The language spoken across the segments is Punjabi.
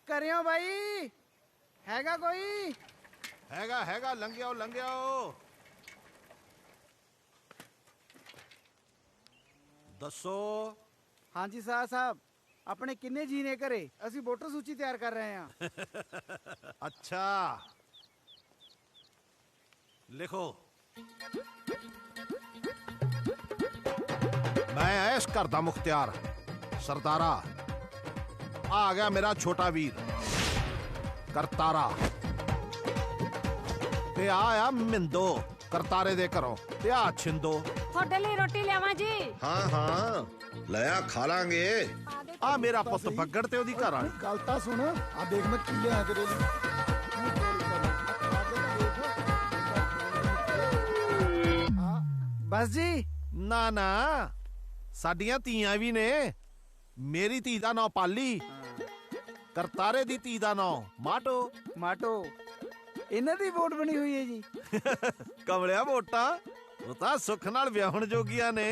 करियो भाई, हैगा कोई? हैगा हैगा, लंघियाओ लंघियाओ। दसो। हाँ जी साहब, अपने किन्ने जी ने घरे? असी वोटर सूची तैयार कर रहे हैं। अच्छा, लिखो। मैं इस घर दा मुख्तियार सरदारा। आ गया मेरा छोटा वीर करतारा ते आया मिंदो करतारे दे करो ते आ छिंदो। थोड़े लिए रोटी लेवा जी। हाँ हाँ लया खा लांगे। आ मेरा पुत बगड़ ते ओदी घर वाली। गल तां सुन, आ देख मैं की लिया तेरे लिए। बस जी। ना ना, साडियां धीआं भी ने। मेरी धी दा नां पाली, करतारे दी धी दा नां माटो। माटो इन्हां दी वोट बनी हुई है जी। कमलिया वोटां ਉਹ ਤਾਂ ਸੁੱਖ ਨਾਲ ਵਿਆਹਣ ਜੋਗੀਆਂ ਨੇ।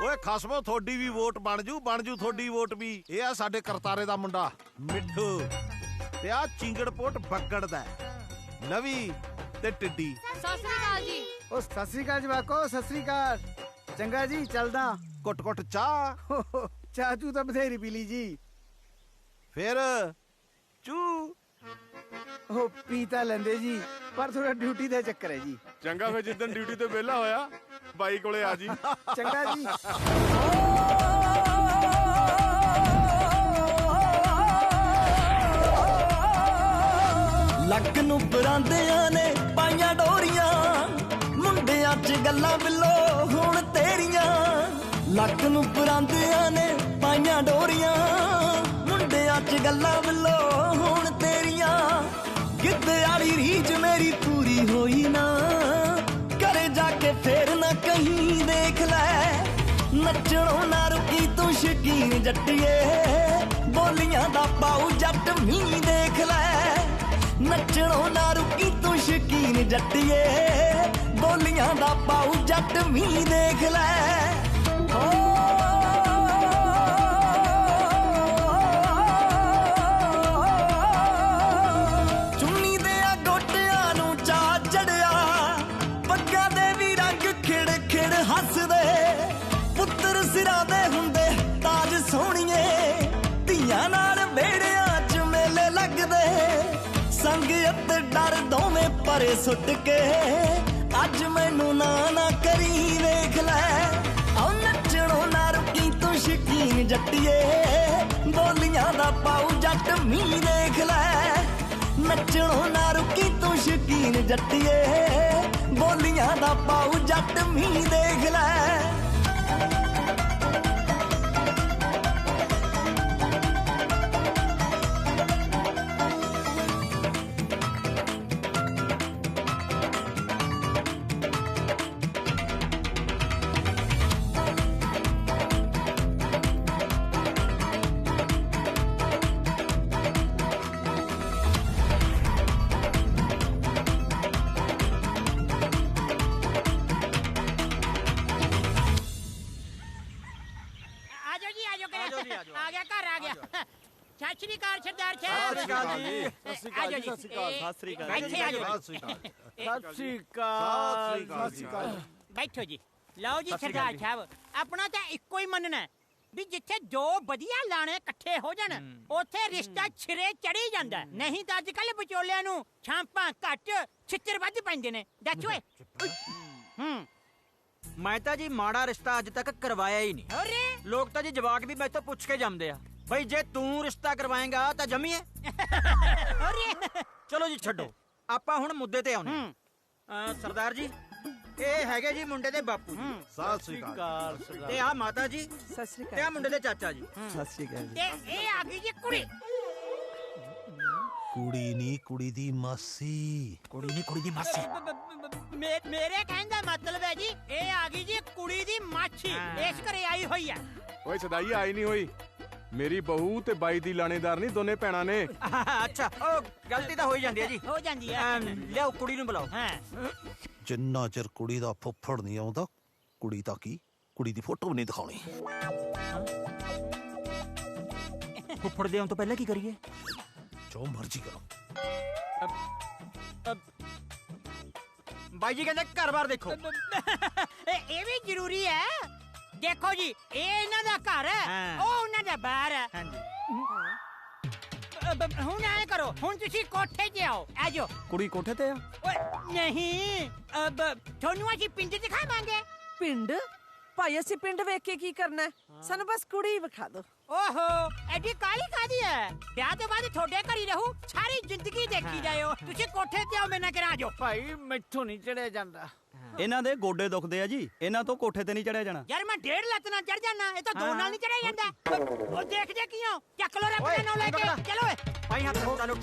ਓਏ ਖਸਮੋ, ਤੁਹਾਡੀ ਵੀ ਵੋਟ ਬਣ ਜੂ ਤੁਹਾਡੀ ਵੋਟ ਵੀ। ਇਹ ਆ ਸਾਡੇ ਕਰਤਾਰੇ ਦਾ ਮੁੰਡਾ ਮਿੱਠੂ ਤੇ ਆ ਚਿੰਗੜਪੋਟ ਬੱਗੜ ਦਾ ਲਵੀ ਤੇ ਟਿੱਡੀ। ਸਤਿ ਸ੍ਰੀ ਅਕਾਲ ਜੀ। ਉਹ ਸਤਿ ਸ੍ਰੀ ਅਕਾਲ ਜਵਾਕੋ, ਸਤਿ ਸ੍ਰੀ ਅਕਾਲ। ਚੰਗਾ ਜੀ, ਚੱਲਦਾ। ਕੁੱਟ ਕੁੱਟ ਚਾਹ। ਚਾਹ ਚੂ ਤਾਂ ਬਥੇਰੀ ਪੀ ਲਈ ਜੀ। ਫਿਰ ਚੂ ਉਹ ਪੀ ਤਾਂ ਲੈਂਦੇ ਜੀ, ਪਰ ਥੋੜਾ ਡਿਊਟੀ ਦਾ ਚੱਕਰ ਹੈ ਜੀ। ਚੰਗਾ, ਫਿਰ ਜਿੱਦਣ ਡਿਊਟੀ ਤੇ ਵਿਹਲਾ ਹੋਇਆ ਬਾਈ ਕੋਲੇ ਆ ਜੀ। ਚੰਗਾ ਜੀ। ਲੱਕ ਨੂੰ ਪਰਾਂਦਿਆਂ ਨੇ ਪਾਈਆਂ ਡੋਰੀਆਂ, ਮੁੰਡਿਆਂ 'ਚ ਗੱਲਾਂ ਬਿੱਲੋ ਹੁਣ ਤੇਰੀਆਂ। ਲੱਕ ਨੂੰ ਪਰਾਂਦਿਆਂ ਨੇ ਪਾਈਆਂ ਡੋਰੀਆਂ, ਮੁੰਡਿਆਂ 'ਚ ਗੱਲਾਂ ਬਿੱਲੋ ਹੁਣ ਤੇਰੀਆਂ। ਗਿੱਧੇ ਵਾਲੀ ਰੀਝ ਮੇਰੀ ਪੂਰੀ ਹੋਈ ਨਾ, ਘਰੇ ਜਾ ਕੇ ਫੇਰ ਨਾ ਕਹੀਂ ਦੇਖ ਲੈ। ਨੱਚਣੋਂ ਨਾ ਰੁਕੀ ਤੂੰ ਸ਼ਕੀਨ ਜੱਟੀਏ, ਬੋਲੀਆਂ ਦਾ ਪਾਉ ਜੱਟ ਮੀਂਹ ਦੇਖ ਲੈ। ਨੱਚਣੋਂ ਨਾ ਰੁਕੀ ਤੂੰ ਸ਼ਕੀਨ ਜੱਟੀਏ, ਬੋਲੀਆਂ ਦਾ ਪਾਉ ਜੱਟ ਮੀਂਹ ਦੇਖ ਲੈ। ਚੁੰਨੀ ਦੇ ਆ ਗੋਟਿਆਂ ਨੂੰ ਚਾ ਚੜਿਆ, ਪੱਗਾਂ ਦੇ ਵੀ ਰੰਗ ਖਿੜ ਖਿੜ ਹੱਸਦੇ। ਪੁੱਤਰ ਸਿਰਾਂ ਦੇ ਹੁੰਦੇ ਤਾਜ ਸੋਹਣੀਏ, ਧੀਆਂ ਨਾਲ ਵਿਹੜਿਆਂ 'ਚ ਮੇਲੇ ਲੱਗਦੇ। ਸੰਗ ਅਤੇ ਡਰ ਦੋਵੇਂ ਪਰੇ ਸੁੱਟ ਕੇ, ਅੱਜ ਮੈਨੂੰ ਨਾ ਕਰੀ ਵੇਖ ਲੈ। ਆਹ ਨੱਚਣੋਂ ਨਾ ਰੁਕੀ ਤੂੰ ਸ਼ਕੀਨ ਜੱਟੀਏ, ਬੋਲੀਆਂ ਦਾ ਪਾਉ ਜੱਟ ਮੀਂਹ ਦੇਖ ਲੈ। ਨੱਚਣੋਂ ਨਾ ਰੁਕੀ ਤੂੰ ਸ਼ਕੀਨ ਜੱਟੀਏ, ਬੋਲੀਆਂ ਦਾ ਪਾਉ ਜੱਟ ਮੀਂਹ ਦੇਖ ਲੈ। बैठो जी, लो जी सरदार साहब, अपना तो इको ही मनना, ਵੀ ਜਿੱਥੇ ਦੋ ਵਧੀਆ ਲਾਣੇ ਇਕੱਠੇ ਹੋ ਜਾਣ ਉੱਥੇ ਰਿਸ਼ਤਾ ਛਿਰੇ ਚੜੀ ਜਾਂਦਾ। ਨਹੀਂ ਤਾਂ ਅੱਜ ਕੱਲ ਵਿਚੋਲਿਆਂ ਨੂੰ ਛਾਂਪਾਂ ਘੱਟ ਛਿੱਤਰ ਵੱਧ ਪੈਂਦੇ ਨੇ। ਦੱਸ ਓਏ। ਮੈਂ ਤਾਂ ਜੀ ਮਾੜਾ ਰਿਸ਼ਤਾ ਅੱਜ ਤੱਕ ਕਰਵਾਇਆ ਹੀ ਨਹੀਂ। ਅਰੇ ਲੋਕ ਤਾਂ ਜੀ ਜਵਾਕ ਵੀ ਮੈਥੋਂ ਪੁੱਛ ਕੇ ਜੰਮਦੇ ਆ, ਬਈ ਜੇ ਤੂੰ ਰਿਸ਼ਤਾ ਕਰਵਾਏਂਗਾ ਤਾਂ ਜੰਮੀਏ। ਅਰੇ ਚਲੋ ਜੀ ਛੱਡੋ, ਆਪਾਂ ਹੁਣ ਮੁੱਦੇ ਤੇ ਆਉਣੇ। ਸਰਦਾਰ ਜੀ, ਇਹ ਹੈਗੇ ਜੀ ਮੁੰਡੇ ਦੇ ਬਾਪੂ ਜੀ। ਸਤਿ ਸ੍ਰੀ ਅਕਾਲ। ਤੇ ਆ ਮਾਤਾ ਜੀ, ਸਤਿ ਸ੍ਰੀ ਤੇ ਆ ਮੁੰਡੇ ਦੇ ਚਾਚਾ ਜੀ। ਸਤਿ ਸ਼੍ਰੀ ਅਕਾਲ ਜੀ। ਤੇ ਇਹ ਆ ਗਈ ਜੀ ਕੁੜੀ। ਕੁੜੀ ਨਹੀਂ, ਕੁੜੀ ਦੀ ਮਾਸੀ। ਕੁੜੀ ਨਹੀਂ, ਕੁੜੀ ਦੀ ਮਾਸੀ। ਮੇਰੇ ਕਹਿਣ ਦਾ ਮਤਲਬ ਹੈ ਜੀ ਇਹ ਆ ਗਈ ਜੀ ਕੁੜੀ ਦੀ ਮਾਛੀ। ਇਸ ਘਰੇ ਆਈ ਹੋਈ ਆ। ਓਏ ਸਦਾਈ ਆਈ ਨਹੀਂ ਹੋਈ, ਮੇਰੀ ਬਹੂ ਤੇ ਬਾਈ ਦੀ ਲਾਣੇਦਾਰ ਨਹੀਂ, ਦੋਨੇ ਭੈਣਾਂ ਨੇ। ਅੱਛਾ, ਉਹ ਗਲਤੀ ਤਾਂ ਹੋ ਹੀ ਜਾਂਦੀ ਹੈ ਜੀ। ਹੋ ਜਾਂਦੀ ਹੈ। ਲਿਆਓ ਕੁੜੀ ਨੂੰ ਬੁਲਾਓ। ਹਾਂ ਜਿੰਨਾ ਚਿਰ ਕੁੜੀ ਦਾ ਫੁੱਫੜ ਨਹੀਂ ਆਉਂਦਾ, ਕੁੜੀ ਤਾਂ ਕੀ, ਕੁੜੀ ਦੀ ਫੋਟੋ ਵੀ ਨਹੀਂ ਦਿਖਾਉਣੀ। ਫੁੱਫੜ ਦੇ ਆਉਣ ਤੋਂ ਪਹਿਲਾਂ ਕੀ ਕਰੀਏ? ਜੋ ਮਰਜ਼ੀ ਕਰੋ। ਬਾਈ ਜੀ ਕਹਿੰਦੇ ਘਰ-ਬਾਰ ਦੇਖੋ। ਇਹ ਵੀ ਜ਼ਰੂਰੀ ਹੈ। ਦੇਖੋ ਜੀ, ਇਹ ਇਹਨਾਂ ਦਾ ਘਰ ਹੈ, ਉਹ ਉਹਨਾਂ ਦਾ ਬਾਹਰ ਹੈ। ਹੁਣ ਐ ਕਰੋ, ਹੁਣ ਤੁਸੀਂ ਕੋਠੇ 'ਤੇ ਆਓ। ਆਜੋ। ਕੁੜੀ ਕੋਠੇ ਤੇ ਆ? ਓਏ ਨਹੀਂ, ਤੁਹਾਨੂੰ ਅਸੀਂ ਪਿੰਡ ਦਿਖਾਵਾਂਗੇ। ਪਿੰਡ? ਭਾਈ ਅਸੀਂ ਪਿੰਡ ਵੇਖ ਕੇ ਕੀ ਕਰਨਾ ਹੈ? ਸਾਨੂੰ ਬਸ ਕੁੜੀ ਵਿਖਾ ਦਿਓ। ਓਹੋ, ਐਡੀ ਕਾਲੀ ਕਾਦੀ ਹੈ? ਵਿਆਹ ਤੋਂ ਬਾਅਦ ਤੁਹਾਡੇ ਘਰ ਹੀ ਰਹੂ, ਸਾਰੀ ਜ਼ਿੰਦਗੀ ਦੇਖੀ ਜਾਇਓ। ਤੁਸੀਂ ਕੋਠੇ ਤੇ ਆਓ, ਮੇਰੇ ਨਾਲ ਕਰਾ ਜਾਓ। ਭਾਈ ਮੈਥੋਂ ਨਹੀਂ ਚੜਿਆ ਜਾਂਦਾ। ਇਹਨਾਂ ਦੇ ਗੋਡੇ ਦੁਖਦੇ ਆ ਜੀ, ਇਹਨਾਂ ਤੋਂ ਕੋਠੇ ਤੇ ਨਹੀਂ ਚੜਿਆ ਜਾਣਾ। ਯਾਰ ਮੈਂ 1.5 ਲੱਤ ਨਾਲ ਚੜ ਜਾਣਾ, ਇਹ ਤਾਂ 2 ਨਾਲ ਨਹੀਂ ਚੜਿਆ ਜਾਂਦਾ। ਉਹ ਦੇਖਦੇ ਕੀ ਹੋ? ਚੱਕ ਲੋ ਰੱਬ ਦਾ ਨਾਮ ਲੈ ਕੇ। ਚਲੋ ਓਏ ਭਾਈ ਹੱਥ ਚਾਲੂ।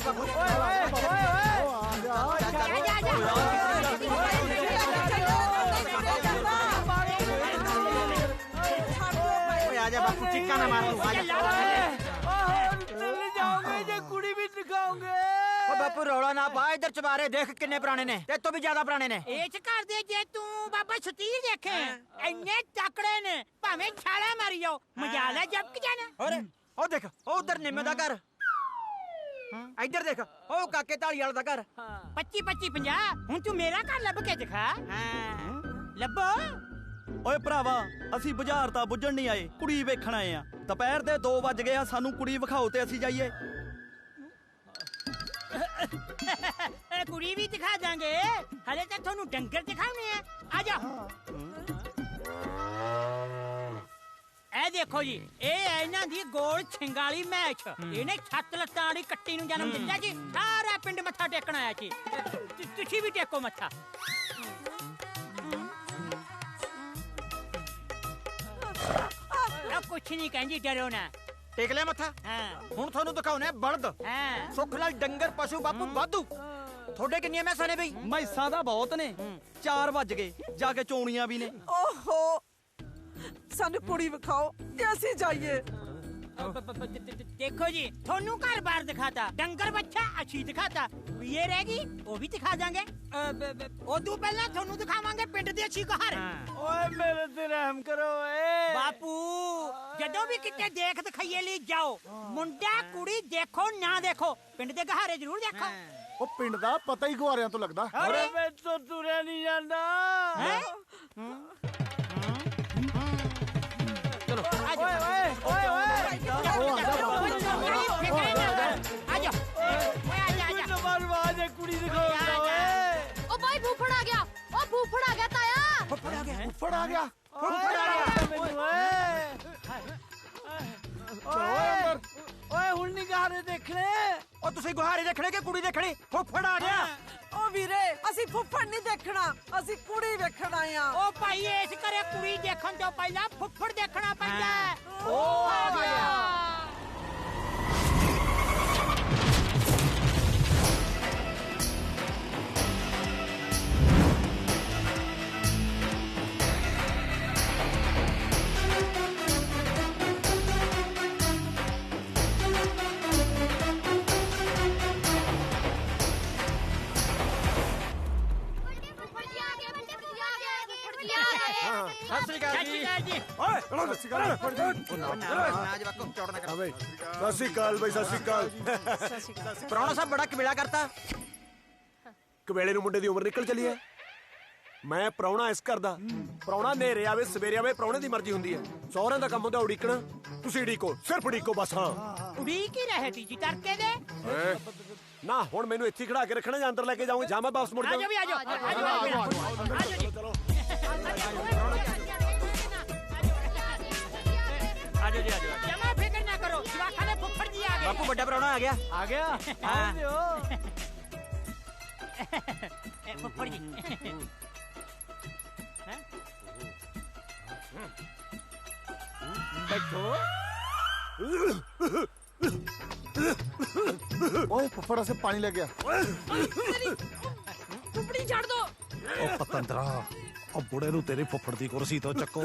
ਓਏ ਆ ਜਾ ਬਾਪੂ, ਚਿੱਕਾ ਨਾ ਮਾਰ ਤੂੰ। ਚੱਲ ਜਾਓਗੇ ਜੇ ਕੁੜੀ ਵੀ ਦਿਖਾਓਗੇ। ਓ ਬਾਪੂ ਰੌਲਾ ਨਾ ਪਾ, ਇੱਧਰ ਚਬਾਰੇ ਦੇਖ ਕਿੰਨੇ ਪੁਰਾਣੇ ਨੇ, ਤੇ ਤੋਂ ਵੀ ਜ਼ਿਆਦਾ ਪੁਰਾਣੇ ਨੇ। ਇਹ ਚ ਘਰ ਦੇ ਜੇ ਤੂੰ ਬਾਬਾ ਸਤੀਰ ਦੇਖੇ, ਇੰਨੇ ਤਕੜੇ ਨੇ, ਭਾਵੇਂ ਛਾਲਾ ਮਾਰੀ ਜਾਓ, ਮਜਾ ਲੈ ਜੱਕ ਜਾਣਾ। ਹੋਰ ਉਹ ਦੇਖ, ਉਹ ਉਧਰ ਨਿੰਮੇ ਦਾ ਘਰ। ਇੱਧਰ ਦੇਖ, ਉਹ ਕਾਕੇ ਢਾਲੀ ਵਾਲਾ ਦਾ ਘਰ। 25 25 50। ਹੁਣ ਤੂੰ ਮੇਰਾ ਘਰ ਲੱਭ ਕੇ ਦਿਖਾ। ਲੱਭੋ। ਓਏ ਭਰਾਵਾ, ਅਸੀਂ ਬਾਜ਼ਾਰ ਤਾਂ ਬੁੱਝਣ ਨਹੀਂ ਆਏ, ਕੁੜੀ ਵੇਖਣ ਆਏ ਆ। ਦੁਪਹਿਰ ਦੇ 2 ਵੱਜ ਗਏ ਆ, ਸਾਨੂੰ ਕੁੜੀ ਵਿਖਾਓ ਤੇ ਅਸੀਂ ਜਾਈਏ। ਕੁੜੀ ਵੀ ਦਿਖਾ ਦਾਂਗੇ, ਹਲੇ ਤਾਂ ਤੁਹਾਨੂੰ ਡੰਗਰ ਦਿਖਾਉਣੇ ਆ। ਆ ਜਾ। ਇਹ ਦੇਖੋ ਜੀ, ਇਹ ਹੈ ਇਹਨਾਂ ਦੀ ਗੋਲ ਛਿੰਗਾਲੀ ਮੈਚ। ਇਹਨੇ 7 ਲੱਤਾਂ ਵਾਲੀ ਕੱਟੀ ਨੂੰ ਜਨਮ ਦਿੱਤਾ ਜੀ। ਸਾਰਾ ਪਿੰਡ ਮੱਥਾ ਟੇਕਣ ਆਇਆ ਸੀ। ਤੁਸੀਂ ਵੀ ਟੇਕੋ ਮੱਥਾ। ਕੁਛ ਨਹੀਂ ਕਹਿੰਦੀ, ਡਰੋ ਨਾ। ਟੇਕ ਲਿਆ ਮੱਥਾ। ਹੁਣ ਤੁਹਾਨੂੰ ਦਿਖਾਉਣੇ ਬਲਦ। ਸੁੱਖ ਨਾਲ ਡੰਗਰ ਪਸ਼ੂ ਬਾਪੂ ਵਾਧੂ। ਤੁਹਾਡੇ ਕਿੰਨੀਆਂ ਮੈਸਾਂ ਨੇ ਬਈ? ਮੈਸਾਂ ਦਾ ਬਹੁਤ ਨੇ। 4 ਵੱਜ ਗਏ, ਜਾ ਕੇ ਚੋਣੀਆਂ ਵੀ ਨੇ। ਓਹੋ, ਸਾਨੂੰ ਕੁੜੀ ਵਿਖਾਓ ਤੇ ਅਸੀਂ ਜਾਈਏ। ਦੇਖੋ ਜੀ, ਤੁਹਾਨੂੰ ਘਰ ਬਾਰ ਦਿਖਾਤਾ, ਡੰਗਰ ਬੱਚਾ ਅੱਛੀ ਦਿਖਾਤਾ, ਇਹ ਰਹਿ ਗਈ ਉਹ ਵੀ ਦਿਖਾ ਦਾਂਗੇ। ਉਦੋਂ ਪਹਿਲਾਂ ਤੁਹਾਨੂੰ ਦਿਖਾਵਾਂਗੇ ਪਿੰਡ ਦੇ ਅੱਛੀ ਘਰ। ਓਏ ਮੇਰੇ ਤੇ ਰਹਿਮ ਕਰੋ ਓਏ। ਬਾਪੂ, ਜਦੋਂ ਵੀ ਕਿਤੇ ਦੇਖ ਦਿਖਾਈਏ ਲਈ ਜਾਓ, ਮੁੰਡਾ ਕੁੜੀ ਦੇਖੋ ਨਾ ਦੇਖੋ, ਪਿੰਡ ਦੇ ਘਹਾਰੇ ਜ਼ਰੂਰ ਦੇਖੋ। ਉਹ ਪਿੰਡ ਦਾ ਪਤਾ ਹੀ ਗੁਆਰਿਆਂ ਤੋਂ ਲੱਗਦਾ। ਅਰੇ ਮੈਂ ਤੋਂ ਤੁਰਿਆ ਨਹੀਂ ਜਾਂਦਾ। ਚਲੋ ਓਏ ਓਏ ਓਏ ਓਏ। ਆਵਾਜ਼ ਕੁੜੀ ਦਿਖਾਉਂਦਾ ਓਏ। ओ भाई फूफड़ आ गया। ओ फूफड़ आ गया ताया। ਫੁੱਫੜ ਆ ਗਿਆ। ਫੁੱਫੜ ਆ ਗਿਆ ਮੈਨੂੰ ਓਏ। ਓਏ ਹੁਣ ਨਹੀਂ ਗਾਰੇ ਦੇਖਣੇ। ਉਹ ਤੁਸੀਂ ਗੁਹਾਰੇ ਦੇਖਣੇ ਕਿ ਕੁੜੀ ਦੇਖਣੀ? ਫੁੱਫੜ ਆ ਗਿਆ। ਓ ਵੀਰੇ, ਅਸੀਂ ਫੁੱਫੜ ਨਹੀਂ ਦੇਖਣਾ, ਅਸੀਂ ਕੁੜੀ ਵੇਖਣ ਆਏ ਆ। ਉਹ ਭਾਈ, ਇਸ ਘਰੇ ਕੁੜੀ ਦੇਖਣ ਤੋਂ ਪਹਿਲਾਂ ਫੁੱਫੜ ਦੇਖਣਾ ਪੈਂਦਾ। ਉਹ ਆ ਗਿਆ। ਸਤਿ ਸ੍ਰੀ ਅਕਾਲ ਜੀ। ਓਏ ਸਤਿ ਸ਼੍ਰੀ ਅਕਾਲ ਫੁੱਫੜ ਜੀ। ਨਾ ਜਵਾਕੋ, ਚੌੜ ਨਾ ਕਰੋ। ਸਤਿ ਸ਼੍ਰੀ ਅਕਾਲ ਬਈ, ਸਤਿ ਸ਼੍ਰੀ ਅਕਾਲ। ਪ੍ਰਾਹੁਣਾ ਸਾਹਿਬ ਬੜਾ ਕਬੀਲਾ ਕਰਤਾ। ਕਵੇਲੇ ਨੂੰ ਮੁੰਡੇ ਦੀ ਉਮਰ ਨਿਕਲ ਚਲੀ ਹੈ। ਮੈਂ ਪ੍ਰਾਹੁਣਾ ਇਸ ਘਰ ਦਾ। ਪ੍ਰਾਹੁਣਾ ਨੇਰੇ ਆਵੇ ਸਵੇਰੇ ਆਵੇ, ਪ੍ਰਾਹੁਣੇ ਦੀ ਮਰਜ਼ੀ ਹੁੰਦੀ ਹੈ। ਸਹੁਰਿਆਂ ਦਾ ਕੰਮ ਹੁੰਦਾ ਉਡੀਕਣਾ, ਤੁਸੀਂ ਉਡੀਕੋ, ਸਿਰਫ ਉਡੀਕੋ ਬਸ। ਹਾਂ ਉਡੀਕ ਹੀ ਰਹੇ ਤੀ ਜੀ ਤੜਕੇ ਦੇ। ਨਾ ਹੁਣ ਮੈਨੂੰ ਇੱਥੇ ਖੜਾ ਕੇ ਰੱਖਣਾ ਜਾਂ ਅੰਦਰ ਲੈ ਕੇ ਜਾਓਗੇ ਜਾਂ ਮੈਂ ਵਾਪਸ ਮੁੜ ਜਾਵਾਂ? ਆਜੋ ਵੀ ਆਜੋ ਆਜੋ ਜੀ ਚਲੋ ਆਜੋ ਜੀ ਆਜੋ। ਜਮਾ ਫਿਕਰ ਨਾ ਕਰੋ, ਜਵਾਖਾਂ ਦੇ ਫੁੱਫੜ ਜੀ ਆ ਗਏ। ਬਾਪੂ ਵੱਡਾ ਪ੍ਰਾਹੁਣਾ ਆ ਗਿਆ। ਆ ਗਿਆ ਫੁੱਫੜ ਜੀ ਬੈਠੋ। ਓਏ ਫੁੱਫੜ ਸੇ ਪਾਣੀ ਲੱਗ ਗਿਆ। ਫੁੱਫੜੀ ਛੱਡ ਦੋ। ਉਹ ਪਤੰਦਰਾ, ਉਹ ਬੁੜੇ ਨੂੰ ਤੇਰੇ ਫੁੱਫੜ ਦੀ ਕੁਰਸੀ ਤੋਂ ਚੱਕੋ।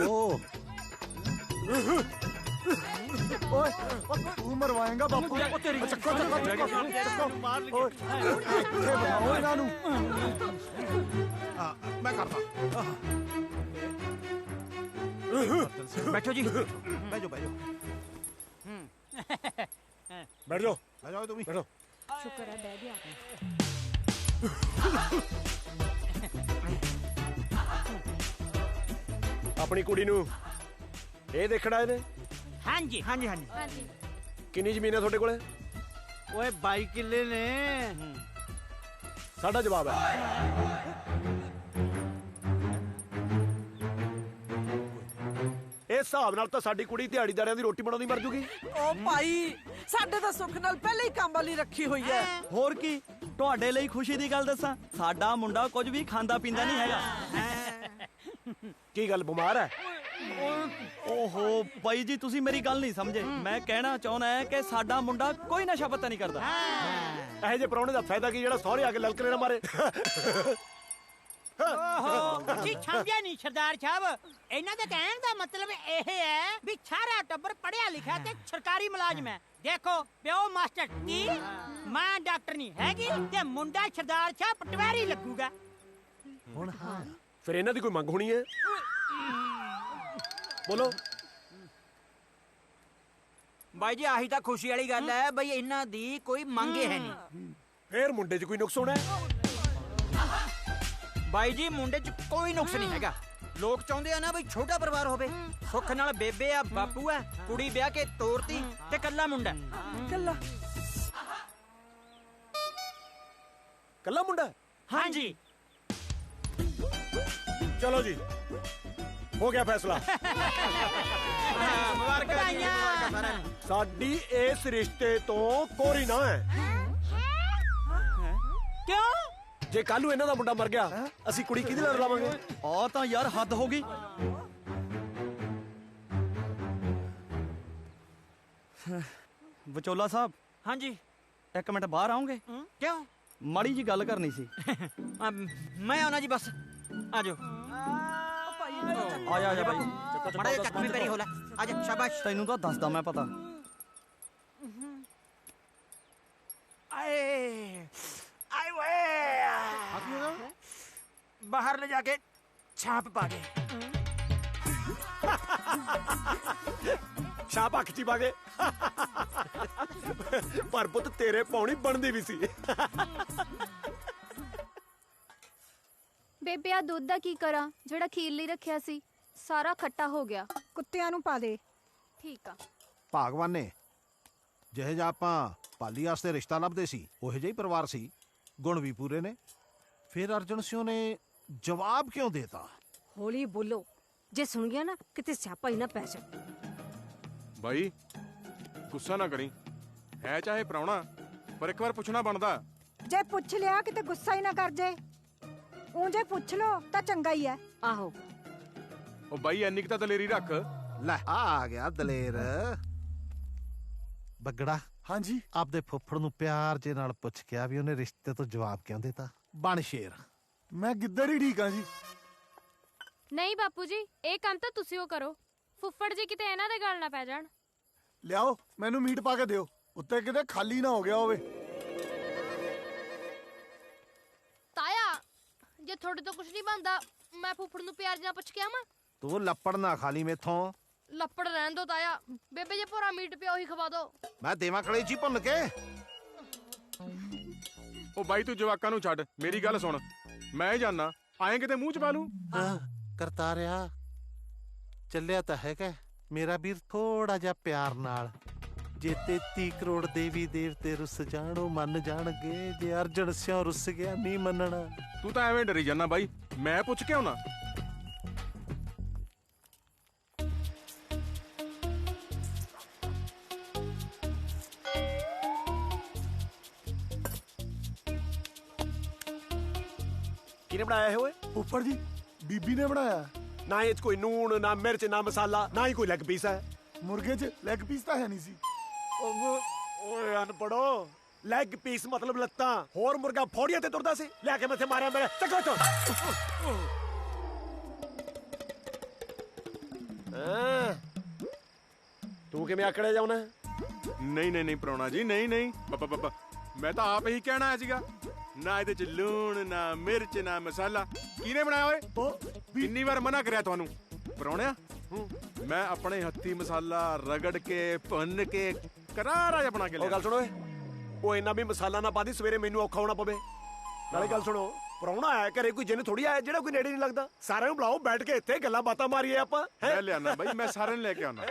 ਓਏ ਤੂੰ ਮਰਵਾਏਗਾ ਬਾਪੂ। ਚੱਕੋ ਚੱਕੋ ਬਣਾਓ ਇਹਨਾਂ ਨੂੰ। ਮੈਂ ਕਰਦਾ। ਬੈਠੋ ਜੀ। ਬੈਜੋ ਬੈਜੋ ਬੈਠ ਜਾਓ, ਆ ਜਾਓ ਤੁਸੀਂ ਬੈਠੋ। ਸ਼ੁਕਰ ਹੈ ਬਹਿ ਗਿਆ। ਆਪਣੀ ਕੁੜੀ ਨੂੰ ਇਹ ਦੇਖਣਾ ਇਹਨੇ। ਹਾਂਜੀ ਹਾਂਜੀ ਹਾਂਜੀ। ਹਾਂਜੀ ਕਿੰਨੀ ਜ਼ਮੀਨ ਹੈ ਤੁਹਾਡੇ ਕੋਲੇ? ਓਏ 22 ਕਿੱਲੇ ਨੇ। ਸਾਡਾ ਜਵਾਬ ਹੈ ਇਸ ਹਿਸਾਬ ਨਾਲ ਤਾਂ ਸਾਡੀ ਕੁੜੀ ਦਿਹਾੜੀਦਾਰਿਆਂ ਦੀ ਰੋਟੀ ਬਣਾਉਂਦੀ ਮਰ ਜੂਗੀ। ਓ ਭਾਈ, ਸਾਡੇ ਤਾਂ ਸੁੱਖ ਨਾਲ ਪਹਿਲੇ ਹੀ ਕੰਮ ਵਾਲੀ ਰੱਖੀ ਹੋਈ ਹੈ। ਹੋਰ ਕੀ, ਤੁਹਾਡੇ ਲਈ ਖੁਸ਼ੀ ਦੀ ਗੱਲ ਦੱਸਾਂ, ਸਾਡਾ ਮੁੰਡਾ ਕੁਝ ਵੀ ਖਾਂਦਾ ਪੀਂਦਾ ਨਹੀਂ ਹੈਗਾ। ਕੀ ਗੱਲ ਬਿਮਾਰ ਹੈ? ਓਹੋ ਬਾਈ ਜੀ, ਤੁਸੀਂ ਮੇਰੀ ਗੱਲ ਨਹੀਂ ਸਮਝੇ। ਮੈਂ ਕਹਿਣਾ ਚਾਹੁੰਦਾ ਹੈ ਕਿ ਸਾਡਾ ਮੁੰਡਾ ਕੋਈ ਨਸ਼ਾ ਪੱਤਾ ਨਹੀਂ ਕਰਦਾ। ਇਹੋ ਜਿਹੇ ਪ੍ਰਾਹੁਣੇ ਦਾ ਫਾਇਦਾ ਕੀ ਜਿਹੜਾ ਸਹੁਰੇ ਆ ਕੇ ਲਲਕਰੇ ਨਾ ਮਾਰੇ। ਓਹੋ ਤੁਸੀਂ ਸਮਝਿਆ ਨਹੀਂ ਸਰਦਾਰ ਸਾਹਿਬ, ਇਹਨਾਂ ਦੇ ਕਹਿਣ ਦਾ ਮਤਲਬ ਇਹ ਹੈ ਵੀ ਸਾਰਾ ਟੱਬਰ ਪੜਿਆ ਲਿਖਿਆ ਤੇ ਸਰਕਾਰੀ ਮੁਲਾਜ਼ਮ ਹੈ। ਦੇਖੋ ਪਿਓ ਮਾਸਟਰ ਕੀ, ਮਾਂ ਡਾਕਟਰ ਨਹੀਂ ਹੈਗੀ ਤੇ ਮੁੰਡਾ ਸਰਦਾਰ ਸਾਹਿਬ ਪਟਵਾਰੀ ਲੱਗੂਗਾ। ਹੁਣ ਹਾਂ ਫਿਰ ਇਹਨਾਂ ਦੀ ਕੋਈ ਮੰਗ ਹੋਣੀ ਹੈ? ਬੋਲੋ। ਬਾਈ ਜੀ ਆਹੀ ਤਾਂ ਖੁਸ਼ੀ ਵਾਲੀ ਗੱਲ ਹੈ ਬਈ ਇਹਨਾਂ ਦੀ ਕੋਈ ਮੰਗ ਹੈ ਨਹੀਂ। ਫੇਰ ਮੁੰਡੇ 'ਚ ਕੋਈ ਨੁਕਸ ਹੋਣਾ ਹੈ? ਬਾਈ ਜੀ ਮੁੰਡੇ 'ਚ ਕੋਈ ਨੁਕਸ ਨਹੀਂ ਹੈਗਾ। ਲੋਕ ਚਾਹੁੰਦੇ ਆ ਨਾ ਬਈ ਛੋਟਾ ਪਰਿਵਾਰ ਹੋਵੇ। ਸੁੱਖ ਨਾਲ ਬੇਬੇ ਆ, ਬਾਪੂ ਆ, ਕੁੜੀ ਵਿਆਹ ਕੇ ਤੋਰਤੀ ਤੇ ਕੱਲਾ ਮੁੰਡਾ। ਕੱਲਾ ਕੱਲਾ ਮੁੰਡਾ? ਹਾਂਜੀ ਚਲੋ ਜੀ, ਹੋ ਗਿਆ ਫੈਸਲਾ। ਮੁਬਾਰਕਾਂ ਜੀ, ਮੁਬਾਰਕਾਂ ਸਾਰਿਆਂ ਨੂੰ। ਸਾਡੀ ਇਸ ਰਿਸ਼ਤੇ ਤੋਂ ਕੋਰੀ ਨਾ ਹੈ। ਕਿਉਂ? ਜੇ ਕੱਲ ਨੂੰ ਇਹਨਾਂ ਦਾ ਮੁੰਡਾ ਮਰ ਗਿਆ, ਅਸੀਂ ਕੁੜੀ ਕਿਹਦੇ ਨਾਲ ਲਾਵਾਂਗੇ? ਆ ਤਾਂ ਯਾਰ ਹੱਦ ਹੋ ਗਈ। ਵਿਚੋਲਾ ਸਾਹਿਬ, ਹਾਂਜੀ। ਇੱਕ ਮਿੰਟ ਬਾਹਰ ਆਉਂਗੇ? ਕਿਉਂ? ਮਾੜੀ ਜੀ ਗੱਲ ਕਰਨੀ ਸੀ। ਮੈਂ ਆਉਣਾ ਜੀ ਬਸ। ਆਜੋ ਆ ਜਾ ਬਾਈ। ਮਾੜਾ ਜਿਹਾ ਚੱਕ ਵੀ ਪੈਰੀ ਹੋ ਲੈ। ਆਜਾ ਸ਼ਾਬਾਸ਼। ਤੈਨੂੰ ਤਾਂ ਦੱਸਦਾ ਮੈਂ ਪਤਾ। ਆਏ ਆਏ ਵੇ ਬਾਹਰ ਲੈ ਜਾ ਕੇ ਛਾਪ ਪਾ ਗਏ। ਛਾਪ ਅੱਖ 'ਚ ਹੀ ਪਾ ਗਏ। ਪਰ ਪੁੱਤ ਤੇਰੇ ਪਾਉਣੀ ਬਣਦੀ ਵੀ ਸੀ। ਬੇਬੇ ਆ ਦੁੱਧ ਦਾ ਕੀ ਕਰਾਂ? ਜਿਹੜਾ ਖੀਰ ਲਈ ਰੱਖਿਆ ਸੀ ਸਾਰਾ ਖੱਟਾ ਹੋ ਗਿਆ। ਕੁੱਤਿਆਂ ਨੂੰ ਪਾ ਦੇ। ਠੀਕ ਆ। ਭਾਗਵਾਨ ਨੇ ਜਿਹੇ ਜਿਹਾ ਆਪਾਂ ਪਾਲੀ ਵਾਸਤੇ ਰਿਸ਼ਤਾ ਲੱਭਦੇ ਸੀ, ਉਹੋ ਜਿਹਾ ਹੀ ਪਰਿਵਾਰ ਸੀ, ਗੁਣ ਵੀ ਪੂਰੇ ਨੇ। ਫਿਰ ਅਰਜਨ ਸਿੰਘ ਨੇ ਜਵਾਬ ਕਿਉਂ ਦੇਤਾ? ਹੌਲੀ ਬੋਲੋ, ਜੇ ਸੁਣ ਗਿਆ ਨਾ ਕਿਤੇ ਸਿਆਪਾ ਹੀ ਨਾ ਪੈ ਜਾ। ਬਾਈ ਗੁੱਸਾ ਨਾ ਕਰੀ, ਹੈ ਚਾਹੇ ਪ੍ਰਾਹੁਣਾ ਪਰ ਇੱਕ ਵਾਰ ਪੁੱਛਣਾ ਬਣਦਾ। ਜੇ ਪੁੱਛ ਲਿਆ ਕਿਤੇ ਗੁੱਸਾ ਹੀ ਨਾ ਕਰ ਜੇ। ਊਂ ਜੇ ਪੁੱਛ ਲੋ ਤਾਂ ਚੰਗਾ ਹੀ ਹੈ। ਆਹੋ ਉਹ ਬਾਈ ਐਨੀ ਕੁ ਤਾਂ ਦਲੇਰੀ ਰੱਖ। ਲੈ ਆ ਗਿਆ ਦਲੇਰ। ਬੱਗੜਾ, ਹਾਂਜੀ। ਆਪਦੇ ਫੁੱਫੜ ਨੂੰ ਪਿਆਰ ਜੇ ਨਾਲ ਪੁੱਛ ਗਿਆ ਵੀ ਉਹਨੇ ਰਿਸ਼ਤੇ ਤੋਂ ਜਵਾਬ ਕਿਉਂ ਦੇਤਾ। ਬਣ ਸ਼ੇਰ। ਮੈਂ ਗਿੱਦੜ ਹੀ ਠੀਕ ਆ ਜੀ। ਨਹੀਂ ਬਾਪੂ ਜੀ, ਇਹ ਕੰਮ ਤਾਂ ਤੁਸੀਂ ਉਹ ਕਰੋ। ਫੁੱਫੜ ਜੀ ਕਿਤੇ ਇਹਨਾਂ ਦੇ ਗੱਲ ਨਾ ਪੈ ਜਾਣ। ਲਿਆਓ, ਮੈਨੂੰ ਮੀਟ ਪਾ ਕੇ ਦਿਓ, ਉੱਤੇ ਕਿਤੇ ਖਾਲੀ ਨਾ ਹੋ ਗਿਆ ਹੋਵੇ। ਤਾਇਆ, ਜੇ ਤੁਹਾਡੇ ਤੋਂ ਕੁਝ ਨਹੀਂ ਬਣਦਾ, ਮੈਂ ਫੁੱਫੜ ਨੂੰ ਪਿਆਰ ਨਾਲ ਪੁੱਛ ਕੇ ਆਵਾਂ। ਤੂੰ ਲੱਪੜ ਨਾ ਖਾ ਲਈ ਮੇਥੋਂ। ਲੱਪੜ ਰਹਿਣ ਦੋ ਤਾਇਆ। ਬੇਬੇ ਜੇ ਭੋਰਾ ਮੀਟ ਪਿਆ ਉਹੀ ਖਵਾ ਦੋ। ਮੈਂ ਦੇਵਾਂ ਕਲੇਜੀ ਭੁੰਨ ਕੇ। ਉਹ ਬਾਈ ਤੂੰ ਜਵਾਕਾਂ ਨੂੰ ਛੱਡ, ਮੇਰੀ ਗੱਲ ਸੁਣ। ਮੈਂ ਜਾਣਾ ਆਏ ਕਿਤੇ ਮੂੰਹ ਚ ਪਾ ਲੂ। ਕਰਤਾਰਿਆ ਚੱਲਿਆ ਤਾਂ ਹੈਗਾ ਮੇਰਾ ਵੀਰ ਥੋੜਾ ਜਿਹਾ ਪਿਆਰ ਨਾਲ। ਜੇ 33 ਕਰੋੜ ਦੇਵੀ ਦੇਵਤੇ ਰੁੱਸ ਜਾਣ ਉਹ ਮੰਨ ਜਾਣਗੇ, ਜੇ ਅਰਜਨ ਸਿਉ ਰੁੱਸ ਗਿਆ ਨਹੀਂ ਮੰਨਣਾ। ਤੂੰ ਤਾਂ ਐਵੇਂ ਡਰੀ ਜਾਂਦਾ ਬਾਈ, ਮੈਂ ਪੁੱਛ ਕੇ ਆਉਣਾ। ਕਿਹਨੇ ਬਣਾਇਆ ਇਹ ਓਏ? ਫੁੱਫੜ ਜੀ ਬੀਬੀ ਨੇ ਬਣਾਇਆ। ਨਾ ਇਹ 'ਚ ਕੋਈ ਨੂਣ, ਨਾ ਮਿਰਚ, ਨਾ ਮਸਾਲਾ, ਨਾ ਹੀ ਕੋਈ ਲੈਗ ਪੀਸ ਹੈ। ਮੁਰਗੇ 'ਚ ਲੈਗ ਪੀਸ ਤਾਂ ਹੈ ਨਹੀਂ ਸੀ। ਓਏ ਅਨਪੜੋ, ਲੈਗ ਪੀਸ ਮਤਲਬ ਲੱਤਾਂ। ਹੋਰ ਮੁਰਗਾ ਫੌੜੀਆਂ ਤੇ ਤੁਰਦਾ ਸੀ, ਲਿਆ ਕੇ ਮੱਥੇ ਮਾਰਿਆ ਮੇਰੇ। ਚੱਕੋ ਚੋ ਤੂੰ ਕਿਵੇਂ ਆਕੜਿਆ ਜਾਉਣਾ? ਨਹੀਂ ਪ੍ਰਾਹੁਣਾ ਜੀ, ਨਹੀਂ। ਪਾਪਾ ਮੈਂ ਤਾਂ ਆਪ ਹੀ ਕਹਿਣਾ ਆਇਆ ਸੀਗਾ। ਨਾ ਇਹਦੇ ਚ ਲੂਣ, ਨਾ ਮਿਰਚ, ਨਾ ਮਸਾਲਾ। ਕਿਹਨੇ ਬਣਾਇਆ ਓਏ? ਕਿੰਨੀ ਵਾਰ ਮਨਾ ਕਰਿਆ ਤੁਹਾਨੂੰ? ਪ੍ਰਾਹੁਣਿਆ ਮੈਂ ਆਪਣੇ ਹੱਥੀ ਮਸਾਲਾ ਰਗੜ ਕੇ ਭੁੰਨ ਕੇ ਕਰਾਰਾ ਜਿਹਾ ਬਣਾ ਕੇ ਲਿਆ। ਗੱਲ ਸੁਣੋ ਓਏ, ਉਹ ਇੰਨਾ ਵੀ ਮਸਾਲਾ ਨਾ ਪਾ ਦੀ ਸਵੇਰੇ ਮੈਨੂੰ ਔਖਾ ਹੋਣਾ ਪਵੇ। ਨਾਲੇ ਗੱਲ ਸੁਣੋ, ਪ੍ਰਾਹੁਣਾ ਆਇਆ ਘਰੇ ਕੋਈ ਜਿੰਨ ਥੋੜੀ ਆਇਆ ਜਿਹੜਾ ਕੋਈ ਨੇੜੇ ਨਹੀਂ ਲੱਗਦਾ। ਸਾਰਿਆਂ ਨੂੰ ਬੁਲਾਓ, ਬੈਠ ਕੇ ਇੱਥੇ ਗੱਲਾਂ ਬਾਤਾਂ ਮਾਰੀਏ ਆਪਾਂ। ਮੈਂ ਲਿਆਣਾ ਬਾਈ, ਮੈਂ ਸਾਰਿਆਂ ਨੂੰ ਲੈ ਕੇ ਆਉਣਾ।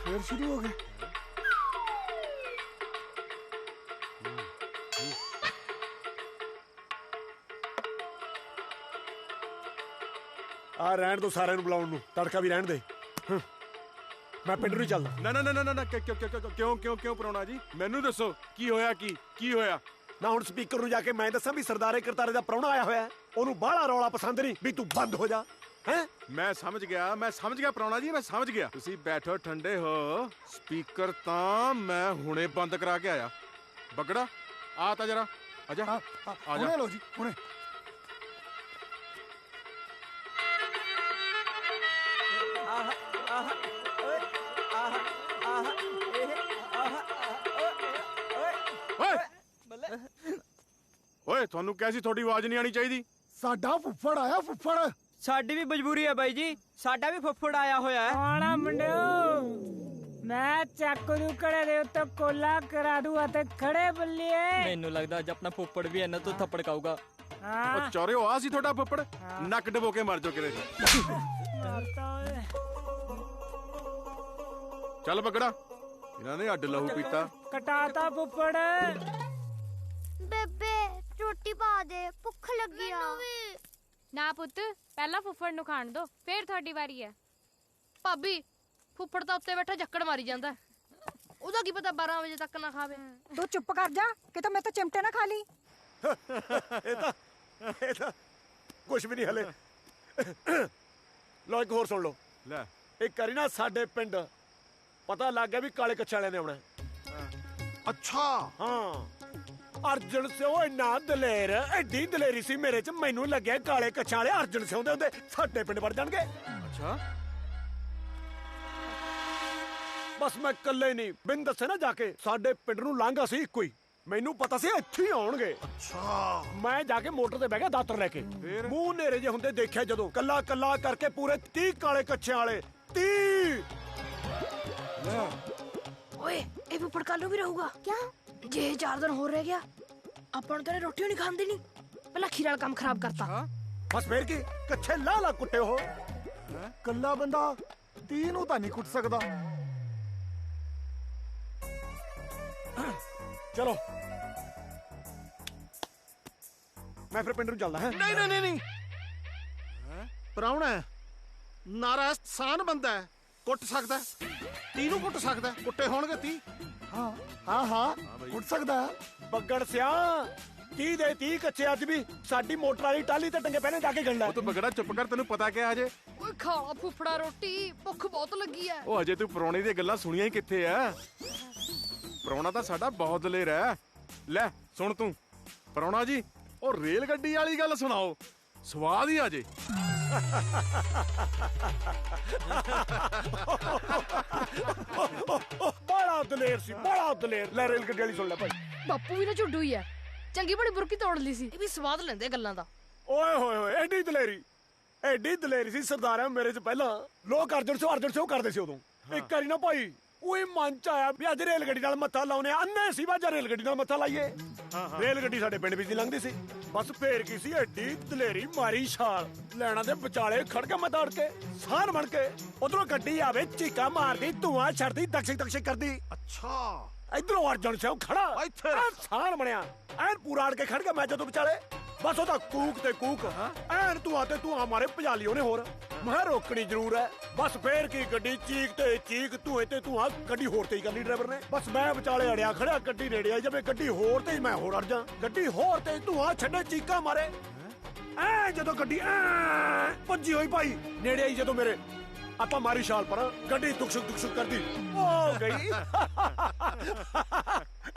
ਫੇਰ ਸ਼ੁਰੂ ਹੋ ਗਏ। ਆ ਰਹਿਣ ਦੋ ਸਾਰਿਆਂ ਨੂੰ ਬੁਲਾਉਣ ਨੂੰ, ਤੜਕਾ ਵੀ ਰਹਿਣ ਦੇ। ਮੈਂ ਪਿੰਡ ਨੂੰ ਚੱਲਦਾ। ਨਾ ਕਿਉਂ ਪ੍ਰਾਹੁਣਾ ਜੀ? ਮੈਨੂੰ ਦੱਸੋ ਕੀ ਹੋਇਆ? ਕੀ ਹੋਇਆ? ਨਾ ਹੁਣ ਸਪੀਕਰ ਨੂੰ ਜਾ ਕੇ ਮੈਂ ਦੱਸਾਂ ਵੀ ਸਰਦਾਰੇ ਕਰਤਾਰੇ ਦਾ ਪ੍ਰਾਹੁਣਾ ਆਇਆ ਹੋਇਆ, ਉਹਨੂੰ ਬਾਹਲਾ ਰੌਲਾ ਪਸੰਦ ਨਹੀਂ, ਵੀ ਤੂੰ ਬੰਦ ਹੋ ਜਾ। ਹੈ ਮੈਂ ਸਮਝ ਗਿਆ ਪ੍ਰਾਹੁਣਾ ਜੀ, ਮੈਂ ਸਮਝ ਗਿਆ। ਤੁਸੀਂ ਬੈਠੋ ਠੰਡੇ ਹੋ। ਸਪੀਕਰ ਤਾਂ ਮੈਂ ਹੁਣੇ ਬੰਦ ਕਰਾ ਕੇ ਆਇਆ। ਬੱਗੜਾ ਆ ਤਾਂ ਜਰਾ ਆ ਜਾ। ਹੁਣੇ ਲੋ ਜੀ, ਹੁਣੇ। ਓਏ ਤੁਹਾਨੂੰ ਕਿਹਾ ਸੀ ਤੁਹਾਡੀ ਆਵਾਜ਼ ਨਹੀਂ ਆਣੀ ਚਾਹੀਦੀ। ਸਾਡਾ ਫੁੱਫੜ ਆਇਆ, ਫੁੱਫੜ। ਸਾਡੀ ਵੀ ਮਜਬੂਰੀ ਹੈ ਬਾਈ ਜੀ, ਸਾਡਾ ਵੀ ਫੁੱਫੜ ਆਇਆ ਹੋਇਆ ਹੈ। ਆਣਾ ਮੁੰਡਿਓ, ਮੈਂ ਚੱਕ ਨੂੰ ਕੜੇ ਦੇ ਉੱਤੇ ਕੋਲਾ ਕਰਾ ਦੂ ਅਤੇ ਖੜੇ ਬੱਲੀਏ। ਮੈਨੂੰ ਲੱਗਦਾ ਅੱਜ ਆਪਣਾ ਫੁੱਫੜ ਵੀ ਇਹਨਾਂ ਤੋਂ ਥੱਪੜ ਖਾਊਗਾ। ਉਹ ਚੋਰਿਓ ਆ ਸੀ ਤੁਹਾਡਾ ਫੁੱਫੜ? ਨੱਕ ਡਬੋ ਕੇ ਮਰ ਜਾਓ ਕਿਤੇ। ਚੱਲ ਬੱਗੜਾ, ਇਹਨਾਂ ਨੇ ਅੱਡ ਲਹੂ ਪੀਤਾ। ਕਟਾਤਾ ਫੁੱਫੜ। ਬੇਬੇ ਰੋਟੀ ਪਾ ਦੇ, ਭੁੱਖ ਲੱਗੀ ਆ। ਨਾ ਪੁੱਤ, ਪਹਿਲਾਂ ਫੁੱਫੜ ਨੂੰ ਖਾਣ ਦੋ, ਫੇਰ ਤੁਹਾਡੀ ਵਾਰੀ ਹੈ। ਭਾਬੀ ਫੁੱਫੜ ਤਾਂ ਉੱਤੇ ਬੈਠਾ ਝੱਕੜ ਮਾਰੀ ਜਾਂਦਾ, ਉਹਦਾ ਕੀ ਪਤਾ 12 ਵਜੇ ਤੱਕ ਨਾ ਖਾਵੇ। ਤੂੰ ਚੁੱਪ ਕਰ ਜਾ, ਕਿਤੇ ਮੈਂ ਤਾਂ ਚਿਮਟੇ ਨਾ ਖਾ ਲਈ। ਇਹ ਤਾਂ ਕੁਛ ਵੀ ਨਹੀਂ ਹਲੇ। ਲੋ ਇੱਕ ਹੋਰ ਸੁਣ ਲਓ। ਲੈ ਇੱਕ ਵਾਰੀ ਨਾ ਸਾਡੇ ਪਿੰਡ ਪਤਾ ਲੱਗ ਗਿਆ ਵੀ ਕਾਲੇ ਕੱਛੇ ਵਾਲਿਆਂ ਨੇ ਆਉਣਾ। ਅੱਛਾ ਹਾਂ, ਅਰਜਨ ਸਿਉ ਇੰਨਾ ਦਲੇਰ, ਐਡੀ ਦਲੇਰੀ ਸੀ ਮੇਰੇ ਚ, ਮੈਨੂੰ ਲੱਗਿਆ ਕਾਲੇ ਕੱਛਾਂ ਵਾਲੇ ਅਰਜਨ ਸਿਉ ਦੇ ਹੁੰਦੇ ਸਾਡੇ ਪਿੰਡ ਵੜ ਜਾਣਗੇ। ਅੱਛਾ ਬਸ ਮੈਂ ਇਕੱਲੇ ਨਹੀਂ, ਬਿਨ ਦੱਸੇ ਨਾ ਜਾ ਕੇ ਸਾਡੇ ਪਿੰਡ ਨੂੰ ਲਾਂਘਾ ਸੀ ਇੱਕੋ ਹੀ, ਮੈਨੂੰ ਪਤਾ ਸੀ ਇੱਥੇ ਹੀ ਆਉਣਗੇ। ਅੱਛਾ ਮੈਂ ਜਾ ਕੇ ਮੋਟਰ ਤੇ ਬਹਿ ਗਿਆ ਦਾਤਰ ਲੈ ਕੇ। ਮੂੰਹ ਨੇਰੇ ਜੇ ਹੁੰਦੇ ਦੇਖਿਆ ਜਦੋਂ, ਕੱਲਾ ਕੱਲਾ ਕਰਕੇ ਪੂਰੇ 30 ਕਾਲੇ ਕੱਛਿਆਂ ਵਾਲੇ। 30 ਓਏ ਇਹ ਫੁੱਫੜ ਕੱਲ ਨੂੰ ਵੀ ਰਹੂਗਾ ਕਿਆ? ਜੇ 4 ਦਿਨ ਹੋਰ ਰਹਿ ਗਿਆ ਆਪਾਂ ਨੂੰ ਤਾਂ ਰੋਟੀ ਨਹੀਂ ਖਾਂਦੇ ਨਹੀਂ, ਪਹਿਲਾਂ ਖੀਰ ਵਾਲਾ ਕੰਮ ਖਰਾਬ ਕਰਤਾ। ਬਸ ਫੇਰ ਕੀ, ਕੱਛੇ ਲਾ ਲਾ ਕੁੱਟੇ ਹੋ। ਕੱਲਾ ਬੰਦਾ 30 ਨੂੰ ਤਾਂ ਨਹੀਂ ਕੁੱਟ ਸਕਦਾ। ਚਲੋ ਮੈਂ ਫਿਰ ਪਿੰਡ ਨੂੰ ਚੱਲਦਾ। ਹੈ ਨਹੀਂ ਪ੍ਰਾਹੁਣਾ ਨਾਰਾ ਸਾਨ ਬੰਦਾ ਹੈ, ਕੁੱਟ ਸਕਦਾ। 30 ਨੂੰ ਕੁੱਟ ਸਕਦਾ, ਕੁੱਟੇ ਹੋਣਗੇ 30। ਹਾਂ ਕੁੱਟ ਸਕਦਾ। ਬੱਗੜ ਸਿਆ 30 ਦੇ 30 ਕੱਚੇ ਅੱਜ ਵੀ ਸਾਡੀ ਮੋਟਰ ਵਾਲੀ ਟਾਲੀ ਤੇ ਟੰਗੇ ਪਹਿਨੇ ਜਾ ਕੇ ਗੰਡਾ। ਉਹ ਤੂੰ ਬੱਗੜਾ ਚੁੱਪ ਕਰ, ਤੈਨੂੰ ਪਤਾ ਕਿਆ ਹਜੇ? ਓਏ ਖਾਲਾ ਫੁੱਫੜਾ ਰੋਟੀ, ਭੁੱਖ ਬਹੁਤ ਲੱਗੀ ਐ। ਉਹ ਹਜੇ ਤੂੰ ਪ੍ਰਾਹੁਣੇ ਦੀਆਂ ਗੱਲਾਂ ਸੁਣੀਆਂ ਹੀ ਕਿੱਥੇ ਆ? ਪ੍ਰਾਹੁਣਾ ਤਾਂ ਸਾਡਾ ਬਹੁਤ ਦਲੇਰ ਹੈ। ਲੈ ਸੁਣ ਤੂੰ ਪ੍ਰਾਹੁਣਾ ਜੀ, ਉਹ ਰੇਲ ਗੱਡੀ ਵਾਲੀ ਗੱਲ ਸੁਣਾਓ, ਸਵਾਦ ਹੀ ਆ ਜੇ। ਬੜਾ ਦਲੇਰ ਸੀ, ਬੜਾ ਦਲੇਰ। ਲੈ ਰੇਲ ਗੱਡੀ ਵਾਲੀ ਸੁਣ ਲੈ ਭਾਈ। ਬਾਪੂ ਵੀ ਨਾ ਝੁੱਡੂ ਹੀ ਐ, ਚੰਗੀ ਬੜੀ ਬੁਰਕੀ ਤੋੜ ਲਈ ਸੀ। ਇਹ ਵੀ ਸਵਾਦ ਲੈਂਦੇ ਗੱਲਾਂ ਦਾ। ਓਏ ਹੋਏ ਹੋਏ, ਐਡੀ ਦਲੇਰੀ ਸੀ ਸਰਦਾਰਾਂ ਮੇਰੇ ਚ ਪਹਿਲਾਂ। ਲੋਕ ਅਰਜਨ ਸਿਓ ਕਰਦੇ ਸੀ ਉਦੋਂ। ਇੱਕ ਵਾਰੀ ਨਾ ਭਾਈ ਓਏ ਮਨ ਚ ਆਇਆ ਵੀ ਅੱਜ ਰੇਲ ਗੱਡੀ ਨਾਲ ਮੱਥਾ ਲਾਉਨੇ ਅੰਨੇ ਸੀ ਵਾਜਾ ਰੇਲ ਗੱਡੀ ਨਾਲ ਮੱਥਾ ਲਾਈਏ ਰੇਲ ਗੱਡੀ ਸਾਡੇ ਪਿੰਡ ਵਿੱਚ ਦੀ ਲੰਘਦੀ ਸੀ ਬਸ ਫੇਰ ਕੀ ਸੀ ਐਡੀ ਦਲੇਰੀ ਮਾਰੀ ਛਾਲ ਲੈਣਾ ਦੇ ਵਿਚਾਲੇ ਖੜ ਕੇ ਮੈਂ ਦੌੜ ਕੇ ਸਾਨ ਬਣ ਕੇ ਉਧਰੋਂ ਗੱਡੀ ਆਵੇ ਚੀਕਾ ਮਾਰਦੀ ਧੂਆਂ ਛੱਡਦੀ ਦਕਸ਼ਕ ਦਕਸ਼ਕ ਕਰਦੀ ਅੱਛਾ ਇਧਰੋਂ ਅਰਜਨ ਸਿੰਘ ਖੜਾ ਇੱਥੇ ਸਾਨ ਬਣਿਆ ਐਨ ਪੂਰਾ ਅੜ ਕੇ ਖੜ ਕੇ ਮੈਂ ਜਦੋਂ ਵਿਚਾਲੇ ਬਸ ਉਹਦਾ ਕੂਕ ਤੇ ਕੂਕ ਐਨ ਧੂਆਂ ਤੇ ਧੂਆਂ ਮਾਰੇ ਭਜਾ ਲਈ ਉਹਨੇ ਹੋਰ ਮੈਂ ਰੋਕਣੀ ਜ਼ਰੂਰ ਹੈ ਬਸ ਫੇਰ ਕੀ ਗੱਡੀ ਚੀਕ ਤੇ ਚੀਕ ਧੂਏ ਤੇ ਧੂਆਂ ਗੱਡੀ ਹੋਰ ਤੇ ਹੀ ਕਰ ਲਈ ਡਰਾਈਵਰ ਨੇ ਬਸ ਮੈਂ ਵਿਚਾਲੇ ਅੜਿਆ ਖੜਿਆ ਗੱਡੀ ਨੇੜੇ ਆਈ ਜਿਵੇਂ ਗੱਡੀ ਹੋਰ ਤੇ ਮੈਂ ਹੋਰ ਅੜ ਜਾ ਗੱਡੀ ਹੋਰ ਤੇ ਧੂਆਂ ਛੱਡੇ ਚੀਕਾਂ ਮਾਰੇ ਐ ਜਦੋਂ ਗੱਡੀ ਐ ਭੱਜੀ ਹੋਈ ਭਾਈ ਨੇੜੇ ਆਈ ਜਦੋਂ ਮੇਰੇ ਆਪਾਂ ਮਾਰੀ ਛਾਲ ਪਰ ਗੱਡੀ ਦੁਕਸ਼ੁਕ ਕਰਦੀ ਹੋ ਗਈ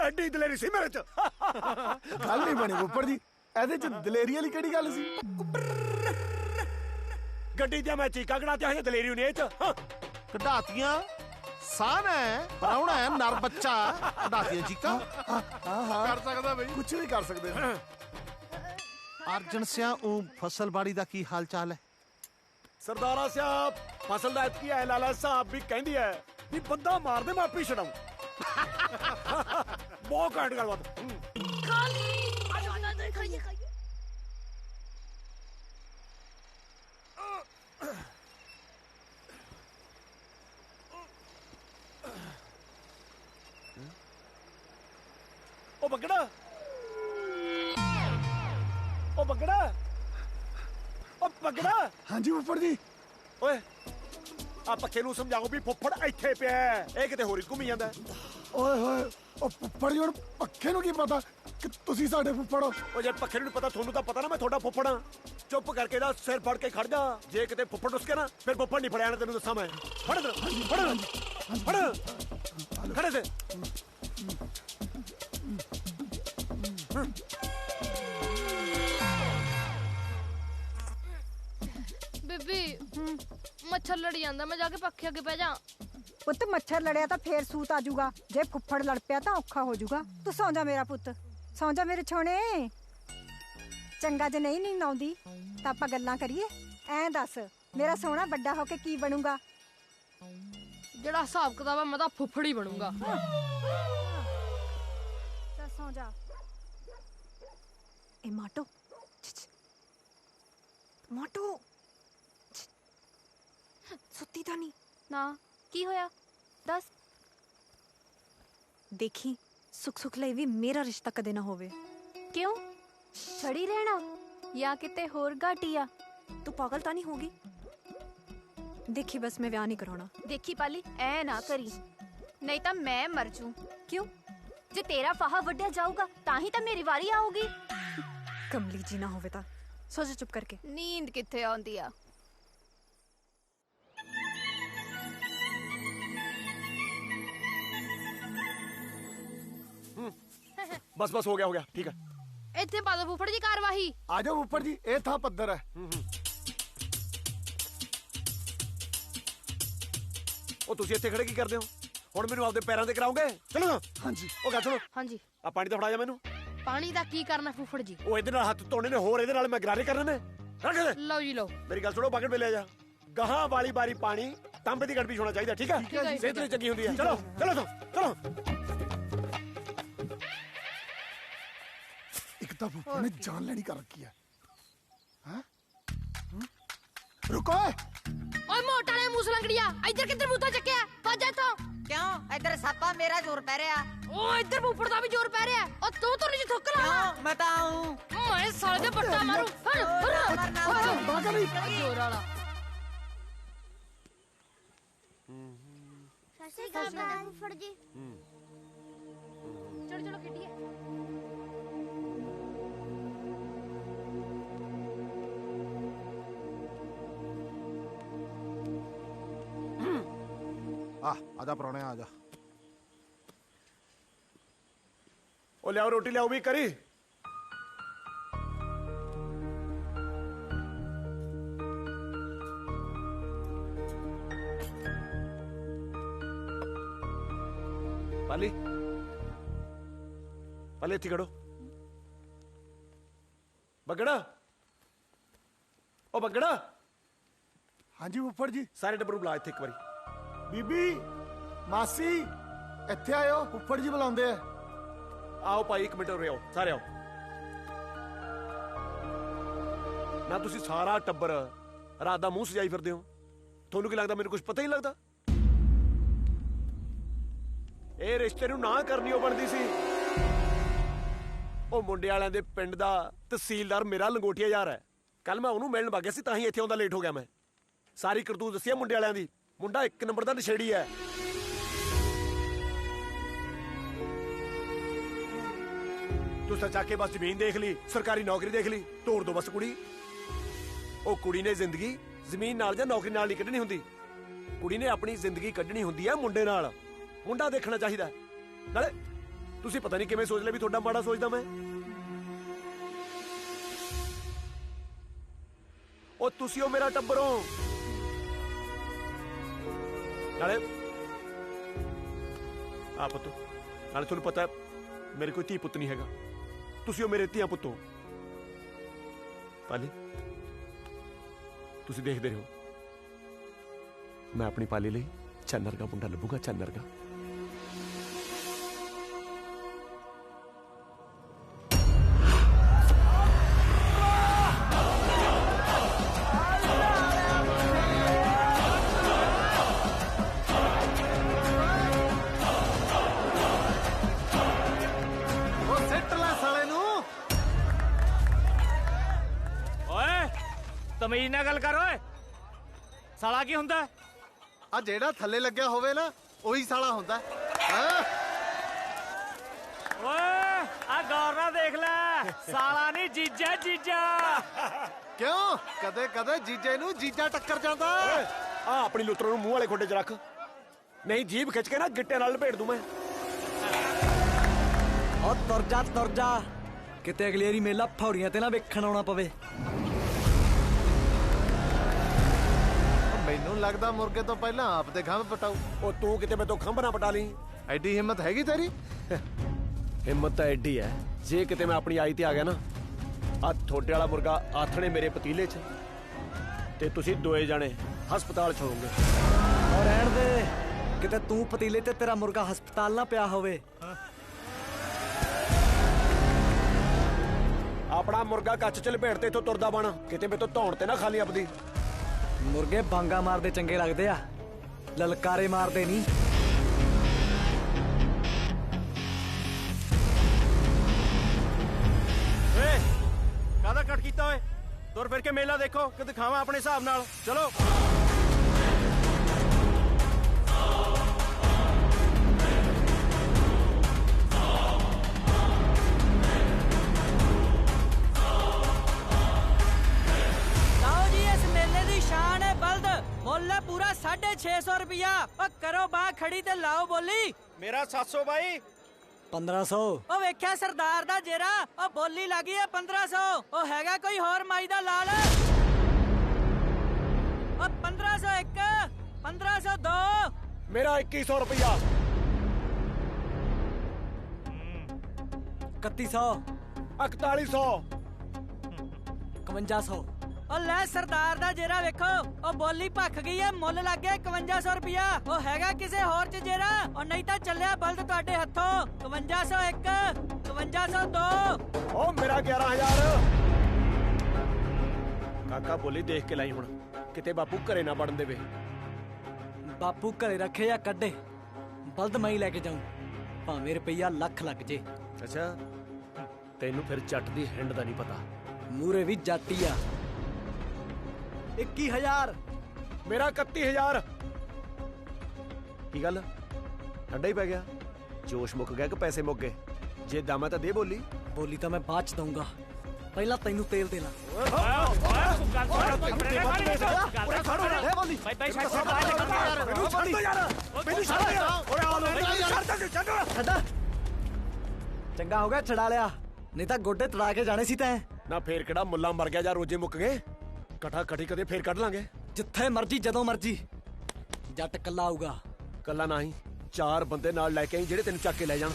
ਐਡੀ ਦਲੇਰੀ ਸੀ ਮੇਰੇ ਚ ਗੱਲ ਨਹੀਂ ਬਣੀ ਉੱਪਰ ਜੀ ਇਹਦੇ ਚ ਦਲੇਰੀ ਵਾਲੀ ਕਿਹੜੀ ਗੱਲ ਸੀ ਗੱਡੀ ਦੀਆਂ ਮੈਂ ਚੀਕਾਂ ਕਢਾਤੀਆਂ ਹੋਈਆਂ ਦਲੇਰੀ ਉਹਨੇ ਇਹ ਚ ਕਢਾਤੀਆਂ ਸਾਨ ਹੈ ਪਰਾਉਣਾ ਹੈ ਨਰ ਬੱਚਾ ਕਢਾਤੀਆਂ ਚੀਕਾਂ ਕਰ ਸਕਦਾ ਬਈ ਕੁਝ ਵੀ ਕਰ ਸਕਦੇ ਹਾਂ ਅਰਜਨ ਸਿਆ ਉਹ ਫਸਲਬਾੜੀ ਦਾ ਕੀ ਹਾਲ ਚਾਲ ਹੈ ਸਰਦਾਰਾ ਸਾਹਿਬ ਫਸਲ ਦਾ ਇਤਕੀ ਹੈ ਲਾਲਾ ਸਾਹਿਬ ਵੀ ਕਹਿੰਦੀ ਹੈ ਵੀ ਬੰਦਾ ਮਾਰਦੇ ਮੈਂ ਆਪੇ ਛਡਾਉਂ ਬਹੁਤ ਘੈਂਟ ਗੱਲਬਾਤ ਉਹ ਬੱਗੜਾ ਉਹ ਬੱਗੜਾ ਉਹ ਬੱਗੜਾ ਹਾਂਜੀ ਫੁੱਫੜ ਜੀ ਓਏ ਆ ਪੱਖੇ ਨੂੰ ਸਮਝਾਓ ਵੀ ਫੁੱਫੜ ਇੱਥੇ ਪਿਆ ਇਹ ਕਿਤੇ ਹੋਰ ਹੀ ਘੁੰਮੀ ਜਾਂਦਾ ਓਏ ਹੋਏ ਉਹ ਫੁੱਫੜ ਜੀ ਹੁਣ ਪੱਖੇ ਨੂੰ ਕੀ ਪਤਾ ਕਿ ਤੁਸੀਂ ਸਾਡੇ ਫੁੱਫੜ ਹੋ ਉਹ ਜੇ ਪੱਖੇ ਨੂੰ ਪਤਾ ਤੁਹਾਨੂੰ ਤਾਂ ਪਤਾ ਨਾ ਮੈਂ ਤੁਹਾਡਾ ਫੁੱਫੜ ਆ ਚੁੱਪ ਕਰਕੇ ਦਾ ਸਿਰ ਫੜ ਕੇ ਖੜ ਜਾ ਜੇ ਕਿਤੇ ਫੁੱਫੜ ਉਸਕੇ ਨਾ ਫਿਰ ਫੁੱਫੜ ਨਹੀਂ ਫੜਿਆ ਨਾ ਤੈਨੂੰ ਦੱਸਾਂ ਮੈਂ ਫੜ ਖੜੇ ਸੇ ਬੀਬੀ ਮੱਛਰ ਲੜ ਜਾਂਦਾ ਮੈਂ ਜਾ ਕੇ ਪੱਖੇ ਅੱਗੇ ਬਹਿ ਜਾ ਪੁੱਤ ਮੱਛਰ ਲੜਿਆ ਤਾਂ ਫੇਰ ਸੂਤ ਆ ਜਾਊਗਾ ਜੇ ਫੁੱਫੜ ਲੜ ਪਿਆ ਤਾਂ ਔਖਾ ਹੋ ਜਾਊਗਾ ਤੂੰ ਸੌਂ ਜਾ ਮੇਰਾ ਪੁੱਤ ਸੌਂ ਜਾ ਮੇਰੇ ਛੋਣੇ ਚੰਗਾ ਜੇ ਨਹੀਂ ਨੀਂਦ ਆਉਂਦੀ ਤਾਂ ਆਪਾਂ ਗੱਲਾਂ ਕਰੀਏ ਐਂ ਦੱਸ ਮੇਰਾ ਸੋਹਣਾ ਵੱਡਾ ਹੋ ਕੇ ਕੀ ਬਣੂਗਾ ਜਿਹੜਾ ਹਿਸਾਬ ਕਿਤਾਬ ਹੈ ਮੈਂ ਤਾਂ ਫੁੱਫੜ ਹੀ ਬਣੂੰਗਾ ਚੱਲ ਸੌਂ ਜਾ ਏ ਮਾਟੋ ਮਾਟੋ ਸੁੱਤੀ ਤਾਂ ਨਹੀਂ ਨਾ ਕੀ ਹੋਇਆ ਦੱਸ ਦੇਖੀ ਸੁਖ ਸੁਖ ਲਈ ਵੀ ਮੇਰਾ ਰਿਸ਼ਤਾ ਕਦੇ ਨਾ ਹੋਵੇ ਕਿਉਂ ਛੜੀ ਰਹਿਣਾ ਜਾਂ ਕਿਤੇ ਹੋਰ ਘਾਟੀ ਆ ਤੂੰ ਪਾਗਲ ਤਾਂ ਨਹੀਂ ਹੋਗੀ ਦੇਖੀ ਬਸ ਮੈਂ ਵਿਆਹ ਨਹੀਂ ਕਰਾਉਣਾ ਦੇਖੀ ਪਾਲੀ ਐ ਨਾ ਕਰੀ ਨਹੀਂ ਤਾਂ ਮੈਂ ਮਰ ਜੂ ਕਿਉਂ ਜੇ ਤੇਰਾ ਫਾਹਾ ਵੱਢਿਆ ਜਾਊਗਾ ਤਾਂ ਹੀ ਤਾਂ ਮੇਰੀ ਵਾਰੀ ਆਊਗੀ ਕਮਲੀ ਜੀ ਨਾ ਹੋਵੇ ਤਾਂ ਸੋ ਜਾ ਚੁੱਪ ਕਰਕੇ ਨੀਂਦ ਕਿੱਥੇ ਆਉਂਦੀ ਆ ਬਸ ਹੋ ਗਿਆ ਠੀਕ ਹੈ ਇੱਥੇ ਪਾ ਦੋ ਫੁੱਫੜ ਜੀ ਕਾਰਵਾਈ ਆ ਜਾਓ ਫੁੱਫੜ ਜੀ ਇਹ ਥਾਂ ਪੱਧਰ ਹੈ ਉਹ ਤੁਸੀਂ ਇੱਥੇ ਖੜੇ ਕੀ ਕਰਦੇ ਹੋ ਹੁਣ ਮੈਨੂੰ ਆਪਦੇ ਪੈਰਾਂ ਤੇ ਕਰਾਓਗੇ ਚਲੋ ਹਾਂਜੀ ਉਹ ਗੱਲ ਸੁਣੋ ਹਾਂਜੀ ਆ ਪਾਣੀ ਤਾਂ ਫੜਾ ਜਾ ਮੈਨੂੰ ਪਾਣੀ ਦਾ ਕੀ ਕਰਨਾ ਫੁੱਫੜ ਜੀ ਉਹ ਇਹਦੇ ਨਾਲ ਹੱਥ ਧੋਣੇ ਨੇ ਹੋਰ ਇਹਦੇ ਨਾਲ ਮੈਂ ਗਰਾਰੇ ਕਰਨੇ ਨੇ ਰੱਖ ਦੇ ਲਓ ਜੀ ਲਓ ਮੇਰੀ ਗੱਲ ਸੁਣੋ ਬਕਟ ਵੇ ਲੈ ਜਾ ਗਾਹਾਂ ਵਾਲੀ ਬਾਰੀ ਪਾਣੀ ਤਾਂਬੇ ਦੀ ਗੜਬੀ ਹੋਣਾ ਚਾਹੀਦਾ ਠੀਕ ਹੈ ਸਿਹਤ ਲਈ ਚੰਗੀ ਹੁੰਦੀ ਹੈ ਚਲੋ ਇੱਕ ਤਾਂ ਫੁੱਫੜ ਨੇ ਜਾਨ ਲੈਣੀ ਕਰ ਰੱਖੀ ਹੈ ਹਾਂ ਰੁਕੋ ਓਏ ਮੋਟਾ ਨੇ ਮੂਸ ਲੰਗੜੀਆ ਇੱਧਰ ਕਿੱਧਰ ਮੂੰਹ ਤੋਂ ਚੱਕਿਆ ਭੱਜ ਇੱਥੋਂ ਕਿਉਂ ਇੱਧਰ ਸਾਪਾ ਮੇਰਾ ਜ਼ੋਰ ਪੈ ਰਿਹਾ ਓ ਇੱਧਰ ਫੁੱਫੜ ਦਾ ਵੀ ਜ਼ੋਰ ਪੈ ਰਿਹਾ ਓ ਤੂੰ ਤੋਂ ਨਹੀਂ ਥੁੱਕ ਲਾ ਕਿਉਂ ਮੈਂ ਤਾਂ ਆਉਂ ਮੈਂ ਸਾਲੇ ਦੇ ਬੱਟਾ ਮਾਰੂ ਜ਼ੋਰ ਵਾਲਾ ਸਸੀ ਕਾਲ ਫੁੱਫੜ ਜੀ ਚਲੋ ਖੇਡੀਏ ਆਜਾ ਪਰੌਣੇ ਆਜਾ ਉਹ ਲਿਆਓ ਰੋਟੀ ਲਿਆਓ ਵੀ ਕਰੀ ਪਾਲੀ ਇੱਥੇ ਖੜੋ ਬੱਗੜਾ ਉਹ ਬੱਗੜਾ ਹਾਂਜੀ ਫੁੱਫੜ ਜੀ ਸਾਰੇ ਟੱਬਰ ਨੂੰ ਬੁਲਾ ਇੱਥੇ ਇੱਕ ਵਾਰੀ ਬੀਬੀ ਮਾਸੀ ਇੱਥੇ ਆਇਓ, ਫੁੱਫੜ ਜੀ ਬੁਲਾਉਂਦੇ ਆ। ਆਓ ਭਾਈ, 1 ਮਿੰਟ ਉਰੇ ਆਓ, ਸਾਰੇ ਆਓ। ਨਾ ਤੁਸੀਂ ਸਾਰਾ ਟੱਬਰ ਰਾਤ ਦਾ ਮੂੰਹ ਸਜਾਈ ਫਿਰਦੇ ਹੋ। ਤੁਹਾਨੂੰ ਕੀ ਲੱਗਦਾ ਮੈਨੂੰ ਕੁਝ ਪਤਾ ਹੀ ਨਹੀਂ ਲੱਗਦਾ? ਇਹ ਰਿਸ਼ਤੇ ਨੂੰ ਨਾ ਕਰਨੀ ਉਹ ਬਣਦੀ ਸੀ। ਉਹ ਮੁੰਡੇ ਵਾਲਿਆਂ ਦੇ ਪਿੰਡ ਦਾ ਤਹਿਸੀਲਦਾਰ ਮੇਰਾ ਲੰਗੋਟੀਆ ਯਾਰ ਹੈ। ਕੱਲ ਮੈਂ ਉਹਨੂੰ ਮਿਲਣ ਵਗ ਗਿਆ ਸੀ, ਤਾਂ ਹੀ ਇੱਥੇ ਆਉਂਦਾ ਲੇਟ ਹੋ ਗਿਆ ਮੈਂ। ਸਾਰੀ ਕਰਤੂਤ ਦੱਸੀ ਮੁੰਡੇ ਵਾਲਿਆਂ ਦੀ। ਮੁੰਡਾ 1 ਨੰਬਰ ਦਾ ਨਸ਼ੇੜੀ ਹੈ। ਤੁਸੀਂ ਜਾ ਕੇ ਬਸ ਜ਼ਮੀਨ ਦੇਖ ਲਈ, ਸਰਕਾਰੀ ਨੌਕਰੀ ਦੇਖ ਲਈ, ਤੋੜ ਦੋ ਬਸ ਕੁੜੀ। ਉਹ ਕੁੜੀ ਨੇ ਜ਼ਿੰਦਗੀ ਜ਼ਮੀਨ ਨਾਲ ਜਾਂ ਨੌਕਰੀ ਨਾਲ ਨਹੀਂ ਕੱਢਣੀ ਹੁੰਦੀ। ਕੁੜੀ ਨੇ ਆਪਣੀ ਜ਼ਿੰਦਗੀ ਕੱਢਣੀ ਹੁੰਦੀ ਹੈ ਮੁੰਡੇ ਨਾਲ। ਮੁੰਡਾ ਦੇਖਣਾ ਚਾਹੀਦਾ। ਨਾਲੇ ਤੁਸੀਂ ਪਤਾ ਨਹੀਂ ਕਿਵੇਂ ਸੋਚ ਲਿਆ ਵੀ ਤੁਹਾਡਾ ਮਾੜਾ ਸੋਚਦਾ ਮੈਂ। ਉਹ ਤੁਸੀਂ ਉਹ ਮੇਰਾ ਟੱਬਰ ਹੋ। ਨਾਲੇ ਪੁੱਤ, ਨਾਲੇ ਤੁਹਾਨੂੰ ਪਤਾ ਮੇਰੇ ਕੋਈ ਧੀ ਪੁੱਤ ਨਹੀਂ ਹੈਗਾ। ਤੁਸੀਂ ਉਹ ਮੇਰੇ ਧੀਆਂ ਪੁੱਤ ਹੋ। ਪਾਲੀ, ਤੁਸੀਂ ਦੇਖਦੇ ਰਹੋ, ਮੈਂ ਆਪਣੀ ਪਾਲੀ ਲਈ ਚੰਨ ਵਰਗਾ ਮੁੰਡਾ ਲੱਭੂਗਾ, ਚੰਨ ਵਰਗਾ। ਤਮੀਜ਼ ਨਾਲ ਗੱਲ ਕਰ ਓਏ। ਸਾਲਾ ਕੀ ਹੁੰਦਾ? ਆ ਜਿਹੜਾ ਥੱਲੇ ਲੱਗਿਆ ਹੋਵੇ ਨਾ, ਉਹੀ ਸਾਲਾ ਹੁੰਦਾ। ਓਏ ਆ ਗੌਰ ਨਾਲ ਦੇਖ ਲੈ, ਸਾਲਾ ਨਹੀਂ ਜੀਜਾ ਜੀਜਾ। ਕਿਉਂ? ਕਦੇ ਕਦੇ ਜੀਜੇ ਨੂੰ ਜੀਜਾ ਟੱਕਰ ਜਾਂਦਾ। ਆ ਆਪਣੀ ਲੁੱਤਰ ਨੂੰ ਮੂੰਹ ਵਾਲੇ ਖੋਡੇ 'ਚ ਰੱਖ, ਨਹੀਂ ਜੀਭ ਖਿੱਚ ਕੇ ਨਾ ਗਿੱਟੇ ਨਾਲ ਲਪੇਟ ਦੂੰ ਮੈਂ। ਓ ਤੁਰ ਜਾ, ਕਿਤੇ ਅਗਲੀ ਵਾਰੀ ਮੇਲਾ ਫੌੜੀਆਂ ਤੇ ਨਾ ਵੇਖਣ ਆਉਣਾ ਪਵੇ। ਮੈਨੂੰ ਲੱਗਦਾ ਮੁਰਗੇ ਤੋਂ ਪਹਿਲਾਂ ਆਪ ਦੇ ਖੰਭ ਪਟਾਉ। ਉਹ ਤੂੰ ਕਿਤੇ ਮੈਂ ਤੋਂ ਖੰਭ ਨਾ ਪਟਾ ਲਈ। ਐਡੀ ਹਿੰਮਤ ਹੈਗੀ ਤੇਰੀ? ਹਿੰਮਤ ਤਾਂ ਐਡੀ ਹੈ, ਜੇ ਕਿਤੇ ਮੈਂ ਆਪਣੀ ਆਈ ਤੇ ਆ ਗਿਆ ਨਾ, ਆ ਥੋੜੇ ਵਾਲਾ ਮੁਰਗਾ ਆਥਣੇ ਮੇਰੇ ਪਤੀਲੇ 'ਚ, ਤੇ ਤੁਸੀਂ ਦੋਏ ਜਾਣੇ ਹਸਪਤਾਲ 'ਚ ਹੋਵੋਗੇ। ਔਰ ਰਹਿਣ ਦੇ, ਕਿਤੇ ਤੂੰ ਪਤੀਲੇ ਤੇ ਤੇਰਾ ਮੁਰਗਾ ਹਸਪਤਾਲ ਨਾ ਪਿਆ ਹੋਵੇ। ਆਪਣਾ ਮੁਰਗਾ ਕੱਚ 'ਚ ਲਪੇਟ ਤੇ ਇੱਥੋਂ ਤੁਰਦਾ ਬਣ, ਕਿਤੇ ਮੈਂ ਤੋਂ ਧੌਣ ਤੇ ਨਾ ਖਾਲੀ ਆਪਦੀ। ਮੁਰਗੇ ਬਾਂਗਾ ਮਾਰਦੇ ਚੰਗੇ ਲੱਗਦੇ ਆ, ਲਲਕਾਰੇ ਮਾਰਦੇ ਨਹੀਂ। ਓਏ ਕਾਹਦਾ ਕੱਟ ਕੀਤਾ ਓਏ? ਤੁਰ ਫਿਰ ਕੇ ਮੇਲਾ ਦੇਖੋ ਕਿ ਦਿਖਾਵਾਂ ਆਪਣੇ ਹਿਸਾਬ ਨਾਲ। ਚਲੋ शान है बल्द, मुल्ल पूरा 650 रुपया। करो बाह खड़ी ते लाओ बोली। मेरा 700 भाई। 1500। ओ वेख्या सरदार दा जेरा, ओ बोली लगी है 1500। ओ हैगा कोई होर माई दा लाल? ओ 1501, 1502। मेरा 2100 रुपया। 3100, 4100, 5100। ओ ले सरदार दा जेरा वेखो, ओ बोली भख गई है, मुल लग गया 5100 रुपया। ओ हैगा किसे होर च जेरा, ओ नहीं तां चलिया बल्द तुहाडे हत्थों। 5101, 5102। ओ मेरा 11000। काका बोली देख के लाई हुण, किते बापू घरे ना वड़न देवे। बापू घरे रखे या कड्डे, बल्द मैं ही लेके जाऊं, भावें रुपया लाख लग जे। अच्छा, तेनू फिर जट दी हिंड दा नहीं पता। मूरे भी जट ही आ। 21000। मेरा 31000। की गल ठंडा ही पै गया? जोश मुक गया कि पैसे मुक गए? जे दम है तो दे बोली। बोली तो मैं बाद च दूंगा, पहला तेनू तेल देना। चंगा हो गया छड़ा लिया, नहीं तो गोडे तड़ा के जाने सी तैं। ना फिर केड़ा मुल्ला मर गया या रोजे मुक गए? कटा कटी कदे फिर कढ़ लांगे। जिथे मर्जी जदों मर्जी। जट कल्ला आऊगा। कल्ला ना ही, 4 बंदे नाल लेके आई जेड़े तेन चक के ले जाण।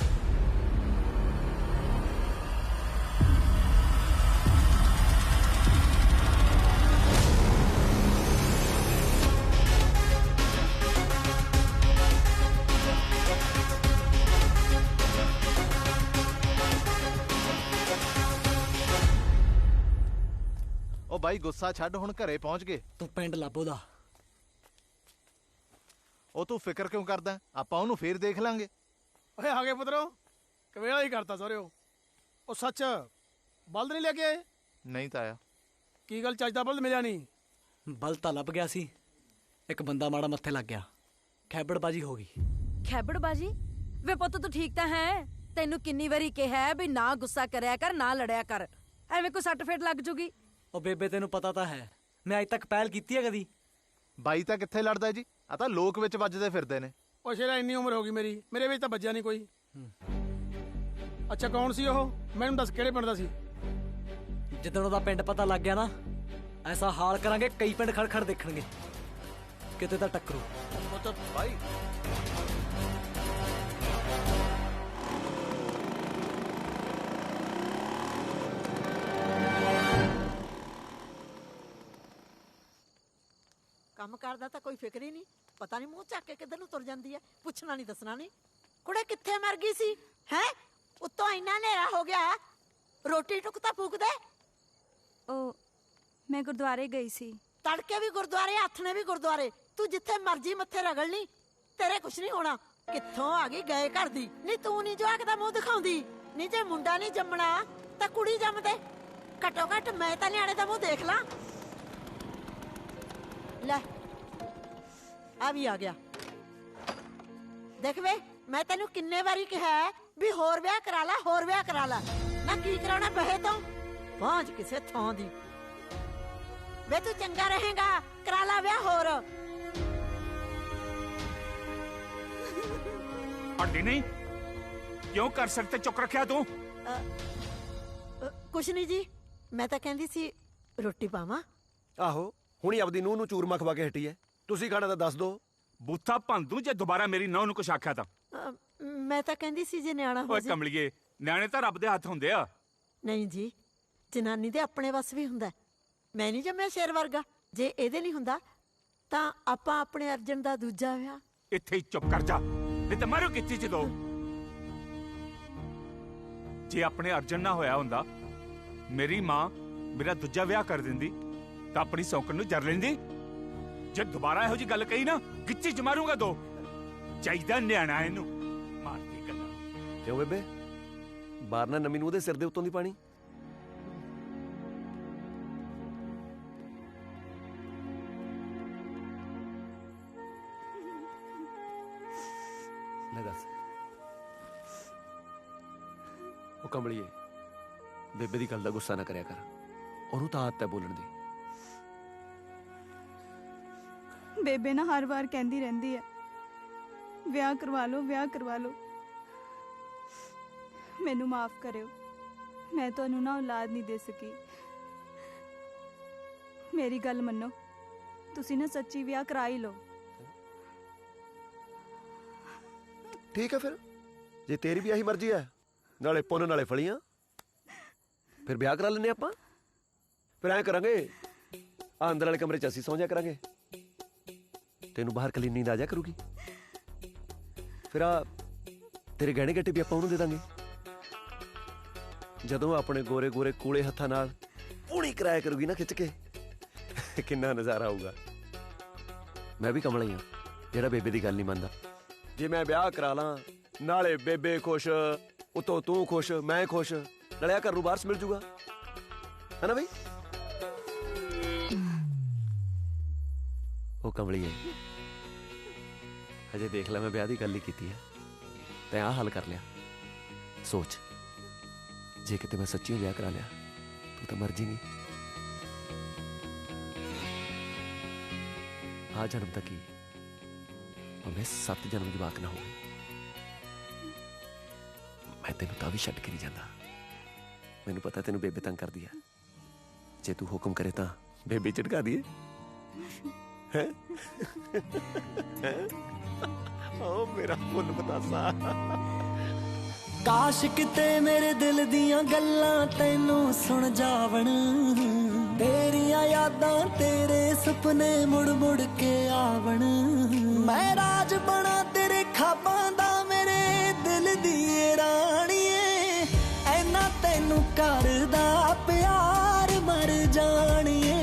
ਉਹ ਬਾਈ ਗੁੱਸਾ ਛੱਡ, ਹੁਣ ਘਰੇ ਪਹੁੰਚ ਗਏ। ਤੂੰ ਪਿੰਡ ਲੱਭ ਉਹਦਾ। ਉਹ ਤੂੰ ਫਿਕਰ ਕਿਉਂ ਕਰਦਾ, ਆਪਾਂ ਉਹਨੂੰ ਫੇਰ ਦੇਖ ਲਾਂਗੇ। ਓਏ ਆ ਗਏ ਪੁੱਤਰੋ, ਕਵੇਲਾ ਹੀ ਕਰਤਾ ਸੋਰਿਓ। ਉਹ ਸੱਚ ਬਲਦ ਨਹੀਂ ਲੈ ਕੇ ਆਏ? ਨਹੀਂ ਤਾਂ ਆਇਆ। ਕੀ ਗੱਲ, ਚੱਜ ਦਾ ਬਲਦ ਮਿਲਿਆ ਨਹੀਂ? ਬਲਦ ਤਾਂ ਲੱਭ ਗਿਆ ਸੀ, ਇੱਕ ਬੰਦਾ ਮਾੜਾ ਮੱਥੇ ਲੱਗ ਗਿਆ, ਖੈਬੜਬਾਜੀ ਹੋ ਗਈ। ਖੈਬੜਬਾਜੀ? ਵੇ ਪੁੱਤ ਤੂੰ ਠੀਕ ਤਾਂ ਹੈ? ਤੈਨੂੰ ਕਿੰਨੀ ਵਾਰੀ ਕਿਹਾ ਵੀ ਨਾ ਗੁੱਸਾ ਕਰਿਆ ਕਰ, ਨਾ ਲੜਿਆ ਕਰ, ਐਵੇਂ ਕੋਈ ਸੱਟ ਫੇਟ ਲੱਗ ਜੂਗੀ। ਉਹ ਬੇਬੇ ਤੈਨੂੰ ਪਤਾ ਤਾਂ ਹੈ, ਮੈਂ ਅੱਜ ਤੱਕ ਪਹਿਲ ਕੀਤੀ ਹੈ ਕਦੀ? ਬਾਈ ਤਾਂ ਕਿੱਥੇ ਲੜਦਾ ਜੀ, ਆ ਤਾਂ ਲੋਕ ਵਿੱਚ ਵੱਜਦੇ ਫਿਰਦੇ ਨੇ। ਉਹ ਸ਼ੇਰਾ ਇੰਨੀ ਉਮਰ ਹੋ ਗਈ ਮੇਰੀ, ਮੇਰੇ ਵਿੱਚ ਤਾਂ ਵੱਜਿਆ ਨਹੀਂ ਕੋਈ। ਅੱਛਾ ਕੌਣ ਸੀ ਉਹ, ਮੈਨੂੰ ਦੱਸ ਕਿਹੜੇ ਪਿੰਡ ਦਾ ਸੀ? ਜਿੱਦਣ ਉਹਦਾ ਪਿੰਡ ਪਤਾ ਲੱਗ ਗਿਆ ਨਾ, ਐਸਾ ਹਾਲ ਕਰਾਂਗੇ ਕਈ ਪਿੰਡ ਖੜ ਖੜ ਦੇਖਣਗੇ, ਕਿਤੇ ਤਾਂ ਟੱਕਰੂ। ਬਾਈ ਕੰਮ ਕਰਦਾ ਤਾਂ ਕੋਈ ਫਿਕਰ ਹੀ ਨਹੀਂ, ਪਤਾ ਨਹੀਂ ਮੂੰਹ ਚੱਕ ਕੇ ਕਿੱਧਰ ਨੂੰ ਤੁਰ ਜਾਂਦੀ ਹੈ, ਪੁੱਛਣਾ ਨਹੀਂ ਦੱਸਣਾ ਨਹੀਂ। ਕੁੜੇ ਕਿੱਥੇ ਮਰ ਗਈ ਸੀ ਹੈ? ਉੱਤੋਂ ਇੰਨਾ ਹਨੇਰਾ ਹੋ ਗਿਆ, ਰੋਟੀ ਟੁੱਕ ਤਾਂ ਫੂਕ ਦੇ। ਉਹ ਮੈਂ ਗੁਰਦੁਆਰੇ ਗਈ ਸੀ। ਤੜਕੇ ਵੀ ਗੁਰਦੁਆਰੇ, ਹੱਥ ਨੇ ਵੀ ਗੁਰਦੁਆਰੇ, ਤੂੰ ਜਿੱਥੇ ਮਰਜੀ ਮੱਥੇ ਰਗੜ ਲਈ, ਤੇਰੇ ਕੁਛ ਨਹੀਂ ਹੋਣਾ। ਕਿੱਥੋਂ ਆ ਗਈ ਗਏ ਘਰ ਦੀ? ਨਹੀਂ ਤੂੰ ਨਹੀਂ ਜਵਾਕ ਦਾ ਮੂੰਹ ਦਿਖਾਉਂਦੀ? ਨਹੀਂ ਜੇ ਮੁੰਡਾ ਨਹੀਂ ਜੰਮਣਾ ਤਾਂ ਕੁੜੀ ਜੰਮ ਦੇ, ਘੱਟੋ ਘੱਟ ਮੈਂ ਤਾਂ ਨਿਆਣੇ ਦਾ ਮੂੰਹ ਦੇਖ ਲਾਂ। ਲੈ ਆ ਵੀ ਆ ਗਿਆ। ਦੇਖ ਵੇ, ਮੈਂ ਤੈਨੂੰ ਕਿੰਨੇ ਵਾਰੀ ਕਿਹਾ ਵੀ ਹੋਰ ਵਿਆਹ ਕਰਾ ਲੈ, ਹੋਰ ਵਿਆਹ ਕਰਾ ਲੈ, ਨਾ ਕੀ ਕਰਾਉਣਾ ਬਹੇ ਤੋਂ ਪਹੁੰਚ ਕਿਸੇ ਥਾਂ ਦੀ। ਵੇ ਤੂੰ ਚੰਗਾ ਰਹੇਗਾ, ਕਰਾ ਲੈ ਵਿਆਹ ਹੋਰ। ਅੱਡੀ ਨਹੀਂ ਕਿਉਂ ਕਰ ਸਕਤੇ, ਚੁੱਕ ਰੱਖਿਆ ਤੂੰ? ਕੁਛ ਨਹੀਂ ਜੀ, ਮੈਂ ਤਾਂ ਕਹਿੰਦੀ ਸੀ ਰੋਟੀ ਪਾਵਾਂ। ਆਹੋ, ਹੁਣੀ ਆਪਦੀ ਨੂੰਹ ਨੂੰ ਚੂਰਮਾ ਖਵਾ ਕੇ ਹਟੀ ਐ, ਤੁਸੀਂ ਖਾਣਾ ਤਾਂ ਦੱਸ ਦੋ। ਬੂਥਾ ਭੰਦੂ ਜੇ ਦੁਬਾਰਾ ਮੇਰੀ ਨੂੰਹ ਨੂੰ ਕੁਛ ਆਖਿਆ ਤਾਂ। ਮੈਂ ਤਾਂ ਕਹਿੰਦੀ ਸੀ ਜੇ ਨਿਆਣਾ ਹੋ ਓਏ ਕਮਲੀਏ, ਨਿਆਣੇ ਤਾਂ ਰੱਬ ਦੇ ਹੱਥ ਹੁੰਦੇ ਆ। ਨਹੀਂ ਜੀ, ਜਨਾਨੀ ਦੇ ਆਪਣੇ ਵੱਸ ਵੀ ਹੁੰਦਾ। ਮੈਂ ਨਹੀਂ ਜੰਮਿਆ ਸ਼ੇਰ ਵਰਗਾ, ਜੇ ਇਹਦੇ ਨਹੀਂ ਹੁੰਦਾ ਤਾਂ ਆਪਾਂ ਆਪਣੇ ਅਰਜਨ ਦਾ ਦੂਜਾ ਵਿਆਹ। ਇੱਥੇ ਹੀ ਚੁੱਪ ਕਰ ਜਾ, ਨਹੀਂ ਤਾਂ ਮਾਰੂ ਕਿੱਥੇ ਚ ਦੋ। ਜੇ ਆਪਣੇ ਅਰਜਨ ਨਾ ਹੋਇਆ ਹੁੰਦਾ, ਮੇਰੀ ਮਾਂ ਮੇਰਾ ਦੂਜਾ ਵਿਆਹ ਕਰ ਦਿੰਦੀ ਤਾਂ ਆਪਣੀ ਸੌਕਣ ਨੂੰ ਜਰ ਲੈਂਦੀ। ਜੇ ਦੁਬਾਰਾ ਇਹੋ ਜੀ ਗੱਲ ਕਹੀ ਨਾ, ਗਿੱਚੀ ਚ ਮਾਰੂੰਗਾ ਦੋ। ਚਾਹੀਦਾ ਨਿਆਣਾ ਇਹਨੂੰ ਮਾਰ ਕੇ ਗੱਲਾਂ। ਕਿਉਂ ਬੇਬੇ, ਬਾਹਰ ਨਾ ਨਵੀਂ ਨੂੰ ਉਹਦੇ ਸਿਰ ਦੇ ਉੱਤੋਂ ਦੀ ਪਾਣੀ? ਲੈ ਦੱਸ। ਉਹ ਕਮਲੀਏ, ਬੇਬੇ ਦੀ ਗੱਲ ਦਾ ਗੁੱਸਾ ਨਾ ਕਰਿਆ ਕਰ, ਉਹਨੂੰ ਤਾਂ ਆਦਤ ਹੈ ਬੋਲਣ ਦੀ। ਬੇਬੇ ਨਾ ਹਰ ਵਾਰ ਕਹਿੰਦੀ ਰਹਿੰਦੀ ਹੈ ਵਿਆਹ ਕਰਵਾ ਲਓ, ਵਿਆਹ ਕਰਵਾ ਲਓ। ਮੈਨੂੰ ਮਾਫ ਕਰਿਓ, ਮੈਂ ਤੁਹਾਨੂੰ ਨਾ ਔਲਾਦ ਨਹੀਂ ਦੇ ਸਕੀ। ਮੇਰੀ ਗੱਲ ਮੰਨੋ, ਤੁਸੀਂ ਨਾ ਸੱਚੀ ਵਿਆਹ ਕਰਾ ਹੀ ਲਓ। ਠੀਕ ਹੈ ਫਿਰ, ਜੇ ਤੇਰੀ ਵੀ ਆਹੀ ਮਰਜ਼ੀ ਹੈ, ਨਾਲੇ ਪੁੰਨ ਨਾਲੇ ਫਲੀਆਂ, ਫਿਰ ਵਿਆਹ ਕਰਾ ਲੈਨੇ ਆਪਾਂ। ਫਿਰ ਐਂ ਕਰਾਂਗੇ, ਆ ਅੰਦਰ ਵਾਲੇ ਕਮਰੇ 'ਚ ਅਸੀਂ ਸੌਂ ਜਾ ਕਰਾਂਗੇ, ਤੈਨੂੰ ਬਾਹਰ ਕਲੀ ਨੀਂਦ ਆ ਜਾ ਕਰੂਗੀ। ਫਿਰ ਆ ਤੇਰੇ ਗਹਿਣੇ ਗੱਟੇ ਵੀ ਆਪਾਂ ਉਹਨੂੰ ਦੇ ਦਾਂਗੇ। ਜਦੋਂ ਆਪਣੇ ਗੋਰੇ ਗੋਰੇ ਕੂਲੇ ਹੱਥਾਂ ਨਾਲ ਪੂਣੀ ਕਰਾਇਆ ਕਰੂਗੀ ਨਾ ਖਿੱਚ ਕੇ, ਕਿੰਨਾ ਨਜ਼ਾਰਾ ਆਊਗਾ। ਮੈਂ ਵੀ ਕਮਲਾ ਹੀ ਹਾਂ ਜਿਹੜਾ ਬੇਬੇ ਦੀ ਗੱਲ ਨਹੀਂ ਮੰਨਦਾ। ਜੇ ਮੈਂ ਵਿਆਹ ਕਰਾ ਲਾਂ, ਨਾਲੇ ਬੇਬੇ ਖੁਸ਼, ਉਤੋਂ ਤੂੰ ਖੁਸ਼, ਮੈਂ ਖੁਸ਼, ਨਾਲੇ ਘਰ ਨੂੰ ਬਾਰਸ ਮਿਲ ਜੂਗਾ, ਹੈ ਨਾ ਬਈ? ਉਹ ਕਮਲੀਏ, ਅਜੇ ਦੇਖ ਲੈ, ਮੈਂ ਵਿਆਹ ਦੀ ਗੱਲ ਹੀ ਕੀਤੀ ਹੈ, ਤੈਂ ਆਹ ਹੱਲ ਕਰ ਲਿਆ। ਸੋਚ, ਜੇ ਕਿਤੇ ਮੈਂ ਸੱਚੀ ਵਿਆਹ ਕਰਾ ਲਿਆ, ਤੂੰ ਤਾਂ ਮਰ ਜਾਏਂਗੀ। ਆ ਜਨਮ ਤੱਕ ਹੀ, ਭਾਵੇਂ 7 ਜਨਮ ਜਵਾਕ ਨਾ ਹੋਵੇ, ਮੈਂ ਤੈਨੂੰ ਤਾਂ ਵੀ ਛੱਡ ਕੇ ਨਹੀਂ ਜਾਂਦਾ। ਮੈਨੂੰ ਪਤਾ ਤੈਨੂੰ ਬੇਬੇ ਤੰਗ ਕਰਦੀ ਹੈ, ਜੇ ਤੂੰ ਹੁਕਮ ਕਰੇ ਤਾਂ ਬੇਬੇ ਝਟਕਾ ਦੀਏ। ਹੈ ਓ ਮੇਰਾ ਫੁੱਲ ਬਤਾਸਾ। ਕਾਸ਼ ਕਿਤੇ ਮੇਰੇ ਦਿਲ ਦੀਆਂ ਗੱਲਾਂ ਤੈਨੂੰ ਸੁਣ ਜਾਵਣ, ਤੇਰੀਆਂ ਯਾਦਾਂ ਤੇਰੇ ਸੁਪਨੇ ਮੁੜ ਮੁੜ ਕੇ ਆਵਣ। ਮੈਂ ਰਾਜ ਬਣਾ ਤੇਰੇ ਖਾਬਾਂ ਦਾ, ਮੇਰੇ ਦਿਲ ਦੀ ਰਾਣੀਏ, ਐਨਾ ਤੈਨੂੰ ਕਰਦਾ ਪਿਆਰ ਮਰ ਜਾਣੀਏ।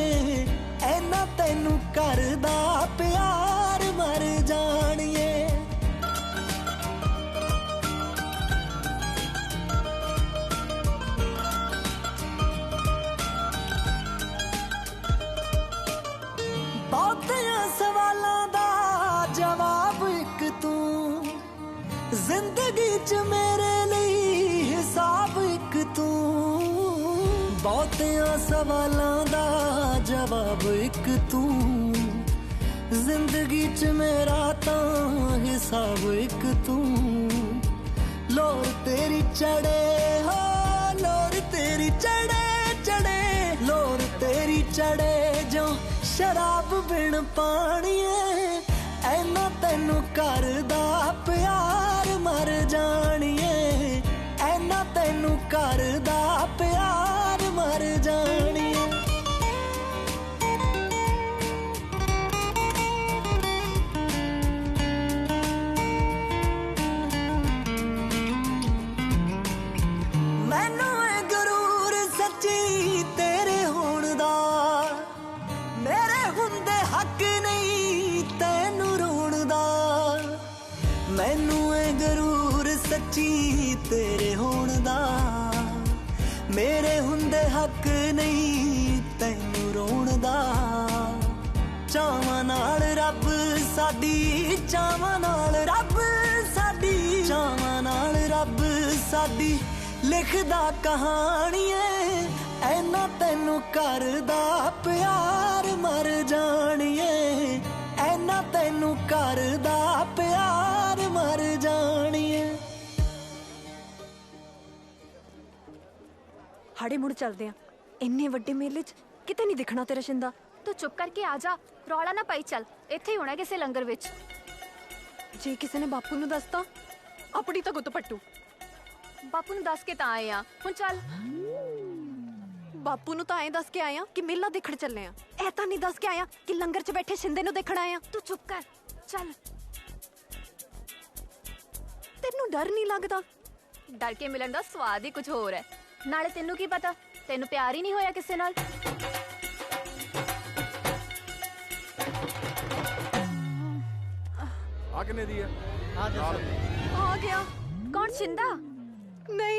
तू जिंदगी च मेरे लिए हिसाब एक तू बहुतियां सवालां दा जवाब एक तू जिंदगी च मेरा तां हिसाब एक तू लोर तेरी चढ़े हो लोर तेरी चढ़े चढ़े लोर तेरी चढ़े जो शराब बिन पाणीए ऐना तैनू करदा प्यार मर जाणीए ऐना तैनू करदा प्यार मर जाणीए मैनू है गरूर सच्ची तेरे होण दा मेरे हुंदे हक नहीं तैनू रोण दा मैनू है गरूर सच्ची तेरे होण दा मेरे हुंदे हक नहीं तैनू रोण दा चावां नाल रब साडी चावां नाल रब साडी चावां नाल रब साडी लिखदा कहानियां ऐना तैनू करदा प्यार मर जाणीए ऐना तैनू करदा प्यार मर जाणीए हाड़े मुड़ चलदे आ इन्ने वड्डे मेले च किते नहीं दिखना तेरा शिंदा तू चुप करके आ जा रौला ना पाई चल इत्थे ही होना किसे लंगर विच जे किसी ने बापू नू दसता अपनी तो गुत पट्टू बापू नू दस के तां आए आ हुण चल बापू नू तो आए दस के आया कि मेला देखण चले आ ऐता नहीं दस के आया कि लंगर च बैठे शिंदे नू देखण आया तू चुप कर चल तेनू डर नहीं लगदा डर के मिलन दा स्वाद ही कुछ होर है नाले तेनू की पता तेनू प्यार ही नहीं होया किसे नाल किने दी है आ गया कौन शिंदा नहीं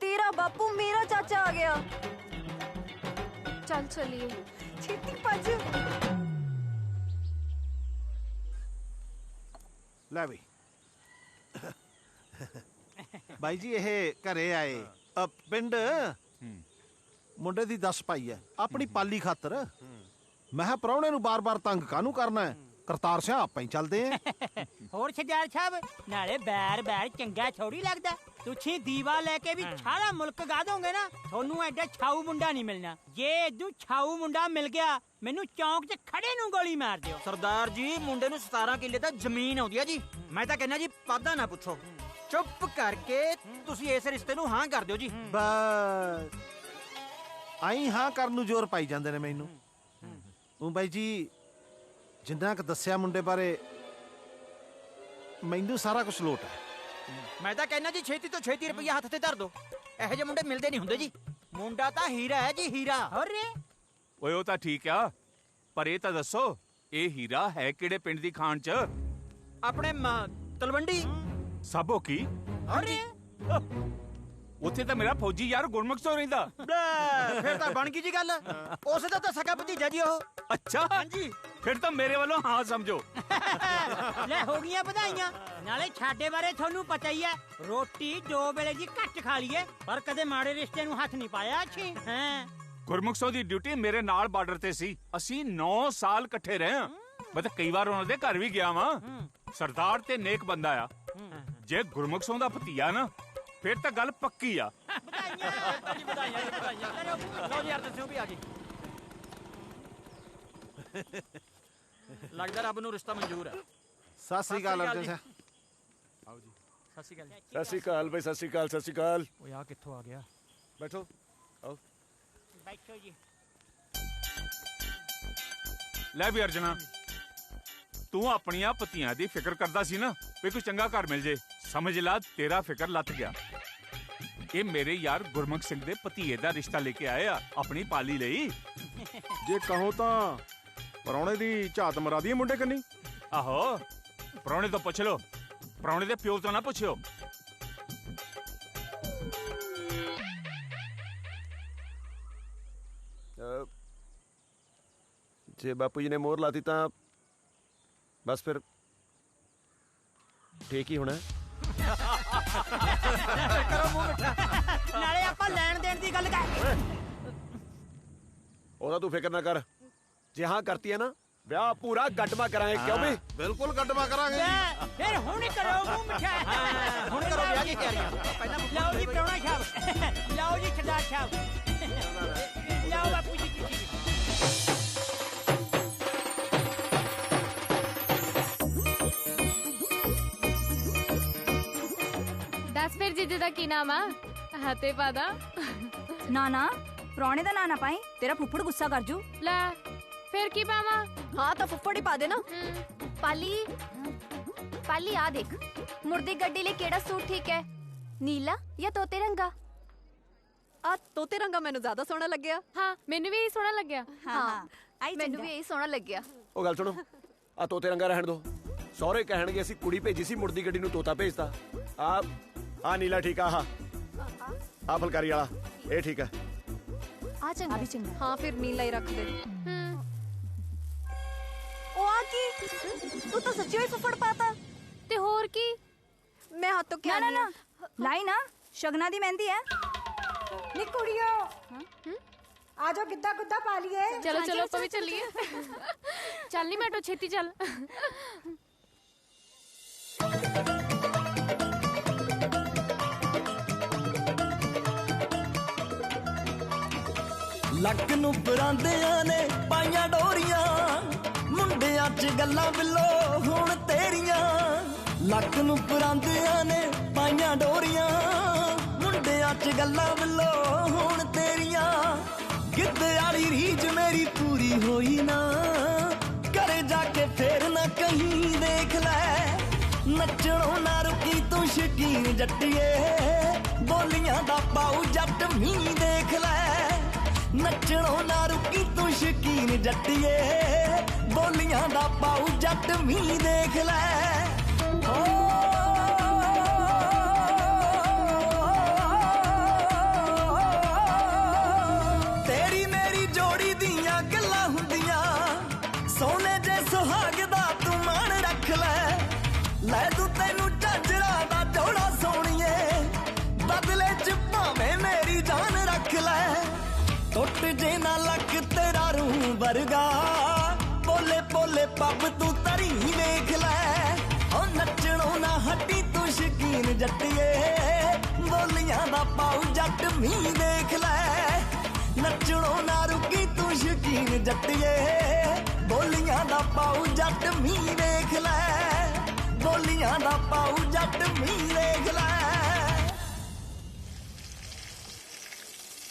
तेरा बापू मेरा चाचा आ गया चल चलिए छेती भज ਲੈ ਵੀ ਬਾਈ ਜੀ ਇਹ ਘਰੇ ਆਏ ਪਿੰਡ ਮੁੰਡੇ ਦੀ 10 ਪਾਈ ਹੈ ਆਪਣੀ ਪਾਲੀ ਖਾਤਰ ਮੈਂ ਕਿਹਾ ਪ੍ਰਾਹੁਣੇ ਨੂੰ ਬਾਰ-ਬਾਰ ਤੰਗ ਕਾਹਨੂੰ ਕਰਨਾ ਹੈ ਕਰਤਾਰ ਸਿੰਘ ਆਪਾਂ ਹੀ ਚੱਲਦੇ ਆਂ ਹੋਰ ਸਰਦਾਰ ਸਾਹਿਬ ਨਾਲੇ ਬੈਰ ਚੰਗਾ ਥੋੜੀ ਲੱਗਦਾ ਤੁਸੀਂ ਦੀਵਾ ਲੈ ਕੇ ਵੀ ਸਾਰਾ ਮੁਲਕ ਗਾ ਦੋਗੇ ਨਾ ਤੁਹਾਨੂੰ ਐਡਾ ਛਾਊ ਮੁੰਡਾ ਨਹੀਂ ਮਿਲਣਾ ਜੇ ਇਦੋਂ ਛਾਊ ਮੁੰਡਾ ਮਿਲ ਗਿਆ ਮੈਨੂੰ ਚੌਂਕ 'ਚ ਖੜੇ ਨੂੰ ਗੋਲੀ ਮਾਰ ਦਿਓ ਸਰਦਾਰ ਜੀ ਮੁੰਡੇ ਨੂੰ 17 ਕਿੱਲੇ ਤਾਂ ਜ਼ਮੀਨ ਆਉਂਦੀ ਆ ਜੀ ਮੈਂ ਤਾਂ ਕਹਿੰਦਾ ਜੀ ਪਾਦਾ ਨਾ ਪੁੱਛੋ ਚੁੱਪ ਕਰਕੇ ਤੁਸੀਂ ਇਸ ਰਿਸ਼ਤੇ ਨੂੰ ਹਾਂ ਕਰ ਦਿਓ ਜੀ ਬਸ ਆਈ ਹਾਂ ਕਰਨ ਨੂੰ ਜ਼ੋਰ ਪਾਈ ਜਾਂਦੇ ਨੇ ਮੈਨੂੰ ਉਹ ਬਾਈ ਜੀ ਜਿੰਨਾ ਕੁ ਦੱਸਿਆ ਮੁੰਡੇ ਬਾਰੇ ਮੈਨੂੰ ਸਾਰਾ ਕੁਝ ਲੋਟ ਹੈ ਮੈਂ ਤਾਂ ਕਹਿੰਦਾ ਜੀ ਛੇਤੀ ਤੋਂ ਛੇਤੀ ਰੁਪਈਆ ਹੱਥ ਤੇ ਧਰ ਦੋ ਇਹੋ ਜਿਹੇ ਮੁੰਡੇ ਮਿਲਦੇ ਨਹੀਂ ਹੁੰਦੇ ਜੀ ਮੁੰਡਾ ਤਾਂ ਹੀਰਾ ਹੈ ਜੀ ਹੀਰਾ ਹੋਰੇ ਓਏ ਉਹ ਤਾਂ ਠੀਕ ਆ ਪਰ ਇਹ ਤਾਂ ਦੱਸੋ ਇਹ ਹੀਰਾ ਹੈ ਕਿਹੜੇ ਪਿੰਡ ਦੀ ਖਾਨ ਚ ਆਪਣੇ ਤਲਵੰਡੀ ਸਾਬੋ ਕੀ ਹੋਰੇ ਉੱਥੇ ਤਾਂ ਮੇਰਾ ਫੌਜੀ ਯਾਰ ਗੁਰਮੁਖ ਤੋਂ ਰਹਿੰਦਾ ਫਿਰ ਤਾਂ ਬਣ ਗਈ ਜੀ ਗੱਲ ਉਸੇ ਦਾ ਤਾਂ ਸਕਾ ਭਤੀਜਾ ਜੀ ਉਹ ਅੱਛਾ ਹਾਂਜੀ ਫਿਰ ਤਾਂ ਮੇਰੇ ਵੱਲੋਂ ਹਾਂ ਸਮਝੋ ਲੈ ਹੋ ਗਈਆਂ ਵਧਾਈਆਂ ਨਾਲੇ ਛਾਡੇ ਬਾਰੇ ਤੁਹਾਨੂੰ ਪਤਾ ਹੀ ਹੈ ਰੋਟੀ 2 ਵੇਲੇ ਦੀ ਘੱਟ ਖਾ ਲਈਏ ਪਰ ਕਦੇ ਮਾੜੇ ਰਿਸ਼ਤੇ ਨੂੰ ਹੱਥ ਨਹੀਂ ਪਾਇਆ ਅੱਛੀ ਹਾਂ ਗੁਰਮੁਖ ਸਿੰਘ ਦੀ ਡਿਊਟੀ ਮੇਰੇ ਨਾਲ ਬਾਰਡਰ ਤੇ ਸੀ ਅਸੀਂ 9 ਸਾਲ ਇਕੱਠੇ ਰਹੇ ਹਾਂ ਮੈਂ ਤਾਂ ਕਈ ਵਾਰ ਉਹਨਾਂ ਦੇ ਘਰ ਵੀ ਗਿਆ ਵਾਂ ਸਰਦਾਰ ਤੇ ਨੇਕ ਬੰਦਾ ਆ ਜੇ ਗੁਰਮੁਖ ਸਿੰਘ ਦਾ ਭਤੀਆ ਨਾ ਫਿਰ ਤਾਂ ਗੱਲ ਪੱਕੀ ਆ ਲਓ ਯਾਰ ਦੱਸਿਓ ਵੀ ਆ ਗਈ ਲੱਗਦਾ ਰੱਬ ਨੂੰ ਰਿਸ਼ਤਾ ਮਨਜ਼ੂਰ ਹੈ ਸਤਿ ਸ੍ਰੀ ਅਕਾਲ ਅਰਜਨ ਸਿੰਘ ਆਓ ਜੀ ਸਤਿ ਸ਼੍ਰੀ ਅਕਾਲ ਸਤਿ ਸ਼੍ਰੀ ਅਕਾਲ ਬਈ ਸਤਿ ਸ਼੍ਰੀ ਅਕਾਲ ਸਤਿ ਸ਼੍ਰੀ ਅਕਾਲ ਓਏ ਆ ਕਿੱਥੋਂ ਆ ਗਿਆ ਬੈਠੋ ਆਓ ਬੈਠੋ ਜੀ ਲੈ ਵੀ ਅਰਜਨਾ ਤੂੰ ਆਪਣੀਆਂ ਪਤੀਆਂ ਦੀ ਫਿਕਰ ਕਰਦਾ ਸੀ ਨਾ ਵੀ ਕੋਈ ਚੰਗਾ ਘਰ ਮਿਲ ਜੇ ਸਮਝ ਲਾ ਤੇਰਾ ਫਿਕਰ ਲੱਥ ਗਿਆ ਇਹ ਮੇਰੇ ਯਾਰ ਗੁਰਮੁਖ ਸਿੰਘ ਦੇ ਭਤੀਏ ਦਾ ਰਿਸ਼ਤਾ ਲੈ ਕੇ ਆਏ ਆ ਆਪਣੀ ਪਾਲੀ ਲਈ ਜੇ ਕਹੋ ਤਾਂ ਪਰੌਣੇ ਦੀ ਝਾਤ ਮਰਾ ਦਈਏ ਮੁੰਡੇ ਕੰਨੀ ਆਹੋ ਪਰੌਣੇ ਤੋਂ ਪੁੱਛ ਲੋ ਪਰੌਣੇ ਦੇ ਪਿਓ ਤੋਂ ਨਾ ਪੁੱਛਿਓ ਜੇ ਬਾਪੂ ਜੀ ਨੇ ਮੋਹਰ ਲਾਤੀ ਤਾਂ ਬਸ ਫਿਰ ਠੀਕ ਹੀ ਹੋਣਾ। ਕਰੋ ਮੂੰਹ ਮਿੱਠਾ। ਨਾਲੇ ਆਪਾਂ ਲੈਣ ਦੇਣ ਦੀ ਗੱਲ ਕਰ। ਉਹਦਾ ਤੂੰ ਫਿਕਰ ਨਾ ਕਰ, ਜੇ ਹਾਂ ਕਰਤੀ ਹੈ ਨਾ ਵਿਆਹ ਪੂਰਾ ਗੱਡਮਾ ਕਰਾਂਗੇ। ਕਿਉਂ ਵੀ ਬਿਲਕੁਲ ਗੱਡਮਾ ਕਰਾਂਗੇ। ਫਿਰ ਹੁਣ ਕਰੋ ਮੂੰਹ ਮਿੱਠਾ। ਹੁਣ ਕਰੋ ਵਿਆਹ ਦੀ ਤਿਆਰੀਆਂ। ਲਓ ਜੀ ਪ੍ਰਾਹੁਣਾ ਸਾਹਿਬ, ਲਓ ਜੀ ਸਰਦਾਰ ਸਾਹਿਬ, ਲਓ ਬਾਪੂ ਜੀ ਚਿੱਠੀ। ਦੱਸ ਫਿਰ ਜੀਜੇ ਦਾ ਕੀ ਨਾਮ ਆ? ਹੱਥੇ ਪਾਦਾ। ਨਾ ਨਾ ਪ੍ਰਾਹੁਣੇ ਦਾ ਨਾਂ ਨਾ ਪਾਈ, ਤੇਰਾ ਫੁੱਫੜ ਗੁੱਸਾ ਕਰ ਜੂ। ਲੈ ਫਿਰ ਕੀ ਪਾਵਾਂ? ਹਾਂ ਤਾਂ ਫੁੱਫੜ ਹੀ ਪਾ ਦੇ ਨਾ। ਪਾਲੀ ਪਾਲੀ ਆ ਦੇਖ, ਮੁਰਦੀ ਗੱਡੀ ਲਈ ਕਿਹੜਾ ਸੂਟ ਠੀਕ ਹੈ, ਨੀਲਾ ਜਾਂ ਤੋਤੇ ਰੰਗਾ? ਆ ਤੋਤੇ ਰੰਗਾ ਮੈਨੂੰ ਜ਼ਿਆਦਾ ਸੋਹਣਾ ਲੱਗਿਆ। ਹਾਂ ਮੈਨੂੰ ਵੀ ਇਹੀ ਸੋਹਣਾ ਲੱਗਿਆ। ਹਾਂ ਮੈਨੂੰ ਵੀ ਇਹੀ ਸੋਹਣਾ ਲੱਗਿਆ। ਉਹ ਗੱਲ ਸੁਣੋ, ਆ ਤੋਤੇ ਰੰਗਾ ਰਹਿਣ ਦੋ। ਸਹੁਰੇ ਕਹਿਣਗੇ ਅਸੀਂ ਕੁੜੀ ਭੇਜੀ ਸੀ, ਮੁਰਦੀ ਗੱਡੀ ਨੂੰ ਤੋਤਾ ਭੇਜਤਾ। ਆ ਨੀਲਾ ਠੀਕ ਆ, ਆ ਫੁਲਕਾਰੀ ਵਾਲਾ ਇਹ ਠੀਕ ਆ। ਆ ਚੰਗਾ ਵੀ ਚੰਗਾ। ਹਾਂ ਫਿਰ ਨੀਲਾ ਹੀ ਰੱਖ ਦੇ। ਉਹ ਆ ਕੀ, ਤੂੰ ਤਾਂ ਸੱਚੀ ਹੋਈ ਫੁੱਫੜ ਪਾਤਾ। ਤੇ ਹੋਰ ਕੀ, ਮੈਂ ਹੱਥੋਂ ਕਿਆ ਨਾ ਨਾ ਲਾਈ ਨਾ, ਸ਼ਗਨਾ ਦੀ ਮਹਿੰਦੀ ਹੈ। ਨੀ ਕੁੜੀਓ ਆ ਜਾਓ, ਗਿੱਧਾ ਗੁੱਦਾ ਪਾ ਲਈਏ। ਚਲੋ ਚਲੋ ਆਪਾਂ ਵੀ ਚੱਲੀਏ। ਚੱਲ ਨੀ ਮੈਟੋ, ਛੇਤੀ ਚੱਲ। ਲੱਕ ਨੂੰ ਪਰਾਂਦਿਆਂ ਨੇ ਪਾਈਆਂ ਡੋਰੀਆਂ, ਮੁੰਡਿਆਂ 'ਚ ਗੱਲਾਂ ਬਿੱਲੋ ਹੁਣ ਤੇਰੀਆਂ। ਲੱਕ ਨੂੰ ਪਰਾਂਦਿਆਂ ਨੇ ਪਾਈਆਂ ਡੋਰੀਆਂ, ਮੁੰਡਿਆਂ 'ਚ ਗੱਲਾਂ ਬਿੱਲੋ ਹੁਣ ਤੇਰੀਆਂ। ਗਿੱਧੇ ਵਾਲੀ ਰੀਝ ਮੇਰੀ ਪੂਰੀ ਹੋਈ ਨਾ, ਘਰੇ ਜਾ ਕੇ ਫੇਰ ਨਾ ਕਹੀਂ ਦੇਖ ਲੈ। ਨੱਚਣੋਂ ਨਾ ਰੁਕੀ ਤੂੰ ਸ਼ਕੀਨ ਜੱਟੀਏ, ਬੋਲੀਆਂ ਦਾ ਪਾਉ ਜੱਟ ਮੀਂਹ ਦੇਖ ਲੈ। ਨੱਚਣੋਂ ਨਾ ਰੁਕੀ ਤੂੰ ਸ਼ਕੀਨ ਜੱਟੀਏ, ਬੋਲੀਆਂ ਦਾ ਪਾਉ ਜੱਟ ਮੀਂਹ ਦੇਖ ਲੈ। ਤੇਰੀ ਮੇਰੀ ਜੋੜੀ ਦੀਆਂ ਗੱਲਾਂ ਹੁੰਦੀਆਂ, ਸੋਨੇ ਜੇ ਸੁਹਾਗ ਦਾ ਤੂੰ ਮਾਣ ਰੱਖ ਲੈ। ਲੈ ਤੂੰ ਤੈਨੂੰ ਝਾਂਜਰਾਂ ਦਾ ਜੋੜਾ ਸੋਹਣੀਏ, ਬਦਲੇ 'ਚ ਭਾਵੇਂ ਮੇਰੀ ਜਾਨ ਰੱਖ ਲੈ। ਟੁੱਟ ਜੇ ਨਾ ਲੱਕ ਤੇਰਾ ਰੂਹ ਵਰਗਾ, ਬੋਲੇ ਬੋਲੇ ਪੱਬ ਤੂੰ ਤਰੀ ਵੇਖ ਲੈ। ਓ ਨੱਚਣੋਂ ਨਾ ਹੱਟੀ ਤੂੰ ਸ਼ਕੀਨ ਜੱਟੀਏ, ਬੋਲੀਆਂ ਦਾ ਪਾਉ ਜੱਟ ਮੀਂਹ ਦੇਖ ਲੈ। ਨੱਚਣੋਂ ਨਾ ਰੁਕੀ ਤੂੰ ਸ਼ਕੀਨ ਜੱਟੀਏ, ਬੋਲੀਆਂ ਦਾ ਪਾਉ ਜੱਟ ਮੀਂਹ ਦੇਖ ਲੈ। ਬੋਲੀਆਂ ਦਾ ਪਾਉ ਜੱਟ ਮੀਂਹ ਦੇਖ ਲੈ।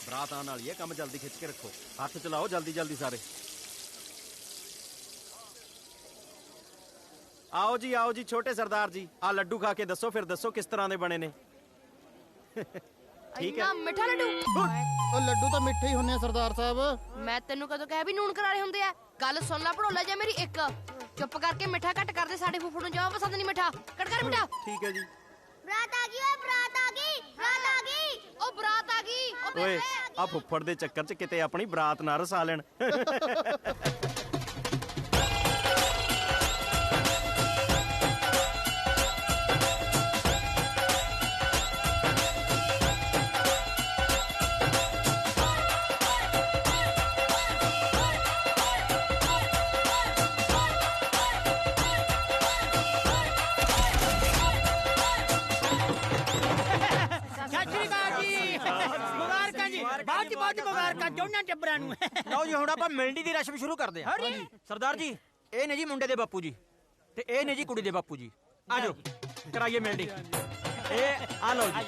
ਬਰਾਤ ਆਉਣ ਵਾਲੀ ਹੈ, ਕੰਮ ਜਲਦੀ ਖਿੱਚ ਕੇ ਰੱਖੋ। ਹੱਥ ਚਲਾਓ ਜਲਦੀ ਜਲਦੀ ਸਾਰੇ। ਆਓ ਜੀ ਆਓ ਜੀ ਛੋਟੇ ਸਰਦਾਰ ਜੀ, ਆ ਲੱਡੂ ਖਾ ਕੇ ਦੱਸੋ, ਫਿਰ ਦੱਸੋ ਕਿਸ ਤਰ੍ਹਾਂ ਦੇ ਬਣੇ ਨੇ। ਠੀਕ ਹੈ। ਮਿੱਠਾ ਲੱਡੂ। ਉਹ ਲੱਡੂ ਤਾਂ ਮਿੱਠੇ ਹੀ ਹੁੰਨੇ ਆ ਸਰਦਾਰ ਸਾਹਿਬ। ਮੈਂ ਤੈਨੂੰ ਕਦੋਂ ਕਹਿ ਵੀ ਨੂਣ ਕਰਾਰੇ ਹੁੰਦੇ ਆ? ਗੱਲ ਸੁਣ ਲੈ ਭੜੋਲਾ ਜਾ ਮੇਰੀ ਇੱਕ। ਚੁੱਪ ਕਰਕੇ ਮਿੱਠਾ ਘੱਟ ਕਰਦੇ, ਸਾਡੇ ਫੁੱਫੜ ਨੂੰ ਜਮਾ ਪਸੰਦ ਨਹੀਂ ਮਿੱਠਾ। ਕੱਟ ਕਰ ਮਿੱਠਾ। ਠੀਕ ਹੈ ਜੀ। ਬਰਾਤ ਆ ਗਈ ਓਏ, ਬਰਾਤ ਆ ਗਈ, ਬਰਾਤ ਆ ਗਈ। ਉਹ ਬਰਾਤ ਆ ਗਈ। ਓਏ ਆ ਫੁੱਫੜ ਦੇ ਚੱਕਰ 'ਚ ਕਿਤੇ ਆਪਣੀ ਬਰਾਤ ਨਾ ਰਸਾ ਲੈਣ। ਮੁਬਾਰਕਾਂ ਦੋਨਾਂ ਟੱਬਰਾਂ ਨੂੰ। ਲਓ ਜੀ ਹੁਣ ਆਪਾਂ ਮਿਲਣੀ ਦੀ ਰਸਮ ਸ਼ੁਰੂ ਕਰਦੇ ਹਾਂ। ਸਰਦਾਰ ਜੀ ਇਹ ਨੇ ਜੀ ਮੁੰਡੇ ਦੇ ਬਾਪੂ ਜੀ, ਤੇ ਇਹ ਨੇ ਜੀ ਕੁੜੀ ਦੇ ਬਾਪੂ ਜੀ। ਆ ਜਾਓ ਕਰਾਈਏ ਮਿਲਣੀ। ਇਹ ਆ ਲਓ ਜੀ।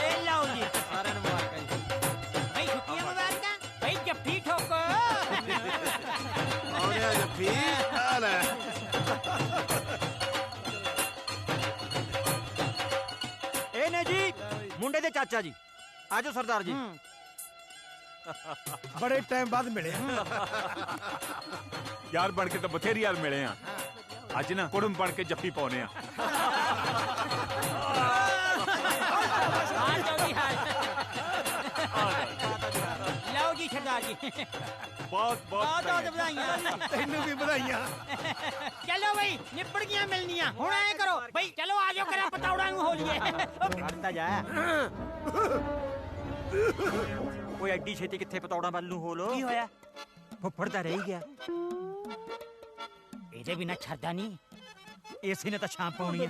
ਇਹ ਲਓ ਜੀ ਸਾਰਿਆਂ ਨੂੰ ਮੁਬਾਰਕਾਂ ਜੀ। ਭਾਈ ਛੁੱਟੀਆਂ ਮੁਬਾਰਕਾਂ। ਭਾਈ ਜੱਫੀ ਠੋਕੋ। ਆਉਣੇ ਜੱਫੀ ਆ ਲੈ। ਇਹ ਨੇ ਜੀ ਮੁੰਡੇ ਦੇ ਚਾਚਾ ਜੀ। ਆਜੋ ਸਰਦਾਰ ਜੀ। ਬੜੇ ਟਾਈਮ ਬਾਅਦ ਮਿਲੇ ਯਾਰ ਬਣ ਕੇ ਤਾਂ ਬਥੇਰੀ ਯਾਰ ਮਿਲੇ ਆ। ਅੱਜ ਨਾ ਕੁੜਮ ਬਣ ਕੇ ਜੱਫੀ ਪਾਉਨੇ ਆ। ਲਓ ਜੀ सरदार जी बहुत बहुत बहुत बधाइयां ਤੈਨੂੰ ਵੀ ਵਧਾਈਆਂ चलो भाई निपट गया मिलनियां हुण ऐ करो भाई चलो आ जाओ करा पतौड़ा नु हो लिए ਕਰਦਾ ਜਾ ਓਏ ਐਡੀ ਛੇਤੀ ਕਿੱਥੇ ਪਤੌੜਾ ਵੱਲ ਨੂੰ ਹੋ ਲੋ ਕੀ ਹੋਇਆ ਫੁੱਫੜ ਤਾਂ ਰਹਿ ਗਿਆ ਇਹਦੇ ਬਿਨਾ ਛੱਡਦਾ ਨਹੀਂ ਇਸੇ ਨੇ ਤਾਂ ਛਾਂ ਪਾਉਣੀ ਆ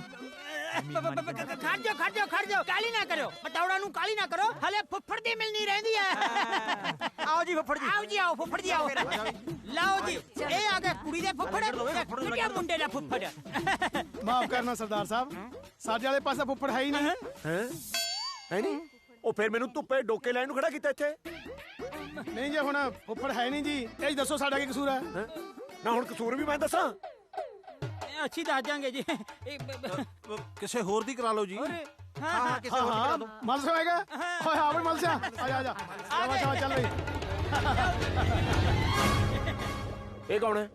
खड़ जाओ काली ना करो पतौड़ा नु काली ना करो हले फुफड़ दी मिलनी रहंदी है आओ जी फुफड़ जी आओ फुफड़ जी आओ लाओ जी ए आ गए कुड़ी दे फुफड़ क्या मुंडे दा फुफड़ ਮਾਫ ਕਰਨਾ ਸਰਦਾਰ ਸਾਹਿਬ ਸਾਡੇ ਵਾਲੇ ਪਾਸੇ ਫੁੱਫੜ ਹੈ ਹੀ ਨਹੀਂ ਹੈ ਨਹੀਂ ਉਹ ਫਿਰ ਮੈਨੂੰ ਧੁੱਪੇ ਡੋਕੇ ਲੈਣ ਨੂੰ ਖੜਾ ਕੀਤਾ ਇੱਥੇ ਨਹੀਂ ਜੇ ਹੁਣ ਫੁੱਫੜ ਹੈ ਨਹੀਂ ਜੀ ਇਹ ਦੱਸੋ ਸਾਡਾ ਕੀ ਕਸੂਰ ਹੈ ਨਾ ਹੁਣ ਕਸੂਰ ਵੀ ਮੈਂ ਦੱਸਾਂ अच्छी दस जाएंगे जी ਕਿਸੇ ਹੋਰ ਦੀ ਕਰਾ ਲਓ ਜੀ हाँ ਕਿਸੇ ਹੋਰ ਦੀ ਕਰਾ ਦੋ ਮਲਸਾ ਹੈਗਾ ਓਏ ਹਾਂ ਬਈ ਮਲਸਾ ਆ ਜਾ ਆਵਾ ਚੱਲ ਬਈ ਇਹ ਕੌਣ ਹੈ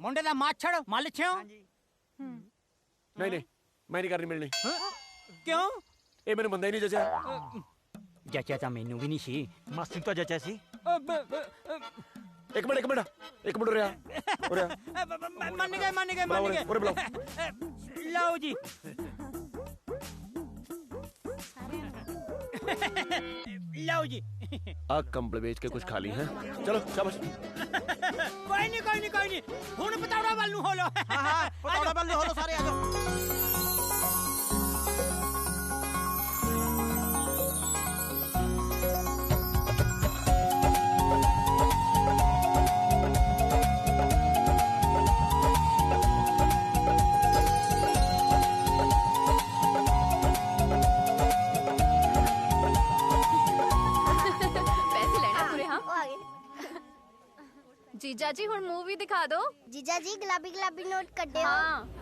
ਮੁੰਡੇ ਦਾ ਮਾਛੜ ਮੱਲ ਛਿਓ ਨਹੀਂ ਨਹੀਂ ਮੈਂ ਨਹੀਂ ਕਰਨੀ ਮਿਲਣੀ ਕਿਉਂ ਇਹ ਮੈਨੂੰ ਬੰਦਾ ਹੀ ਨਹੀਂ ਜਚਿਆ ਜਚਿਆ ਤਾਂ ਮੈਨੂੰ ਵੀ ਨਹੀਂ ਸੀ ਮਾਸੀ ਤਾਂ ਜਚਿਆ ਸੀ ਇੱਕ ਮਿੰਟ ਉਰਿਆ ਮੰਨ ਗਏ ਉਰੇ ਬੁਲਾਓ ਲਾਓ ਜੀ ਲਾਓ ਜੀ ਆ ਕੰਬਲ ਵੇਚ ਕੇ ਕੁਝ ਖਾ ਲਈ ਹੈ ਚਲੋ ਸ਼ਾਬਾਸ਼ ਕੋਈ ਨਹੀਂ ਹੁਣ ਪਤੌੜਾ ਵੱਲ ਨੂੰ ਹੋ ਲੋ ਹਾਂ ਪਤੌੜਾ ਵੱਲ ਨੂੰ ਹੋ ਲੋ ਸਾਰੇ ਆ ਜਾਓ जीजा जी हुण मूवी दिखा दो जीजा जी गुलाबी गुलाबी नोट कड्डे हाँ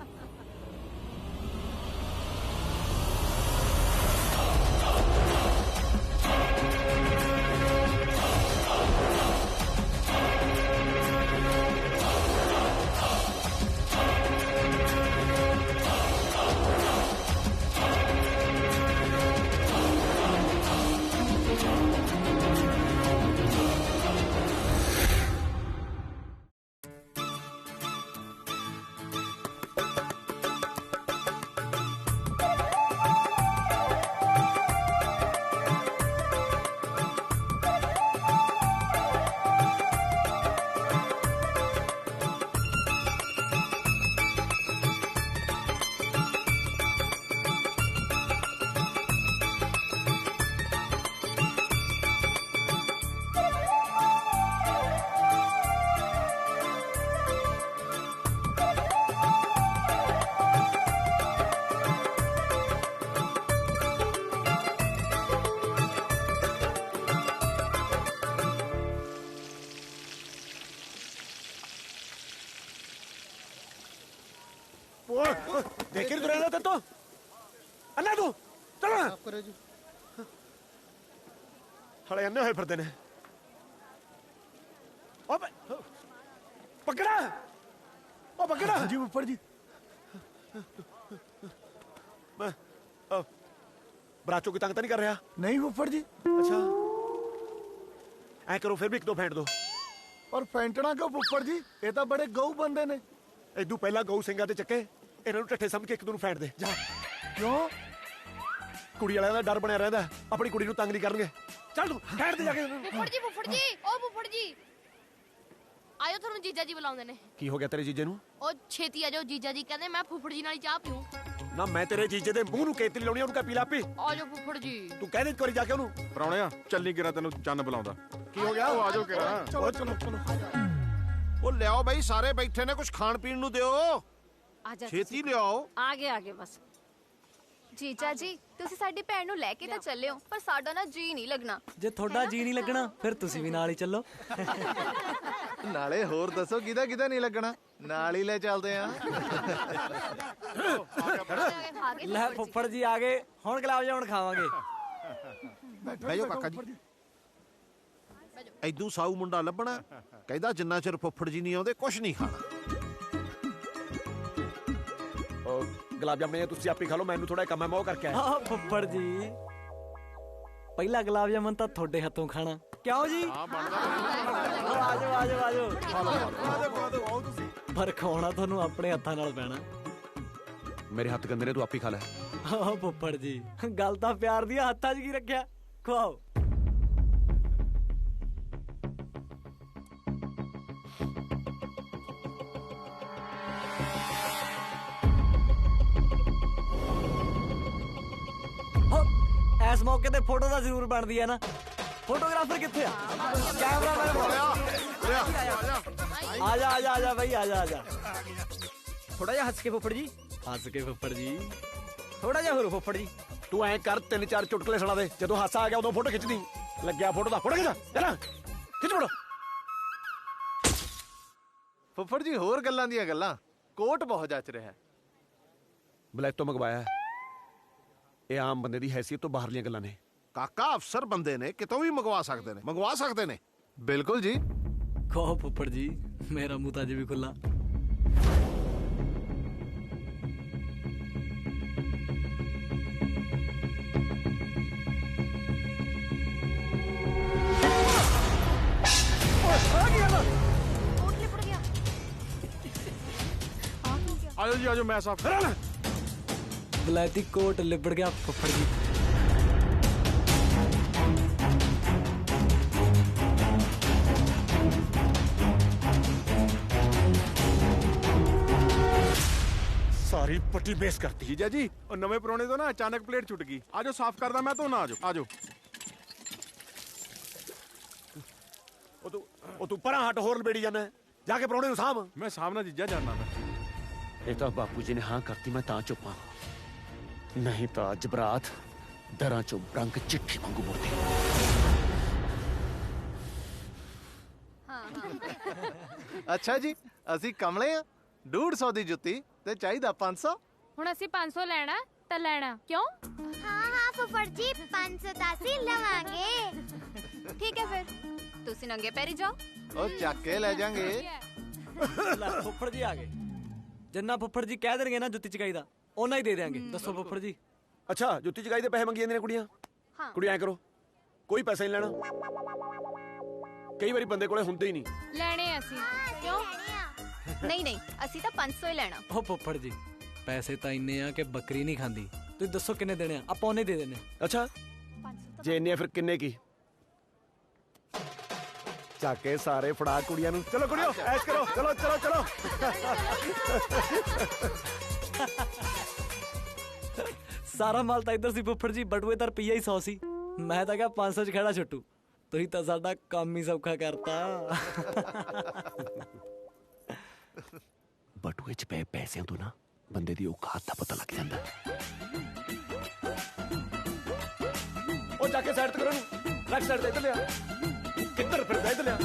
देख रहे रहना तो अन्ना तू चलो ना करो जी हले अन्ने होए फिरदे ने ओ पकड़ा ओ पकड़ा जी ऊपर जी मैं बराचों की तंग तो नहीं कर रहा नहीं ऊपर जी अच्छा ऐ करो फिर भी एक दो फेंट दो और फेंटना क्यों ऊपर जी ये तो बड़े गऊ बंदे ने इदू पहला गऊ ਸਿੰਘਾਂ ਤੇ ਚੱਕੇ ਇਹਨਾਂ ਨੂੰ ਢੱਠੇ ਸਮਝ ਕੇ ਇੱਕ ਦੂਜੇ ਨੂੰ ਫੈਂਟ ਦੇ ਜਾ ਕਿਉਂ ਕੁੜੀ ਵਾਲਿਆਂ ਦਾ ਡਰ ਬਣਿਆ ਰਹਿੰਦਾ ਆਪਣੀ ਕੁੜੀ ਨੂੰ ਤੰਗ ਨਹੀਂ ਕਰਨਗੇ ਚੱਲ ਤੂੰ ਫੈਂਟ ਦੇ ਜਾ ਕੇ ਫੁੱਫੜ ਜੀ ਆਇਓ ਤੁਹਾਨੂੰ ਜੀਜਾ ਜੀ ਬੁਲਾਉਂਦੇ ਨੇ ਕੀ ਹੋ ਗਿਆ ਤੇਰੇ ਜੀਜੇ ਨੂੰ ਉਹ ਛੇਤੀ ਆ ਜਾਓ ਜੀਜਾ ਜੀ ਕਹਿੰਦੇ ਮੈਂ ਫੁੱਫੜ ਜੀ ਨਾਲ ਹੀ ਚਾਹ ਪੀਉਂ ਨਾ ਮੈਂ ਤੇਰੇ ਜੀਜੇ ਦੇ ਮੂੰਹ ਨੂੰ ਕੇਤਲੀ ਲਾਉਣੀ ਉਹਨੂੰ ਕਹ ਪੀ ਲਾ ਪੀ ਆ ਜਾਓ ਫੁੱਫੜ ਜੀ ਤੂੰ ਕਹਿ ਦੇ ਇੱਕ ਵਾਰੀ ਜਾ ਕੇ ਉਹਨੂੰ ਪਰਾਉਣਿਆ ਚੱਲੀ ਗਿਰਾ ਤੈਨੂੰ ਚੰਨ ਬੁਲਾਉਂਦਾ ਕੀ ਹੋ ਗਿਆ ਉਹ ਆ ਜਾਓ ਕਿਰਾ ਚਲੋ ਚਲੋ ਚਲੋ ਉਹ ਲਿਆਓ ਬਈ ਸਾਰੇ ਬੈਠੇ ਨੇ ਕੁਝ ਖਾਣ ਪੀਣ ਨੂੰ ਦਿਓ ਆਜਾ ਛੇਤੀ ਲਿਆਓ ਆਗੇ ਬਸ ਜੀਜਾ ਜੀ ਤੁਸੀਂ ਸਾਡੀ ਭੈਣ ਨੂੰ ਲੈ ਕੇ ਤਾਂ ਚੱਲੇ ਹੋ ਪਰ ਸਾਡਾ ਨਾ ਜੀ ਨਹੀਂ ਲੱਗਣਾ ਜੇ ਤੁਹਾਡਾ ਜੀ ਨਹੀਂ ਲੱਗਣਾ ਫਿਰ ਤੁਸੀਂ ਵੀ ਨਾਲ ਹੀ ਚੱਲੋ ਨਾਲੇ ਹੋਰ ਦੱਸੋ ਕਿਹਦਾ ਨਹੀਂ ਲੱਗਣਾ ਨਾਲ ਹੀ ਲੈ ਚੱਲਦੇ ਆ ਲੈ ਫੁੱਫੜ ਜੀ ਆ ਗਏ ਹੁਣ ਗੁਲਾਬ ਜਾਮੁਨ ਖਾਵਾਂਗੇ ਬੈਜੋ ਕਾਕਾ ਜੀ ਐਦੂ ਸਾਊ ਮੁੰਡਾ ਲੱਭਣਾ ਕਹਿੰਦਾ ਜਿੰਨਾ ਚਿਰ ਫੁੱਫੜ ਜੀ ਨਹੀਂ ਆਉਂਦੇ ਕੁਛ ਨਹੀਂ ਖਾਣਾ ਗੁਲਾਬ ਜਾਮੁਨ ਤੁਸੀਂ ਆਪੇ ਖਾ ਲਓ ਮੈਨੂੰ ਥੋੜਾ ਕੰਮ ਹੈ ਮੈਂ ਉਹ ਕਰਕੇ ਆਇਆ ਹਾਂ ਫੁੱਫੜ ਜੀ ਪਹਿਲਾ ਗੁਲਾਬ ਜਾਮੁਨ ਤਾਂ ਤੁਹਾਡੇ ਹੱਥੋਂ ਖਾਣਾ क्यों जी आजो आजो आजो पर खाना ਤੁਹਾਨੂੰ ਆਪਣੇ ਹੱਥਾਂ ਨਾਲ ਪੈਣਾ ਮੇਰੇ ਹੱਥ ਗੰਦੇ ਨੇ ਤੂੰ ਆਪੇ ਖਾ ਲੈ ਹਾਂ ਫੁੱਫੜ ਜੀ ਗੱਲ ਤਾਂ ਪਿਆਰ ਦੀ ਹੱਥਾਂ 'ਚ ਕੀ ਰੱਖਿਆ ਖਵਾਓ ਇਸ ਮੌਕੇ ਤੇ ਫੋਟੋ ਤਾਂ ਜ਼ਰੂਰ ਬਣਦੀ ਹੈ ਨਾ फोटोग्राफर किथे कैमरामैन आजा भाई आजा थोड़ा जा हंस के फुफड़ जी थोड़ा जा होर फुफड़ जी तू ऐ कर 3-4 चुटकुले सुना दे जदों हासा आ गया उदों फोटो खिंचदी लग्या फोटो दा फोटो खिंच चला खिंच फोटो ਫੁੱਫੜ ਜੀ ਹੋਰ ਗੱਲਾਂ ਦੀਆਂ ਗੱਲਾਂ ਕੋਟ ਬਹੁਤ ਜੱਚ ਰਿਹਾ ਬਲੈਕ ਤੋਂ ਮੰਗਵਾਇਆ ਇਹ ਆਮ ਬੰਦੇ ਦੀ ਹੈਸੀਅਤ ਤੋਂ ਬਾਹਰਲੀਆਂ ਗੱਲਾਂ ਨੇ ਕਾਕਾ ਅਫਸਰ ਬੰਦੇ ਨੇ ਕਿਤੋਂ ਵੀ ਮੰਗਵਾ ਸਕਦੇ ਨੇ ਬਿਲकुल जी कहो फुफड़ जी मेरा मुंह ताजे भी खुला आजो जी आजो मैं साफ बलैती कोट लिपट गया फुफड़ जी सारी पट्टी बेस करती जीजा जी और नवे पुराने तो ना अचानक प्लेट छुट गई आजो साफ करदा मैं तो ना आजो तू परा हट होर बेड़ी जाना जाके परौने नु साम मैं सामना जीजा जानना मैं ये तो बापू जी ने हाँ करती मैं ता चुप हाँ नहीं तो अज बरात दरा चो रंग चिट्ठी वांगू मुड़दी अच्छा जी ਅਸੀਂ ਕਮਲੇ ਆ 150 ਦੀ ਜੁੱਤੀ ਤੇ ਚਾਹੀਦਾ 500 ਹੁਣ ਅਸੀਂ 500 ਲੈਣਾ ਤਾਂ ਲੈਣਾ ਕਿਉਂ ਹਾਂ ਫੁੱਫੜ ਜੀ 500 ਤਾਂ ਅਸੀਂ ਲਵਾਂਗੇ ਠੀਕ ਹੈ ਫਿਰ ਤੁਸੀਂ ਨੰਗੇ ਪੈਰੀ ਜਾਓ ਉਹ ਚੱਕ ਕੇ ਲੈ ਜਾਾਂਗੇ ਲੈ ਫੁੱਫੜ ਜੀ ਆ ਗਏ ਜਿੰਨਾ ਫੁੱਫੜ ਜੀ ਕਹਿ ਦੇਣਗੇ ਨਾ ਜੁੱਤੀ ਚਕਾਈ ਦਾ ਉਹਨਾਂ ਹੀ ਦੇ ਦੇਾਂਗੇ ਦੱਸੋ ਫੁੱਫੜ ਜੀ ਅੱਛਾ ਜੁੱਤੀ ਚਕਾਈ ਦੇ ਪੈਸੇ ਮੰਗੀ ਜਾਂਦੀਆਂ ਨੇ ਕੁੜੀਆਂ ਹਾਂ ਕੁੜੀ ਐ ਕਰੋ ਕੋਈ ਪੈਸਾ ਨਹੀਂ ਲੈਣਾ ਕਈ ਵਾਰੀ ਬੰਦੇ ਕੋਲੇ ਹੁੰਦੇ ਹੀ ਨਹੀਂ ਲੈਣੇ ਅਸੀਂ ਕਿਉਂ ਨਹੀਂ ਅਸੀਂ ਤਾਂ 500 ਹੀ ਲੈਣਾ ਉਹ ਫੁੱਫੜ ਜੀ ਪੈਸੇ ਤਾਂ ਇੰਨੇ ਆ ਕਿ ਬੱਕਰੀ ਨਹੀਂ ਖਾਂਦੀ ਤੁਸੀਂ ਦੱਸੋ ਕਿੰਨੇ ਦੇਣੇ ਆ ਆਪਾਂ ਉਹਨੇ ਦੇ ਦੇਣੇ ਅੱਛਾ ਜੇ ਇੰਨੇ ਫਿਰ ਕਿੰਨੇ ਕੀ ਚਾਕੇ ਸਾਰੇ ਫੜਾ ਕੁੜੀਆਂ ਨੂੰ ਚਲੋ ਕੁੜੀਓ ਐਸ਼ ਕਰੋ ਚਲੋ ਸਾਰਾ ਮਾਲ ਤਾਂ ਇੱਧਰ ਸੀ ਫੁੱਫੜ ਜੀ ਬਟੂਏ ਤਾਂ ਰੁਪਈਆ ਹੀ 100 ਸੀ ਮੈਂ ਤਾਂ ਕਿਹਾ 500 ਚ ਖੜਾ ਛੱਟੂ ਤੁਸੀਂ ਤਾਂ ਸਾਡਾ ਕੰਮ ਹੀ ਸੌਖਾ ਕਰਤਾ ਬਟੂਏ ਚ ਪਏ ਪੈਸਿਆਂ ਤੋਂ ਨਾ ਬੰਦੇ ਦੀ ਔਕਾਤ ਦਾ ਪਤਾ ਲੱਗ ਜਾਂਦਾ ਉਹ ਜਾ ਕੇ ਸਾਈਡ ਤੇ ਕਰੋ ਨੂੰ ਲੈਫਟ ਸਾਈਡ ਤੇ ਇੱਧਰ ਲਿਆ ਕਿੱਧਰ ਫਿਰਦਾ ਇੱਧਰ ਲਿਆ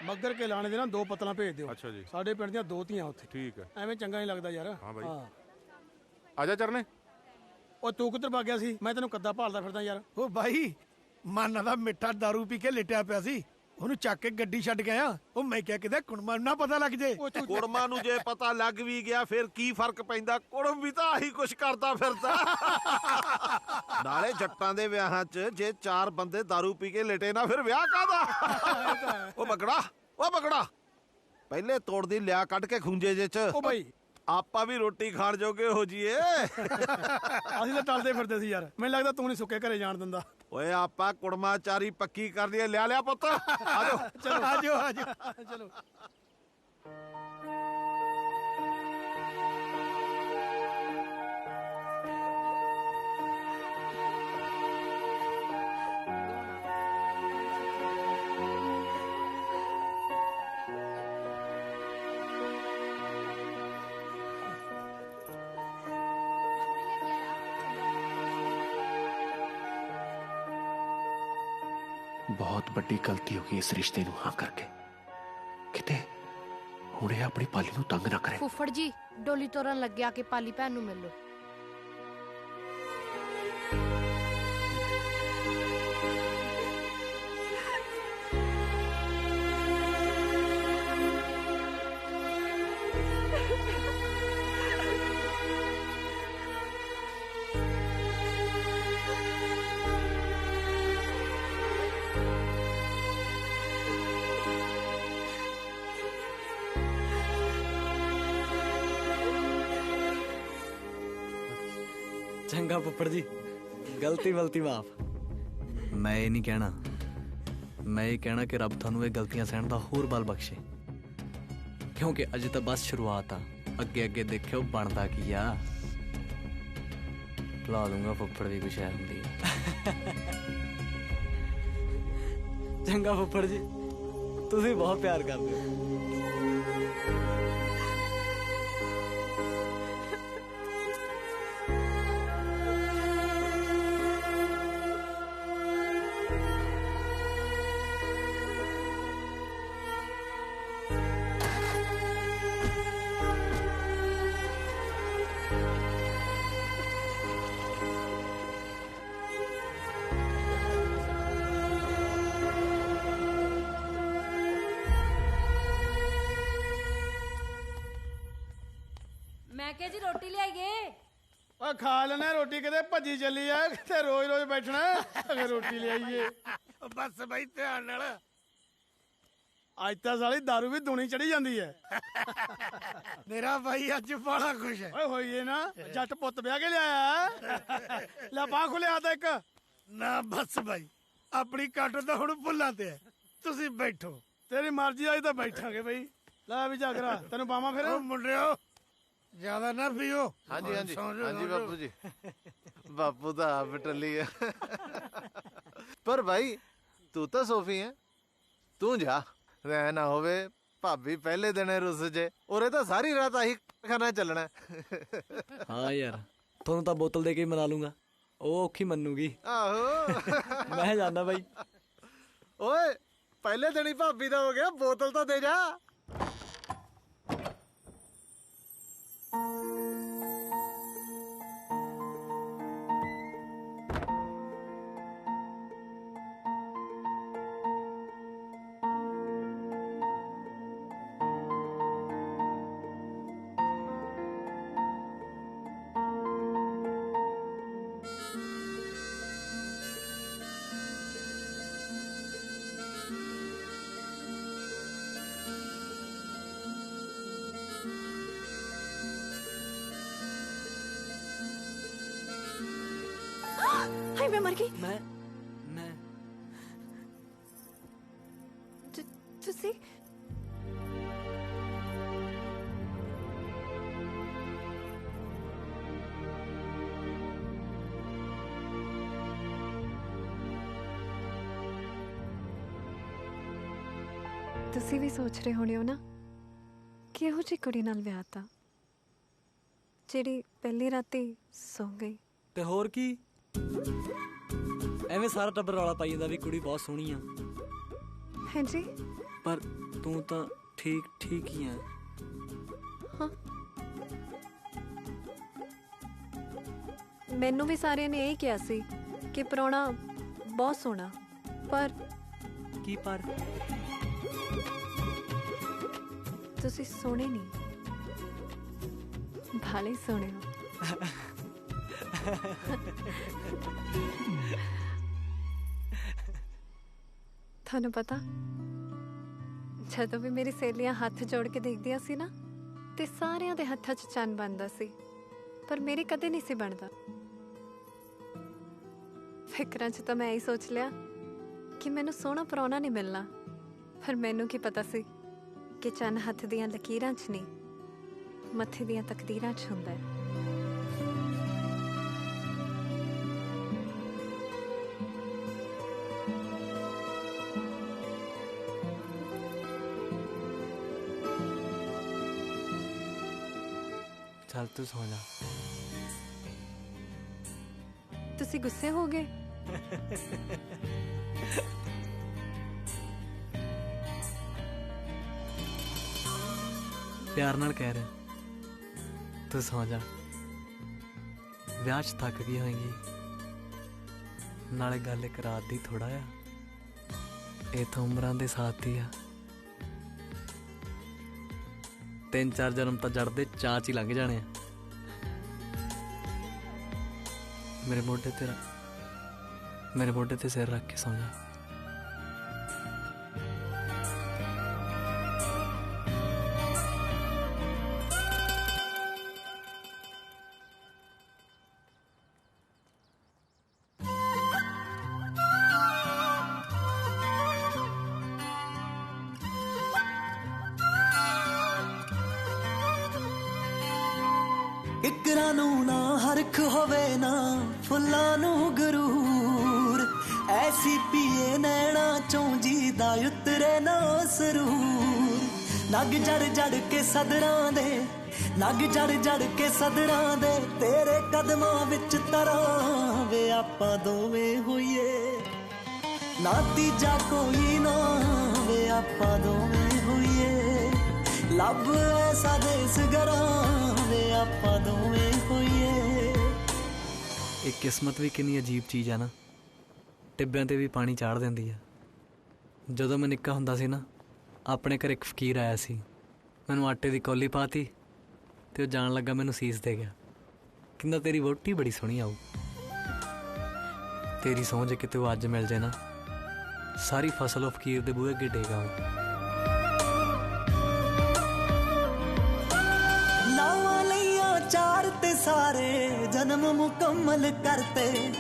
ਮੱਗਰ ਕੇ ਲਾਣੇ ਦੇ ਨਾ 2 ਪਤਲਾਂ ਭੇਜ ਦਿਓ ਅੱਛਾ ਜੀ ਸਾਡੇ ਪਿੰਡ ਦੀਆਂ 2 ਧੀਆਂ ਉੱਥੇ ਠੀਕ ਹੈ ਐਵੇਂ ਚੰਗਾ ਨਹੀਂ ਲੱਗਦਾ ਯਾਰ ਹਾਂ ਬਾਈ ਆਜਾ ਚਰਨੇ ਉਹ ਤੂੰ ਕਿੱਧਰ ਭੱਗ ਗਿਆ ਸੀ ਮੈਂ ਤੈਨੂੰ ਕੱਦਾ ਭਾਲਦਾ ਫਿਰਦਾ ਯਾਰ ਉਹ ਬਾਈ ਮਾਨਾ ਦਾ ਮਿੱਠਾ ਦਾਰੂ ਪੀ ਕੇ ਲੇਟਿਆ ਪਿਆ ਸੀ ਉਹਨੂੰ ਚੱਕ ਕੇ ਗੱਡੀ ਛੱਡ ਗਿਆ ਉਹ ਮੈਂ ਕਿਹਾ ਕਿਤੇ ਕੁੜਮਾ ਨਾ ਪਤਾ ਲੱਗ ਜੇ ਕੁੜਮਾ ਨੂੰ ਜੇ ਪਤਾ ਲੱਗ ਵੀ ਗਿਆ ਫਿਰ ਕੀ ਫਰਕ ਪੈਂਦਾ ਕੁੜਮ ਵੀ ਤਾਂ ਆਹੀ ਕੁਛ ਕਰਦਾ ਫਿਰਦਾ ਨਾਲੇ ਜੱਟਾਂ ਦੇ ਵਿਆਹਾਂ 'ਚ ਜੇ 4 ਬੰਦੇ ਦਾਰੂ ਪੀ ਕੇ ਲੇਟੇ ਨਾ ਫਿਰ ਵਿਆਹ ਕਾਹਦਾ ਉਹ ਬਗੜਾ ਪਹਿਲੇ ਤੋੜਦੀ ਲਿਆ ਕੱਢ ਕੇ ਖੁੰਝੇ ਜੇ 'ਚ ਉਹ ਬਾਈ ਆਪਾਂ ਵੀ ਰੋਟੀ ਖਾਣ ਜੋਗੇ ਹੋ ਜੀਏ ਅਸੀਂ ਤਾਂ ਟਲਦੇ ਫਿਰਦੇ ਸੀ ਯਾਰ ਮੈਨੂੰ ਲੱਗਦਾ ਤੂੰ ਨਹੀਂ ਸੁੱਕੇ ਘਰੇ ਜਾਣ ਦਿੰਦਾ ਓਏ ਆਪਾਂ ਕੁੜਮਾਚਾਰੀ ਪੱਕੀ ਕਰ ਲਈਏ ਲਿਆ ਪੁੱਤ ਆਜੋ ਚਲੋ ਆਜੋ ਚਲੋ ਬਹੁਤ ਵੱਡੀ ਗਲਤੀ ਹੋ ਗਈ ਇਸ ਰਿਸ਼ਤੇ ਨੂੰ ਹਾਂ ਕਰਕੇ ਕਿਤੇ ਹੁਣ ਇਹ ਆਪਣੀ ਪਾਲੀ ਨੂੰ ਤੰਗ ਨਾ ਕਰੇ ਫੁੱਫੜ ਜੀ ਡੋਲੀ ਤੋਰਨ ਲੱਗਿਆ ਕਿ ਪਾਲੀ ਭੈਣ ਨੂੰ ਮਿਲ ਲੋ ਚੰਗਾ ਫੁੱਫੜ ਜੀ, ਗਲਤੀ ਵਲਤੀ ਮਾਫ। ਮੈਂ ਇਹ ਨਹੀਂ ਕਹਿਣਾ, ਮੈਂ ਇਹ ਕਹਿਣਾ ਕਿ ਰੱਬ ਤੁਹਾਨੂੰ ਇਹ ਗਲਤੀਆਂ ਸਹਿਣ ਦਾ ਹੋਰ ਬਲ ਬਖਸ਼ੇ, ਕਿਉਂਕਿ ਅਜੇ ਤਾਂ ਬਸ ਸ਼ੁਰੂਆਤ ਆ। ਅੱਗੇ ਅੱਗੇ ਦੇਖਿਓ ਬਣਦਾ ਕੀ ਆ। ਲਾ ਦੂੰਗਾ ਫੁੱਫੜ ਦੀ ਕੋਈ ਸ਼ੈ ਹੁੰਦੀ ਚੰਗਾ ਫੁੱਫੜ ਜੀ, ਤੁਸੀਂ ਬਹੁਤ ਪਿਆਰ ਕਰਦੇ ਹੋ। ਮੈਂ ਕਿਹਾ ਜੀ ਰੋਟੀ ਲਿਆਈਏ। ਓ ਖਾ ਲੈਣਾ ਰੋਟੀ, ਕਿਤੇ ਭੱਜੀ ਚੱਲੀ ਆ, ਕਿਤੇ ਰੋਜ਼ ਰੋਜ਼ ਬੈਠਣਾ। ਅਗਰ ਰੋਟੀ ਲਿਆਈਏ ਬਸ ਬਈ ਧਿਆਨ ਨਾਲ। ਅੱਜ ਤਾਂ ਸਾਲੀ ਦਾਰੂ ਵੀ ਦੂਣੀ ਚੜੀ ਜਾਂਦੀ ਹੈ। ਮੇਰਾ ਭਾਈ ਅੱਜ ਬੜਾ ਖੁਸ਼ ਹੈ। ਓਏ ਹੋਈਏ ਨਾ, ਜੱਟ ਪੁੱਤ ਵਿਆਹ ਕੇ ਲਿਆਇਆ। ਲੈ ਬਾਹ ਖੁਲਿਆ ਤਾਂ ਇੱਕ। ਨਾ ਬਸ ਭਾਈ, ਆਪਣੀ ਕੱਟ ਤਾਂ ਹੁਣ ਭੁੱਲਾਂ ਤੇ ਹੈ। ਤੁਸੀਂ ਬੈਠੋ। ਤੇਰੀ ਮਰਜ਼ੀ ਆਈ ਤਾਂ ਬੈਠਾਂਗੇ ਬਈ। ਲੈ ਵੀ ਜਾਗਰਾ ਤੈਨੂੰ ਪਾਵਾਂ ਫਿਰ। ਓ ਮੁੰਡਿਓ ਜ਼ਿਆਦਾ ਨਾ ਪੀਓ। ਹਾਂਜੀ ਹਾਂਜੀ ਹਾਂਜੀ ਬਾਪੂ ਜੀ। ਬਾਪੂ ਤਾਂ ਆਪ ਟੱਲੀ ਹੈ। ਪਰ ਭਾਈ ਤੂੰ ਤਾਂ ਸੋਫੀ ਹੈ, ਤੂੰ ਜਾ। ਰਹਿ ਨਾ ਹੋਵੇ ਭਾਬੀ ਪਹਿਲੇ ਦਿਨੇ ਰੁੱਸ ਜੇ। ਉਰੇ ਤਾਂ ਸਾਰੀ ਰਾਤ ਆਹੀ ਖਾਣਾ ਚੱਲਣਾ। ਹਾਂ ਯਾਰ, ਤੁਹਾਨੂੰ ਤਾਂ ਬੋਤਲ ਦੇ ਕੇ ਮਨਾ ਲੂੰਗਾ, ਉਹ ਔਖੀ ਮੰਨੂਗੀ। ਆਹੋ ਮੈਂ ਜਾਂਦਾ ਬਾਈ। ਓਏ ਪਹਿਲੇ ਦਿਨ ਹੀ ਭਾਬੀ ਦਾ ਹੋ ਗਿਆ, ਬੋਤਲ ਤਾਂ ਦੇ ਜਾ। ਹਾਏ ਮੈਂ ਮਰ ਗਈ। ਮੈਂ ਤੁਸੀਂ ਤੁਸੀਂ ਵੀ ਸੋਚ ਰਹੇ ਹੋਣੇ ਹੋ ਨਾ ਕਿ ਇਹੋ ਜਿਹੀ ਕੁੜੀ ਨਾਲ ਵਿਆਹ ਤਾ ਜਿਹੜੀ ਪਹਿਲੀ ਰਾਤੀ ਸੌ ਗਈ। ਤੇ ਹੋਰ ਕੀ, ਐਵੇਂ ਸਾਰਾ ਟੱਬਰ ਰੌਲਾ ਪਾਈ ਜਾਂਦਾ ਵੀ ਕੁੜੀ ਬਹੁਤ ਸੋਹਣੀ ਆ। ਹਾਂਜੀ ਪਰ ਤੂੰ ਤਾਂ ਠੀਕ ਠੀਕ ਹੀ ਆ। ਹਾਂ, ਮੈਨੂੰ ਵੀ ਸਾਰਿਆਂ ਨੇ ਇਹ ਕਿਹਾ ਸੀ ਕਿ ਪ੍ਰਾਹੁਣਾ ਬਹੁਤ ਸੋਹਣਾ, ਪਰ ਕੀ ਪਰ ਤੁਸੀਂ ਸੋਹਣੇ ਨਹੀਂ, ਭਾਲੇ ਸੋਹਣੇ ਹੋ। ਤੁਹਾਨੂੰ ਪਤਾ, ਜਦੋਂ ਵੀ ਮੇਰੀ ਸਹੇਲੀਆਂ ਹੱਥ ਜੋੜ ਕੇ ਦੇਖਦੀਆਂ ਸੀ ਨਾ, ਤੇ ਸਾਰਿਆਂ ਦੇ ਹੱਥਾਂ 'ਚ ਚੰਨ ਬਣਦਾ ਸੀ, ਪਰ ਮੇਰੇ ਕਦੇ ਨਹੀਂ ਸੀ ਬਣਦਾ। ਫਿਕਰਾਂ 'ਚ ਤਾਂ ਮੈਂ ਇਹ ਸੋਚ ਲਿਆ ਕਿ ਮੈਨੂੰ ਸੋਹਣਾ ਪ੍ਰਾਹੁਣਾ ਨਹੀਂ ਮਿਲਣਾ, ਪਰ ਮੈਨੂੰ ਕੀ ਪਤਾ ਸੀ ਕਿ ਚੰਨ ਹੱਥ ਦੀਆਂ ਲਕੀਰਾਂ 'ਚ ਨਹੀਂ, ਮੱਥੇ ਦੀਆਂ ਤਕਦੀਰਾਂ 'ਚ ਹੁੰਦਾ ਹੈ। ਚੱਲ ਤੂੰ ਸੌ ਜਾ। ਤੁਸੀਂ ਗੁੱਸੇ ਹੋ ਗਏ? ਪਿਆਰ ਨਾਲ ਕਹਿ ਰਿਹਾ, ਤੂੰ ਸੌ ਜਾ। ਵਿਆਹ 'ਚ ਥੱਕ ਗਈ ਹੋਏਗੀ, ਨਾਲੇ ਗੱਲ ਇੱਕ ਰਾਤ ਦੀ ਥੋੜਾ ਆ, ਇਹ ਤਾਂ ਉਮਰਾਂ ਦੇ ਸਾਥ ਹੀ ਆ। 3-4 ਜਨਮ ਤਾਂ ਜੜਦੇ ਚਾਅ 'ਚ ਹੀ ਲੰਘ ਜਾਣੇ ਆ। ਮੇਰੇ ਮੋਢੇ ਤੇ ਸਿਰ ਰੱਖ ਕੇ ਸੌਂ ਜਾ। ਕਿਕਰਾਂ ਨੂੰ ਨਾ ਹਰਖ ਹੋਵੇ ਨਾ ਫੁੱਲਾਂ ਨੂੰ ਗਰੂਰ ਐਸੀ ਪੀਏ ਨੈਣਾ ਚੋਂ ਜੀਦਾ ਉਤਰੇ ਨਾ ਸਰੂਰ ਨਗ ਜੜ ਜੜ ਕੇ ਸਦਰਾਂ ਦੇ ਨਗ ਜੜ ਜੜ ਕੇ ਸਦਰਾਂ ਦੇ ਤੇਰੇ ਕਦਮਾਂ ਵਿੱਚ ਤਰਾਂ ਵੇ ਆਪਾਂ ਦੋਵੇਂ ਹੋਈਏ ਨਾ ਤੀਜਾ ਕੋਈ ਨਾ ਵੇ ਆਪਾਂ ਦੋਵੇਂ ਹੋਈਏ ਲੱਭ ਐਸਾ ਦੇਸ ਗਰਾਂ ਵੇ ਆਪਾਂ ਦੋਵੇਂ ਹੋਈਏ। ਇਹ ਕਿਸਮਤ ਵੀ ਕਿੰਨੀ ਅਜੀਬ ਚੀਜ਼ ਆ ਨਾ, ਟਿੱਬਿਆਂ ਤੇ ਵੀ ਪਾਣੀ ਚਾੜ ਦਿੰਦੀ ਆ। ਜਦੋਂ ਮੈਂ ਨਿੱਕਾ ਹੁੰਦਾ ਸੀ ਨਾ, ਆਪਣੇ ਘਰ ਇੱਕ ਫਕੀਰ ਆਇਆ ਸੀ, ਮੈਨੂੰ ਆਟੇ ਦੀ ਕੌਲੀ ਪਾਤੀ ਤੇ ਉਹ ਜਾਣ ਲੱਗਾ ਮੈਨੂੰ ਸੀਸ ਦੇ ਗਿਆ, ਕਹਿੰਦਾ ਤੇਰੀ ਵਹੁਟੀ ਬੜੀ ਸੋਹਣੀ ਆਊ। ਤੇਰੀ ਸਹੁੰ ਜੇ ਕਿਤੇ ਉਹ ਅੱਜ ਮਿਲ ਜੇ ਨਾ, ਸਾਰੀ ਫਸਲ ਉਹ ਫਕੀਰ ਦੇ ਬੂਹੇ ਅੱਗੇ ਡੇਗ ਆਊ। ਲਾਵਾਂ ਲਈਆਂ ਚਾਰ ਤੇ ਸਾਰੇ ਜਨਮ ਮੁਕੰਮਲ ਕਰਤੇ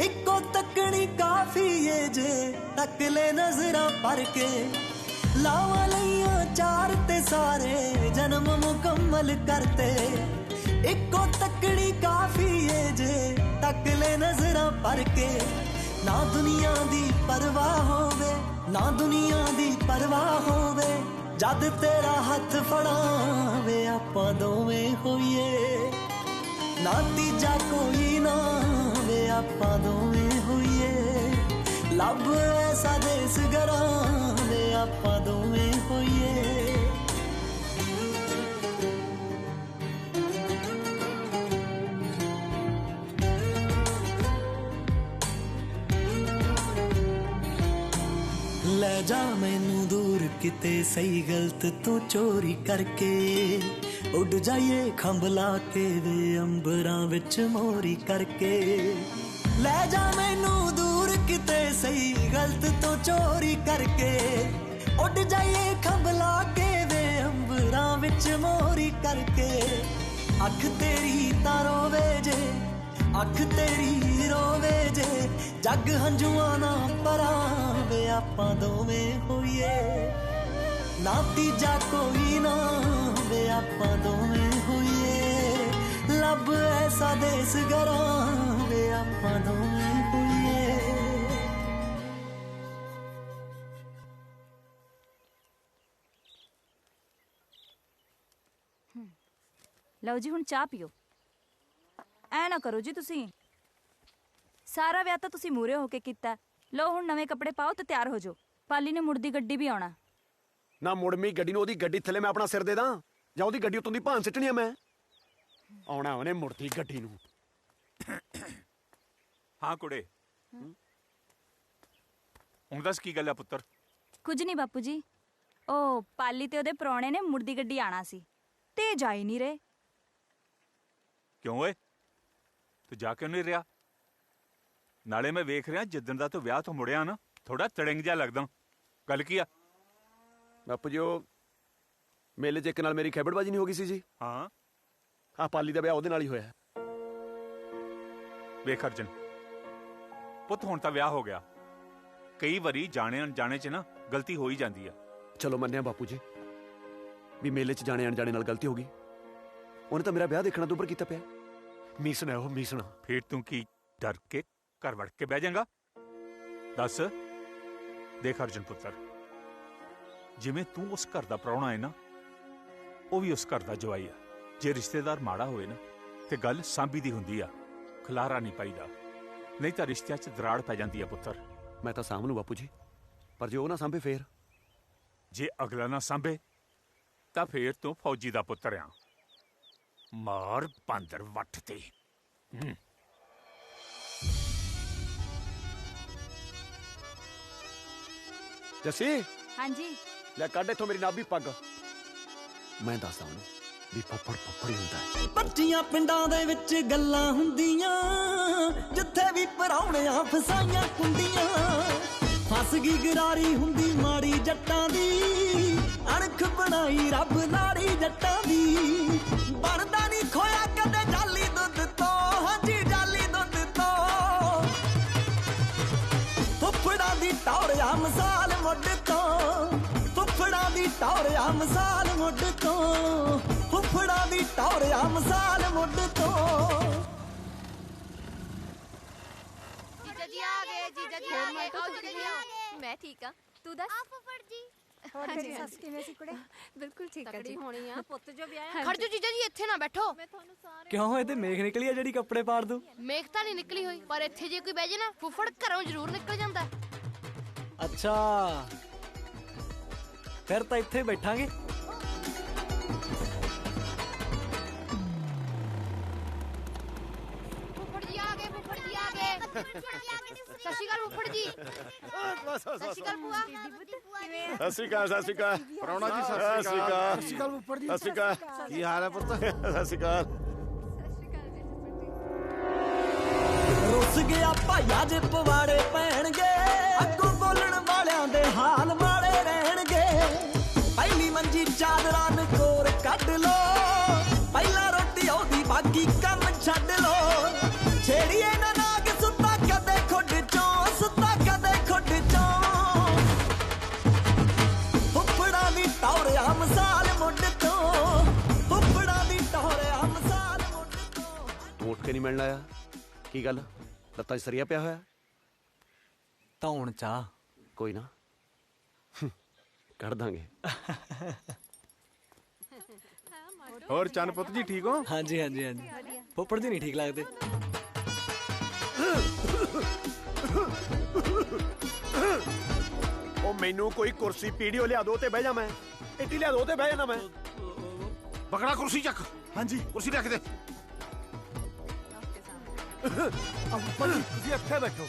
ਇੱਕੋ ਤੱਕਣੀ ਕਾਫੀ ਏ ਜੇ ਤੱਕ ਲੈ ਨਜ਼ਰਾਂ ਭਰ ਕੇ ਲਾਵਾਂ ਲਈਆਂ ਚਾਰ ਤੇ ਸਾਰੇ ਜਨਮ ਮੁਕੰਮਲ ਕਰਤੇ ਇੱਕੋ ਤੱਕਣੀ ਕਾਫੀ ਏ ਜੇ ਤੱਕ ਲੈ ਨਜ਼ਰਾਂ ਭਰ ਕੇ ਨਾ ਦੁਨੀਆ ਦੀ ਪਰਵਾਹ ਹੋਵੇ ਨਾ ਦੁਨੀਆ ਦੀ ਪਰਵਾਹ ਹੋਵੇ ਜਦ ਤੇਰਾ ਹੱਥ ਫੜਾਂ ਵੇ ਆਪਾਂ ਦੋਵੇਂ ਹੋਈਏ ਨਾ ਤੀਜਾ ਕੋਈ ਨਾ ਵੇ ਆਪਾਂ ਦੋਵੇਂ ਹੋਈਏ ਲੱਭ ਐਸਾ ਦੇਸ ਗਰਾਂ ਵੇ ਆਪਾਂ ਦੋਵੇਂ ਹੋਈਏ। ਲੈ ਜਾ ਮੈਨੂੰ ਦੂਰ ਕਿਤੇ ਸਹੀ ਗਲਤ ਤੂੰ ਚੋਰੀ ਕਰਕੇ ਉੱਡ ਜਾਈਏ ਖੰਭ ਲਾ ਕੇ ਵੇ ਅੰਬਰਾਂ ਵਿੱਚ ਮੋਰੀ ਕਰਕੇ ਲੈ ਜਾ ਮੈਨੂੰ ਦੂਰ ਕਿਤੇ ਸਹੀ ਗਲਤ ਤੂੰ ਚੋਰੀ ਕਰਕੇ ਉੱਡ ਜਾਈਏ ਖੰਭ ਲਾ ਕੇ ਵੇ ਅੰਬਰਾਂ ਵਿੱਚ ਮੋਰੀ ਕਰਕੇ ਅੱਖ ਤੇਰੀ ਤਾਂ ਰੋਵੇ ਜੇ ਅੱਖ ਤੇਰੀ ਰੋਵੇ ਜੇ ਜੱਗ ਹੰਝੂਆਂ ਨਾ ਪਰਾਂ ਵੇ ਆਪਾਂ ਦੋਵੇਂ ਹੋਈਏ ਨਾ ਤੀਜਾ ਕੋਈ ਨਾ ਵੇ ਆਪਾਂ ਦੋਵੇਂ ਹੋਈਏ ਲੱਭ ਐਸਾ ਦੇਸ ਗਰਾਂ ਵੇ ਆਪਾਂ ਦੋਵੇਂ ਹੋਈਏ। ਲਓ ਜੀ ਹੁਣ ਚਾਹ ਪੀਓ। ਐ ਨਾ ਕਰੋ ਜੀ, ਤੁਸੀਂ ਸਾਰਾ ਵਿਆਹ ਤਾਂ ਤੁਸੀਂ ਮੂਰੇ ਹੋ ਕੇ ਕੀਤਾ। ਲਓ ਹੁਣ ਨਵੇਂ ਕੱਪੜੇ ਪਾਓ ਤੇ ਤਿਆਰ ਹੋ ਜਾਓ, ਪਾਲੀ ਨੇ ਮੁੜਦੀ ਗੱਡੀ ਵੀ ਆਉਣਾ। ਨਾ ਮੁੜਮੀ ਗੱਡੀ ਨੂੰ ਉਹਦੀ ਗੱਡੀ ਥੱਲੇ ਮੈਂ ਆਪਣਾ ਸਿਰ ਦੇ ਦਾਂ ਜਾਂ ਉਹਦੀ ਗੱਡੀ ਉਤੋਂ ਦੀ ਭਾਂ ਸਿੱਟਣੀ ਆ ਮੈਂ? ਆਉਣਾ ਉਹਨੇ ਮੁੜਦੀ ਗੱਡੀ ਨੂੰ। ਹਾਂ ਕੁੜੇ, ਹੁਣ ਦੱਸ ਕੀ ਗੱਲ ਆ ਪੁੱਤਰ? ਕੁਝ ਨਹੀਂ ਬਾਪੂ ਜੀ, ਉਹ ਪਾਲੀ ਤੇ ਉਹਦੇ ਪ੍ਰਾਹੁਣੇ ਨੇ ਮੁੜਦੀ ਗੱਡੀ ਆਣਾ ਸੀ ਤੇ ਜਾ ਹੀ ਨਹੀਂ ਰਹੇ। ਕਿਉਂ ਓਏ, ਤੂੰ ਜਾ ਕਿਉਂ ਨਹੀਂ ਰਿਹਾ? ਨਾਲੇ ਮੈਂ ਵੇਖ ਰਿਹਾ ਜਿੱਦਣ ਦਾ ਤੂੰ ਵਿਆਹ ਤੋਂ ਮੁੜਿਆ ਨਾ, ਥੋੜਾ ਤੜੰਗ ਜਿਹਾ ਲੱਗਦਾ। ਗੱਲ ਕੀ ਆ? ਬਾਪੂ ਜੀ ਉਹ ਮੇਲੇ 'ਚ ਇੱਕ ਨਾਲ ਮੇਰੀ ਖੈਬੜਬਾਜੀ ਨਹੀਂ ਹੋ ਗਈ ਸੀ ਜੀ? ਹਾਂ, ਆ ਪਾਲੀ ਦਾ ਵਿਆਹ ਉਹਦੇ ਨਾਲ ਹੀ ਹੋਇਆ। ਵੇਖ ਅਰਜਨ ਪੁੱਤ, ਹੁਣ ਤਾਂ ਵਿਆਹ ਹੋ ਗਿਆ। ਕਈ ਵਾਰੀ ਜਾਣੇ ਅਣਜਾਣੇ 'ਚ ਨਾ ਗਲਤੀ ਹੋ ਹੀ ਜਾਂਦੀ ਆ। ਚਲੋ ਮੰਨਿਆ ਬਾਪੂ ਜੀ ਵੀ ਮੇਲੇ 'ਚ ਜਾਣੇ ਅਣਜਾਣੇ ਨਾਲ ਗਲਤੀ ਹੋ ਗਈ। ਉਹਨੇ ਤਾਂ ਮੇਰਾ ਵਿਆਹ ਦੇਖਣਾ ਤੋਂ ਉੱਪਰ ਕੀਤਾ ਪਿਆ। ਮੀਸਣਾ ਉਹ ਮੀਸਣਾ। ਫਿਰ ਤੂੰ ਕੀ ਡਰ ਕੇ ਘਰ ਵੜ ਕੇ ਬਹਿ ਜਾਏਗਾ? ਦੱਸ। ਦੇਖ ਅਰਜਨ ਪੁੱਤਰ, ਜਿਵੇਂ ਤੂੰ ਉਸ ਘਰ ਦਾ ਪ੍ਰਾਹੁਣਾ ਹੈ ਨਾ, ਉਹ ਵੀ ਉਸ ਘਰ ਦਾ ਜਵਾਈ ਆ। ਜੇ ਰਿਸ਼ਤੇਦਾਰ ਮਾੜਾ ਹੋਵੇ ਨਾ ਤੇ ਗੱਲ ਸਾਂਭੀ ਦੀ ਹੁੰਦੀ ਆ, ਖਲਾਰਾ ਨਹੀਂ ਪਾਈਦਾ, ਨਹੀਂ ਤਾਂ ਰਿਸ਼ਤਿਆਂ 'ਚ ਦਰਾੜ ਪੈ ਜਾਂਦੀ ਆ ਪੁੱਤਰ। ਮੈਂ ਤਾਂ ਸਾਂਭ ਲੂੰ ਬਾਪੂ ਜੀ, ਪਰ ਜੇ ਉਹ ਨਾ ਸਾਂਭੇ ਫੇਰ? ਜੇ ਅਗਲਾ ਨਾ ਸਾਂਭੇ ਤਾਂ ਫੇਰ ਤੂੰ ਫੌਜੀ ਦਾ ਪੁੱਤਰ ਆ। ਮਾਰ ਬਾਂਦਰ ਵੱਟ ਤੇ। ਜੱਸੀ ਹਾਂਜੀ ਲੈ ਕੱਢ ਇੱਥੋਂ ਮੇਰੀ ਨਾਭੀ ਪੱਗ। ਮੈਂ ਦੱਸਦਾ ਉਹਨੂੰ ਵੀ ਫੱਫੜ ਫੱਫੜ ਹੀ ਹੁੰਦਾ ਹੈ। ਬੱਚੀਆਂ ਪਿੰਡਾਂ ਦੇ ਵਿੱਚ ਗੱਲਾਂ ਹੁੰਦੀਆਂ, ਜਿੱਥੇ ਵੀ ਪਰਾਉਣਿਆਂ ਫਸਾਈਆਂ ਕੁੰਡੀਆਂ। ਫਸ ਗਈ ਗਰਾਰੀ ਹੁੰਦੀ ਮਾੜੀ ਜੱਟਾਂ ਦੀ, ਅਣਖ ਬਣਾਈ ਰੱਬ ਨਾੜੀ ਜੱਟਾਂ ਦੀ। ਬਣਦਾ ਨਹੀਂ ਖੋਇਆ ਕਦੇ ਜਾਲੀ ਦੁੱਧ ਤੋਂ, ਹਾਂਜੀ ਜਾਲੀ ਦੁੱਧ ਤੋਂ। ਫੁੱਫੜਾਂ ਦੀ ਟੌਰ ਆ ਮਿਸਾਲ ਮੁੱਢ ਤੋਂ, ਫੁੱਫੜਾਂ ਦੀ ਟੌਰ ਟੌਰਿਆ ਮਸਾਲ ਮੁੱਢ ਤੋਂ ਫੁੱਫੜਾ ਦੀ ਟੌਰਿਆ ਮਸਾਲ ਮੁੱਢ ਤੋਂ ਜੀਜਾ ਜੀ ਆ ਗਏ ਜੀਜਾ ਜੀ ਆ ਗਏ ਆਓ ਜੀਜਾ ਜੀ ਆਓ। ਮੈਂ ਠੀਕ ਆ ਤੂੰ ਦੱਸ ਫੁੱਫੜ ਜੀ ਹੋਰ ਤੇਰੀ ਸੱਸ ਕਿਵੇਂ ਸੀ ਕੁੜੇ? ਬਿਲਕੁਲ ਠੀਕ ਆ ਤਕੜੀ ਜੀ ਹੋਣੀ ਆ ਪੁੱਤ ਜੋ ਵਿਆਹ ਖੜ ਜਾਓ ਜੀਜਾ ਜੀ ਇੱਥੇ ਨਾ ਬੈਠੋ। ਕਿਉਂ ਇਹ ਤੇ ਮੇਖ ਨਿਕਲੀ ਆ ਜਿਹੜੀ ਕੱਪੜੇ ਪਾੜ ਦੂ? ਮੇਖ ਤਾਂ ਨਹੀਂ ਨਿਕਲੀ ਹੋਈ ਪਰ ਇੱਥੇ ਜੇ ਕੋਈ ਬਹਿ ਜੇ ਨਾ ਫੁੱਫੜ ਘਰੋਂ ਜ਼ਰੂਰ ਨਿਕਲ ਜਾਂਦਾ। ਅੱਛਾ ਫਿਰ ਤਾਂ ਇੱਥੇ ਬੈਠਾਂਗੇ। ਫੁੱਫੜ ਜੀ ਆ ਗਏ ਫੁੱਫੜ ਜੀ ਆ ਗਏ। ਸਤਿ ਸ਼੍ਰੀ ਅਕਾਲ ਫੁੱਫੜ ਜੀ। ਸਤਿ ਸ਼੍ਰੀ ਅਕਾਲ ਭੂਆ। ਸਤਿ ਸ਼੍ਰੀ ਅਕਾਲ ਸਤਿ ਸ਼੍ਰੀ ਅਕਾਲ ਪ੍ਰਾਹੁਣਾ ਜੀ ਸਤਿ ਸ਼੍ਰੀ ਅਕਾਲ। ਸਤਿ ਸ਼੍ਰੀ ਅਕਾਲ ਫੁੱਫੜ ਜੀ। ਸਤਿ ਸ਼੍ਰੀ ਅਕਾਲ ਕੀ ਹਾਲ ਹੈ ਪੁੱਤ? ਸਤਿ ਸ਼੍ਰੀ ਅਕਾਲ। ਰੁੱਸ ਗਿਆ ਭਾਈਆ ਜੇ ਪਵਾੜੇ ਪੈਣਗੇ ਅੱਗੋਂ ਬੋਲਣ ਵਾਲਿਆਂ ਦੇ ਹਾਲ ਮਾੜੇ ਰਹਿਣਗੇ ਪਹਿਲੀ ਮੰਜੀ ਚਾਦਰਾਂ ਨੂੰ ਕੋਰ ਕੱਢ ਲੋ ਪਹਿਲਾਂ ਰੋਟੀ ਉਹਦੀ ਬਾਕੀ ਕੰਮ ਛੱਡ ਲੋ ਛੇੜੀਏ ਨਾ ਨਾਗ ਸੁੱਤਾ ਕਦੇ ਖੁੱਡ ਚੋਂ ਸੁੱਤਾ ਕਦੇ ਖੁੱਡ ਚੋਂ ਫੁੱਫੜਾ ਦੀ ਟੌਰਿਆ ਮਸਾਲ ਮੁੱਢ ਤੋਂ ਫੁੱਫੜਾ ਦੀ ਟੌਰਿਆ ਮਸਾਲ ਮੁੱਢ ਤੋਂ ਤੂੰ ਉੱਠ ਕੇ ਨਹੀਂ ਮਿਲਣ ਆਇਆ ਕੀ ਗੱਲ ਲੱਤਾਂ 'ਚ ਸਰੀਆ ਪਿਆ ਹੋਇਆ ਧੌਣ ਚਾਹ ਕੋਈ ਨਾ ਕੱਢ ਦਾਂਗੇ ਹੋਰ ਚੰਨ ਪੁੱਤ ਜੀ ਠੀਕ ਹੋ? ਹਾਂਜੀ ਹਾਂਜੀ ਹਾਂਜੀ ਫੁੱਫੜ ਜੀ ਨਹੀਂ ਠੀਕ ਲੱਗਦੇ। ਉਹ ਮੈਨੂੰ ਕੋਈ ਕੁਰਸੀ ਪੀੜੀਓ ਲਿਆ ਦੋ ਤੇ ਬਹਿ ਜਾ ਮੈਂ ਇੱਟੀ ਲਿਆ ਦੋ ਤੇ ਬਹਿ ਜਾਣਾ ਮੈਂ ਬਕੜਾ ਕੁਰਸੀ ਚੱਕ। ਹਾਂਜੀ ਕੁਰਸੀ ਰੱਖ ਦੇ। ਫੁੱਫੜ ਜੀ ਤੁਸੀਂ ਇੱਥੇ ਬੈਠੋ।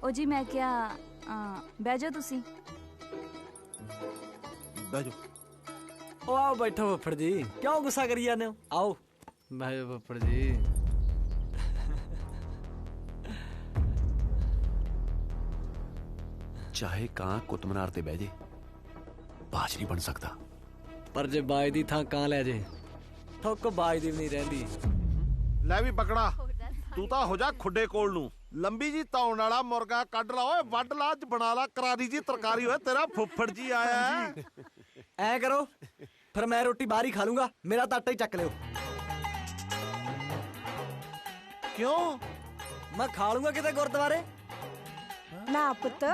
ਉਹ ਜੀ ਮੈਂ ਕਿਹਾ ਬਹਿ ਜਾਓ ਤੁਸੀਂ। ਬਹਿ ਜਾ। ਉਹ ਆਓ ਬੈਠੋ ਫੁੱਫੜ ਜੀ ਕਿਉਂ ਗੁੱਸਾ ਕਰੀ ਜਾਂਦੇ ਹੋ? ਆਓ ਬਹਿ ਜਾਓ ਫੁੱਫੜ ਜੀ। ਚਾਹੇ ਕਾਂ ਕੁੱਤਮਨਾਰ ਤੇ ਬਹਿ ਜੇ ਬਾਜ ਨਹੀਂ ਬਣ ਸਕਦਾ। ਪਰ ਜੇ ਬਾਜ ਦੀ ਥਾਂ ਕਾਂ ਲੈ ਜੇ ਠੁੱਕ ਬਾਜ ਦੀ ਵੀ ਨਹੀਂ ਰਹਿੰਦੀ। ਲੈ ਵੀ ਬਕੜਾ ਤੂੰ ਤਾਂ ਹੋ ਜਾ ਖੁੱਡੇ ਕੋਲ ਨੂੰ ਲੰਬੀ ਜੀ ਤੌਣ ਵਾਲਾ ਮੁਰਗਾ ਕੱਢ ਲਾ ਓਏ ਵੱਢ ਲਾ ਬਣਾ ਲਾ ਕਰਾਰੀ ਜੀ ਤਰਕਾਰੀ ਓਏ ਤੇਰਾ ਫੁੱਫੜ ਜੀ ਆਇਆ। ਐ ਕਰੋ ਫਿਰ ਮੈਂ ਰੋਟੀ ਬਾਹਰ ਹੀ ਖਾ ਲੂੰਗਾ ਮੇਰਾ ਤਾਂ ਆਟਾ ਹੀ ਚੱਕ ਲਿਓ। ਕਿਉਂ? ਮੈਂ ਖਾ ਲੂੰਗਾ ਕਿਤੇ ਗੁਰਦੁਆਰੇ। ਨਾ ਪੁੱਤ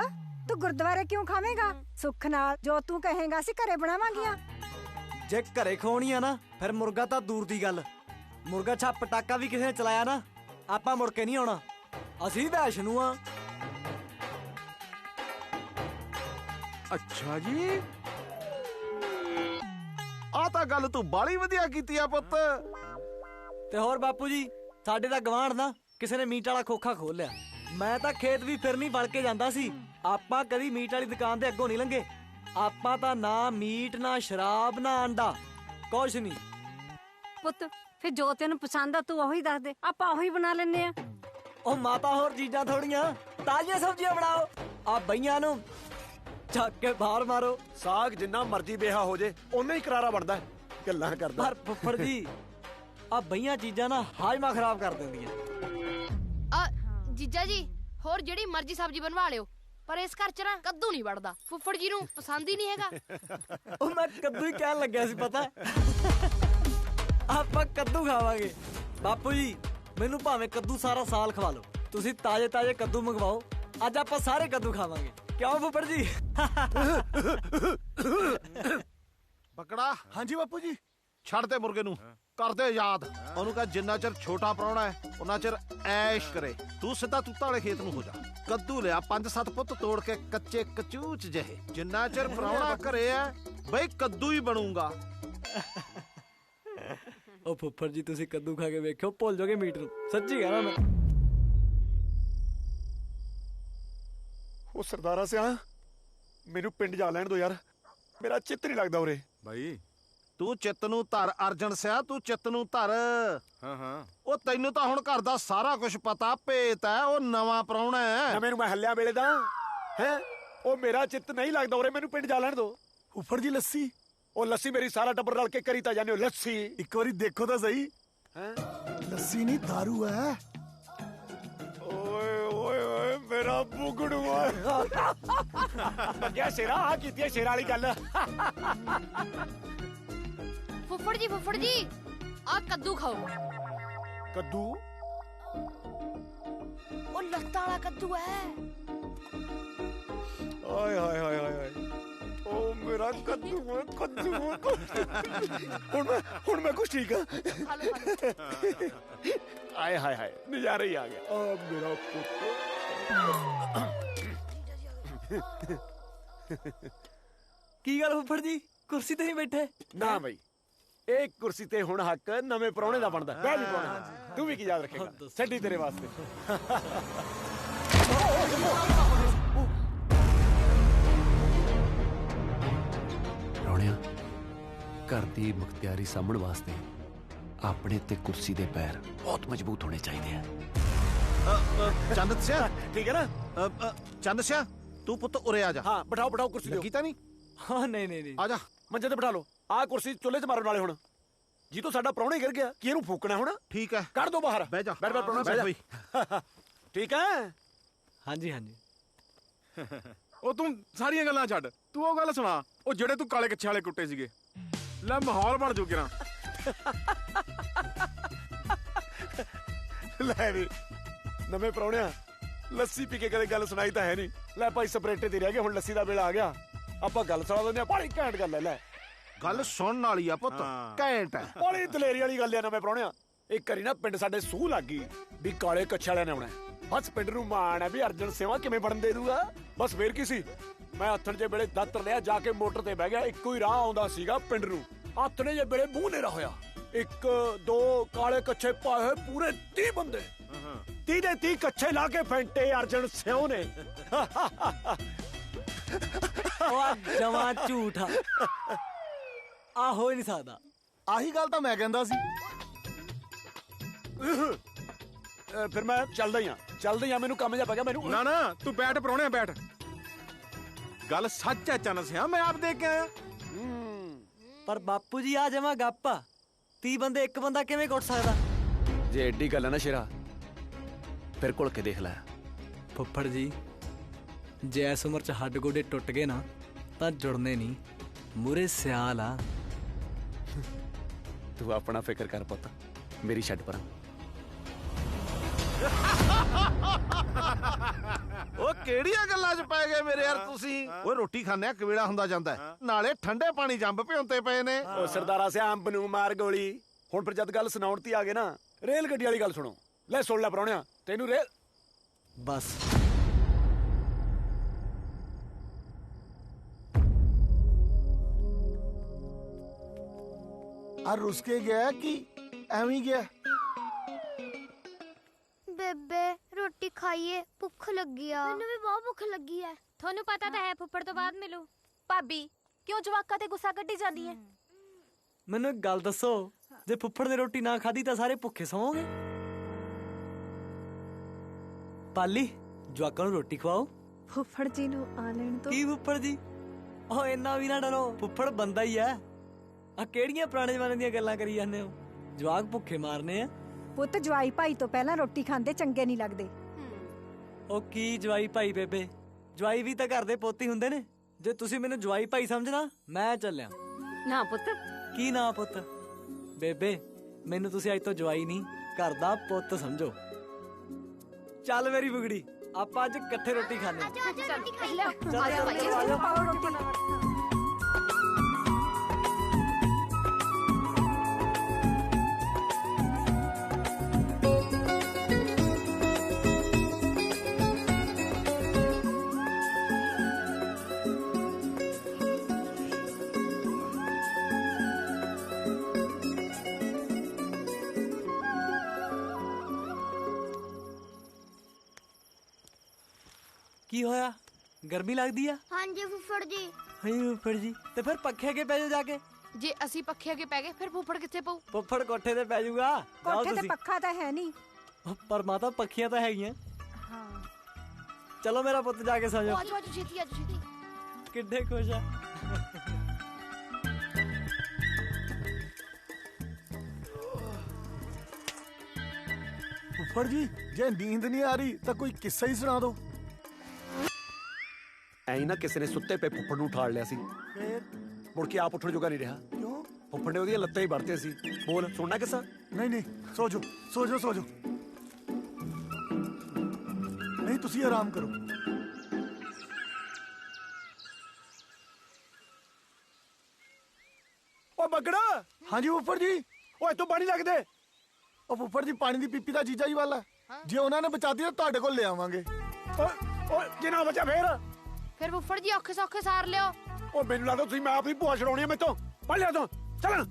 ਤੂੰ ਗੁਰਦੁਆਰੇ ਕਿਉਂ ਖਾਵੇਂਗਾ? ਸੁੱਖ ਨਾਲ ਜੋ ਤੂੰ ਕਹੇਂਗਾ ਅਸੀਂ ਘਰੇ ਬਣਾਵਾਂਗੀਆਂ। ਜੇ ਘਰੇ ਖਵਾਉਣੀ ਆ ਨਾ ਫਿਰ ਮੁਰਗਾ ਤਾਂ ਦੂਰ ਦੀ ਗੱਲ ਮੁਰਗਾ ਛਾ ਪਟਾਕਾ ਵੀ ਕਿਸੇ ਨੇ ਚਲਾਇਆ ਨਾ ਆਪਾਂ ਮੁੜ ਕੇ ਨਹੀਂ ਆਉਣਾ। ਅਸੀਂ ਵੈਸ਼ਨੂ ਆ। ਅੱਛਾ ਜੀ ਆ ਤਾਂ ਗੱਲ ਤੂੰ ਬਾਲੀ ਵਧੀਆ ਕੀਤੀ ਆ ਪੁੱਤ। ਤੇ ਹੋਰ ਬਾਪੂ ਜੀ ਸਾਡੇ ਦਾ ਗਵਾਂਢ ਨਾ ਕਿਸੇ ਨੇ ਮੀਟ ਵਾਲਾ ਖੋਖਾ ਖੋਲ ਲਿਆ। ਮੈਂ ਤਾਂ ਖੇਤ ਵੀ ਫਿਰਨੀ ਵੜ ਕੇ ਜਾਂਦਾ ਸੀ। ਆਪਾਂ ਕਦੀ ਮੀਟ ਵਾਲੀ ਦੁਕਾਨ ਦੇ ਅੱਗੋਂ ਨਹੀਂ ਲੰਘੇ। ਆਪਾਂ ਤਾਂ ਨਾ ਮੀਟ ਨਾ ਸ਼ਰਾਬ ਨਾ ਅੰਡਾ ਕੁਛ ਨਹੀਂ। ਪੁੱਤ ਫਿਰ ਜੋ ਤੈਨੂੰ ਪਸੰਦ ਆ ਤੂੰ ਉਹੀ ਦੱਸ ਦੇ ਆਪਾਂ ਉਹੀ ਬਣਾ ਲੈਨੇ ਆ। ਉਹ ਮਾਤਾ ਹੋਰ ਚੀਜ਼ਾਂ ਥੋੜੀਆਂ ਤਾਜ਼ੀਆਂ ਸਬਜ਼ੀਆਂ ਬਣਾਓ। ਆ ਬਈਆਂ ਨੂੰ ਚੱਕ ਕੇ ਬਾਹਰ ਮਾਰੋ। ਸਾਗ ਜਿੰਨਾ ਮਰਜ਼ੀ ਬੇਹਾ ਹੋ ਜੇ ਓਨਾ ਹੀ ਕਰਾਰਾ ਬਣਦਾ ਹੈ। ਗੱਲਾਂ ਕਰਦਾ ਪਰ ਫੁੱਫੜ ਜੀ ਆ ਬਈਆਂ ਚੀਜ਼ਾਂ ਨਾ ਹਾਜ਼ਮਾ ਖਰਾਬ ਕਰ ਦਿੰਦੀਆਂ। ਜੀਜਾ ਜੀ ਹੋਰ ਜਿਹੜੀ ਮਰਜ਼ੀ ਸਬਜ਼ੀ ਬਣਵਾ ਲਿਓ ਪਰ ਇਸ ਘਰ ਚ ਨਾ ਕੱਦੂ ਨਹੀਂ ਵੜਦਾ। ਫੁੱਫੜ ਜੀ ਨੂੰ ਪਸੰਦ ਹੀ ਨਹੀਂ ਹੈਗਾ। ਉਹ ਮੈਂ ਕੱਦੂ ਹੀ ਕਹਿਣ ਲੱਗਿਆ ਸੀ ਪਤਾ। ਆਪਾਂ ਕੱਦੂ ਖਾਵਾਂਗੇ। ਬਾਪੂ ਜੀ ਮੈਨੂੰ ਭਾਵੇਂ ਕੱਦੂ ਸਾਰਾ ਸਾਲ ਖਵਾ ਲਓ। ਤੁਸੀਂ ਤਾਜ਼ੇ ਤਾਜ਼ੇ ਕੱਦੂ ਮੰਗਵਾਓ। ਅੱਜ ਆਪਾਂ ਸਾਰੇ ਕੱਦੂ ਖਾਵਾਂਗੇ। ਕਿਉਂ ਫੁੱਫੜ ਜੀ? ਬਕੜਾ ਹਾਂਜੀ ਬਾਪੂ ਜੀ। ਛੱਡ ਦੇ ਮੁਰਗੇ ਨੂੰ ਕਰਦੇ ਯਾਦ ਉਹਨੂੰ ਕਹ ਜਿੰਨਾ ਚਿਰ ਛੋਟਾ ਪ੍ਰਾਹੁਣਾ ਹੈ ਉਹਨਾਂ ਚਿਰ ਐਸ਼ ਕਰੇ। ਤੂੰ ਸਿੱਧਾ ਤੂਤਾਂ ਵਾਲੇ ਖੇਤ ਨੂੰ ਹੋ ਜਾ। ਕੱਦੂ ਲਿਆ 5-7 ਪੁੱਤ ਤੋੜ ਕੇ ਕੱਚੇ ਕਚੂਚ ਜਿਹੇ। ਜਿੰਨਾ ਚਿਰ ਪ੍ਰਾਹੁਣਾ ਘਰੇ ਹੈ ਬਈ ਕੱਦੂ ਹੀ ਬਣੂਗਾ। ਉਹ ਫੁੱਫੜ ਜੀ ਤੁਸੀਂ ਕੱਦੂ ਖਾ ਕੇ ਵੇਖਿਓ ਭੁੱਲ ਜਾਓਗੇ ਮੀਟ ਨੂੰ। ਸੱਚੀ ਕਹਿਣਾ ਮੈਂ। ਉਹ ਸਰਦਾਰਾ ਸਿਆ ਮੈਨੂੰ ਪਿੰਡ ਜਾ ਲੈਣ ਦੋ ਯਾਰ ਮੇਰਾ ਚਿੱਤ ਨਹੀਂ ਲੱਗਦਾ ਉਰੇ। ਬਾਈ ਤੂੰ ਚਿੱਤ ਨੂੰ ਧਰ ਅਰਜਨ ਸਿਆ ਤੂੰ ਚਿੱਤ ਨੂੰ ਧਰ। ਹਾਂ ਉਹ ਤੈਨੂੰ ਤਾਂ ਹੁਣ ਘਰ ਦਾ ਸਾਰਾ ਕੁਝ ਪਤਾ ਭੇਤ ਹੈ। ਉਹ ਨਵਾਂ ਪ੍ਰਾਹੁਣਾ ਹੈ। ਨਵੇਂ ਨੂੰ ਮੈਂ ਹੱਲਿਆ ਵੇਲੇ ਦਾ ਹੈ। ਉਹ ਮੇਰਾ ਚਿੱਤ ਨਹੀਂ ਲੱਗਦਾ ਉਰੇ ਮੈਨੂੰ ਪਿੰਡ ਜਾ ਲੈਣ ਦੋ। ਫੁੱਫੜ ਜੀ ਲੱਸੀ। ਉਹ ਲੱਸੀ ਮੇਰੀ ਸਾਰਾ ਟੱਬਰ ਰਲ ਕੇ ਕਰੀ ਤਾਂ ਜਾਂਦੇ ਹੋ ਲੱਸੀ। ਇੱਕ ਵਾਰੀ ਦੇਖੋ ਤਾਂ ਸਹੀ। ਹੈ ਲੱਸੀ ਨਹੀਂ ਦਾਰੂ ਹੈ। ਓਏ ਓਏ ਓਏ मेरा बुगड़ुआ बग्या शेरा आ कीती है शेरा वाली गल फुफड़ जी आ कद्दू खाओ। कद्दू ओ लत्ता वाला कद्दू है। हाय हाय हाय हाय हाय ओ मेरा कद्दू हुन मैं कुछ ठीक है। आय हाय हाय नजारा ही आ गया। ओ मेरा पुत्र की गल फुफड़ जी कुर्सी ते नहीं बैठे? ना भाई एक कुर्सी ते हुण हक नवे परौणे दा बनदा। बैठ भी परौणे तू भी की याद रखेगा छड्डी तेरे वास्ते। ਰੌਣਿਆ ਘਰ ਦੀ ਮੁਖਤਿਆਰੀ ਸਾਂਭਣ ਵਾਸਤੇ ਆਪਣੇ ਤੇ ਕੁਰਸੀ ਦੇ ਪੈਰ ਬਹੁਤ ਮਜ਼ਬੂਤ ਹੋਣੇ ਚਾਹੀਦੇ ਆ। ਚੰਦ ਸਿਆ ਠੀਕ ਹੈ ਨਾ? ਚੰਦ ਸਿਆ ਤੂੰ ਪੁੱਤ ਉਰੇ ਆ ਜਾ। ਹਾਂ ਬਿਠਾਓ ਬਿਠਾਓ ਕੁਰਸੀ ਤੇ। ਕੀਤਾ ਨਹੀਂ? ਹਾਂ ਨਹੀਂ ਆ ਜਾ ਮੰਜੇ ਤੇ ਬਿਠਾ ਲਓ। ਆਹ ਕੁਰਸੀ ਚੁੱਲ੍ਹੇ 'ਚ ਮਾਰਨ ਵਾਲੇ ਹੁਣ ਜੀ ਤੋਂ ਸਾਡਾ ਪ੍ਰਾਹੁਣਾ ਗਿਰ ਗਿਆ ਕੀ ਇਹਨੂੰ ਫੂਕਣਾ ਹੁਣ? ਠੀਕ ਹੈ ਕੱਢ ਦੋ ਬਾਹਰ। ਬਹਿ ਜਾ ਬੈਠ ਪ੍ਰਾਹੁਣਾ ਬਹਿ ਜਾ। ਠੀਕ ਹੈ ਹਾਂਜੀ ਹਾਂਜੀ। ਉਹ ਤੂੰ ਸਾਰੀਆਂ ਗੱਲਾਂ ਛੱਡ, ਤੂੰ ਉਹ ਗੱਲ ਸੁਣਾ ਉਹ ਜਿਹੜੇ ਤੂੰ ਕਾਲੇ ਕੱਛੇ ਵਾਲੇ ਕੁੱਟੇ ਸੀਗੇ। ਲੈ ਮਾਹੌਲ ਬਣ ਜੂ ਕਿਰਾਂ। ਲੈ ਵੀ ਨਵੇਂ ਪ੍ਰਾਹੁਣਿਆ ਲੱਸੀ ਪੀ ਕੇ ਕਦੇ ਗੱਲ ਸੁਣਾਈ ਤਾਂ ਹੈ ਨਹੀਂ। ਲੈ ਭਾਈ ਸਪਰੇਟੇ ਤੇ ਰਹਿ ਗਏ ਹੁਣ ਲੱਸੀ ਦਾ ਵੇਲਾ ਆ ਗਿਆ। ਆਪਾਂ ਗੱਲ ਸੁਣਾ ਦਿੰਦੇ ਆ। ਬੜੀ ਘੈਂਟ ਗੱਲ ਹੈ। ਲੈ ਗੱਲ ਸੁਣਨ ਵਾਲੀ ਆ ਪੁੱਤ ਘੈਂਟ ਹੈ। ਬੜੀ ਦਲੇਰੀ ਵਾਲੀ ਗੱਲ ਆ ਨਵੇਂ ਪ੍ਰਾਹੁਣਿਆ। ਇੱਕ ਵਾਰੀ ਨਾ ਪਿੰਡ ਸਾਡੇ ਸੂਹ ਲੱਗ ਗਈ ਵੀ ਕਾਲੇ ਕੱਛੇ ਵਾਲਿਆਂ ਨੇ ਆਉਣਾ। ਬਸ ਪਿੰਡ ਨੂੰ ਮਾਣ ਹੈ ਵੀ ਅਰਜਨ ਸੇਵਾ ਕਿਵੇਂ ਬਣਨ ਦੇ ਦੂਗਾ। ਬਸ ਫੇਰ ਕੀ ਸੀ ਮੈਂ ਹੱਥਣ ਜੇ ਵੇਲੇ ਦਾਤਰ ਲਿਆ ਜਾ ਕੇ ਮੋਟਰ ਤੇ ਬਹਿ ਗਿਆ। ਇੱਕੋ ਹੀ ਰਾਹ ਆਉਂਦਾ ਸੀਗਾ ਪਿੰਡ ਨੂੰ। ਹੱਥਣੇ ਜੇ ਵੇਲੇ ਮੂੰਹ ਨੇਰਾ ਹੋਇਆ। 1 2 ਕਾਲੇ ਕੱਛੇ ਪਾਏ ਹੋਏ ਪੂਰੇ 30 ਬੰਦੇ 30 ਦੇ 30 ਕੱਛੇ ਲਾ ਕੇ ਫੈਂਟੇ ਅਰਜਨ ਸਿਉ ਨੇ। ਜਮਾ ਝੂਠਾ ਆ ਹੋ ਨਹੀਂ ਸਕਦਾ। ਆਹੀ ਗੱਲ ਤਾਂ ਮੈਂ ਕਹਿੰਦਾ ਸੀ। ਫਿਰ ਮੈਂ ਚੱਲਦਾ ਹੀ ਆ ਮੈਨੂੰ ਕੰਮ ਜਾ ਪੈ ਗਿਆ ਮੈਨੂੰ। ਨਾ ਨਾ ਤੂੰ ਬੈਠ ਪ੍ਰਾਹੁਣਿਆ ਬੈਠ। ਗੱਲ ਸੱਚ ਹੈ ਚੰਨ ਸਿਆ ਮੈਂ ਆਪ ਦੇਖ ਕੇ ਆਇਆ। ਪਰ ਬਾਪੂ ਜੀ ਆ ਜਮਾ ਗੱਪ ਆ। 30 ਬੰਦੇ ਇੱਕ ਬੰਦਾ ਕਿਵੇਂ ਕੁੱਟ ਸਕਦਾ? ਜੇ ਐਡੀ ਗੱਲ ਹੈ ਨਾ ਸ਼ੇਰਾ ਫਿਰ ਘੁਲ ਕੇ ਦੇਖ ਲੈ। ਫੁੱਫੜ ਜੀ ਜੇ ਇਸ ਉਮਰ 'ਚ ਹੱਡ ਗੋਡੇ ਟੁੱਟ ਗਏ ਨਾ ਤਾਂ ਜੁੜਨੇ ਨਹੀਂ। ਮੂਰੇ ਸਿਆਲ ਆ। ਤੂੰ ਆਪਣਾ ਫਿਕਰ ਕਰ ਪੁੱਤ ਮੇਰੀ ਛੱਡ ਪਰਾਂ। ਉਹ ਕਿਹੜੀਆਂ ਗੱਲਾਂ 'ਚ ਪੈ ਗਏ ਮੇਰੇ ਯਾਰ ਤੁਸੀਂ। ਓਏ ਰੋਟੀ ਖਾਂਦੇ ਕਵੇਲਾ ਹੁੰਦਾ ਜਾਂਦਾ ਨਾਲੇ ਠੰਡੇ ਪਾਣੀ ਜੰਬ ਭਿਉਂਤੇ ਪਏ ਨੇ। ਉਹ ਸਰਦਾਰਾ ਸਿਆ ਅੰਬ ਨੂੰ ਮਾਰ ਗੋਲੀ। ਹੁਣ ਫਿਰ ਜਦ ਗੱਲ ਸੁਣਾਉਣ ਤੇ ਆ ਗਏ ਨਾ ਰੇਲ ਗੱਡੀ ਵਾਲੀ ਗੱਲ ਸੁਣੋ। ਲੈ ਸੁਣ ਲੈ ਪ੍ਰਾਹੁਣਿਆ ਤੈਨੂੰ ਰੇਲ ਬਸ ਆ ਰੁੱਸ ਕੇ ਗਿਆ ਕਿ ਐਵੇਂ ਗਿਆ? ਬੇਬੇ ਰੋਟੀ ਖਾਈਏ ਭੁੱਖ ਲੱਗੀ ਆ। ਮੈਨੂੰ ਵੀ ਬਹੁਤ ਭੁੱਖ ਲੱਗੀ ਹੈ। ਤੁਹਾਨੂੰ ਪਤਾ ਤਾਂ ਹੈ ਫੁੱਫੜ ਤੋਂ ਬਾਅਦ ਮਿਲੂ। ਭਾਬੀ ਕਿਉਂ ਜਵਾਕਾਂ ਤੇ ਗੁੱਸਾ ਕੱਢੀ ਜਾਂਦੀ ਹੈ? ਮੈਨੂੰ ਇੱਕ ਗੱਲ ਦੱਸੋ ਜੇ ਫੁੱਫੜ ਨੇ ਰੋਟੀ ਨਾ ਖਾਧੀ ਤਾਂ ਸਾਰੇ ਭੁੱਖੇ ਸੌਂਗੇ? ਪਾਲੀ ਜਵਾਕਾਂ ਨੂੰ ਰੋਟੀ ਖਵਾਓ। ਫੁੱਫੜ ਜੀ ਨੂੰ ਆ ਲੈਣ ਤੋਂ। ਕੀ ਫੁੱਫੜ ਜੀ? ਉਹ ਇੰਨਾ ਵੀ ਨਾ ਡਰੋ। ਫੁੱਫੜ ਬੰਦਾ ਹੀ ਆ। ਆ ਕਿਹੜੀਆਂ ਪੁਰਾਣੇ ਜ਼ਮਾਨੇ ਦੀਆਂ ਗੱਲਾਂ ਕਰੀ ਜਾਂਦੇ ਹੋ? ਜਵਾਕ ਭੁੱਖੇ ਮਾਰਨੇ ਆ। ਪੁੱਤ ਜਵਾਈ ਭਾਈ ਤੋਂ ਪਹਿਲਾਂ ਰੋਟੀ ਖਾਂਦੇ ਚੰਗੇ ਨਹੀਂ ਲੱਗਦੇ। ਉਹ ਕੀ ਜਵਾਈ ਭਾਈ ਬੇਬੇ? ਜਵਾਈ ਵੀ ਤਾਂ ਘਰ ਦੇ ਪੁੱਤ ਹੀ ਹੁੰਦੇ ਨੇ। ਜੇ ਤੁਸੀਂ ਮੈਨੂੰ ਜਵਾਈ ਭਾਈ ਸਮਝਣਾ ਮੈਂ ਚੱਲਿਆ। ਨਾ ਪੁੱਤ। ਕੀ ਨਾ ਪੁੱਤ? ਬੇਬੇ ਮੈਨੂੰ ਤੁਸੀਂ ਅੱਜ ਤੋਂ ਜਵਾਈ ਨਹੀਂ ਘਰ ਦਾ ਪੁੱਤ ਸਮਝੋ। ਚੱਲ ਮੇਰੀ ਬੁਗੜੀ ਆਪਾਂ ਅੱਜ ਇਕੱਠੇ ਰੋਟੀ ਖਾਣੇ। ਕੀ ਹੋਇਆ? ਗਰਮੀ ਲੱਗਦੀ ਆ? ਹਾਂਜੀ ਫੁੱਫੜ ਜੀ। ਹਾਂ ਫੁੱਫੜ ਜੀ ਤੇ ਫਿਰ ਪੱਖੇ ਅੱਗੇ ਪੈ ਜਾਓ ਜਾ ਕੇ। ਜੇ ਅਸੀਂ ਪੱਖੇ ਅੱਗੇ ਪੈ ਗਏ ਫਿਰ ਫੁੱਫੜ ਕਿੱਥੇ ਪਊ? ਫੁੱਫੜ ਕੋਠੇ ਤੇ ਪੈ ਜਾਊਗਾ। ਕੋਠੇ ਤੇ ਪੱਖਾ ਤਾਂ ਹੈ ਨਹੀਂ। ਪਰ ਮਾਤਾ ਪੱਖੀਆਂ ਤਾਂ ਹੈਗੀਆਂ। ਹਾਂ ਚਲੋ ਮੇਰਾ ਪੁੱਤ ਜਾ ਕੇ ਸੌ ਜਾਓ। ਆਜੋ ਆਜੋ ਛੇਤੀ ਆਜੋ ਛੇਤੀ। ਕਿੱਡੇ ਖੁਸ਼ ਆ। ਫੁੱਫੜ ਜੀ ਜੇ ਨੀਂਦ ਨਹੀਂ ਆ ਰਹੀ ਤਾਂ ਕੋਈ ਕਿੱਸਾ ਹੀ ਸੁਣਾ ਦਿਓ। ਐਂ ਨਾ ਕਿਸੇ ਨੇ ਸੁੱਤੇ ਪਏ ਫੁੱਫੜ ਨੂੰ ਉਠਾਲ ਲਿਆ ਸੀ ਫੇਰ ਮੁੜ ਕੇ ਆਪ ਉੱਠਣ ਜੋਗਾ ਨਹੀਂ ਰਿਹਾ ਕਿਉਂ ਫੁੱਫੜ ਨੇ ਉਹਦੀਆਂ ਲੱਤਾਂ ਹੀ ਵੜਤੇ ਸੀ ਬੋਲ ਸੁਣਨਾ ਕਿੱਸਾ ਨਹੀਂ ਸੋ ਜਾਓ ਨਹੀਂ ਤੁਸੀਂ ਆਰਾਮ ਕਰੋ। ਓ ਬੱਗੜਾ ਹਾਂਜੀ ਫੁੱਫੜ ਜੀ। ਓਏ ਤੂੰ ਪਾਣੀ ਲੱਗ ਦੇ। ਉਹ ਫੁੱਫੜ ਜੀ ਪਾਣੀ ਦੀ ਪੀਪੀ ਦਾ ਜੀਜਾ ਜੀ ਵਾਲਾ ਜੇ ਉਹਨਾਂ ਨੇ ਬਚਾਤੀ ਤਾਂ ਤੁਹਾਡੇ ਕੋਲ ਲੈ ਆਵਾਂਗੇ। ਓਏ ਜੇ ਨਾ ਬਚਾ ਫਿਰ ਫੁੱਫੜ ਜੀ ਔਖੇ ਸੌਖੇ ਸਾਰ ਲਿਓ। ਓ ਮੈਨੂੰ ਲੱਗਦਾ ਤੁਸੀਂ ਮੈਂ ਆਪ ਹੀ ਭੂਆ ਛਡਾਉਣੀ ਆ ਮੈਥੋਂ ਪੜ ਲਿਆ ਤੂੰ ਚੱਲ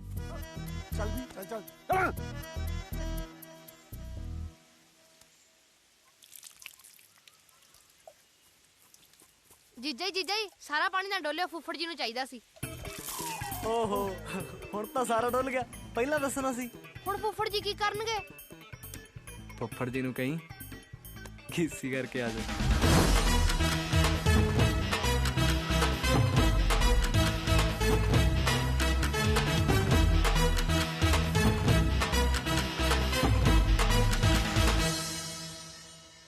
ਚੱਲ ਜੀਜਾ ਜੀ ਸਾਰਾ ਪਾਣੀ ਨਾ ਡੋਲਿਓ, ਫੁੱਫੜ ਜੀ ਨੂੰ ਚਾਹੀਦਾ ਸੀ। ਓਹੋ ਹੁਣ ਤਾਂ ਸਾਰਾ ਡੁੱਲ ਗਿਆ, ਪਹਿਲਾਂ ਦੱਸਣਾ ਸੀ। ਹੁਣ ਫੁੱਫੜ ਜੀ ਕੀ ਕਰਨਗੇ? ਫੁੱਫੜ ਜੀ ਨੂੰ ਕਹੀਂ ਖੀਸੀ ਕਰਕੇ ਆ ਜਾ।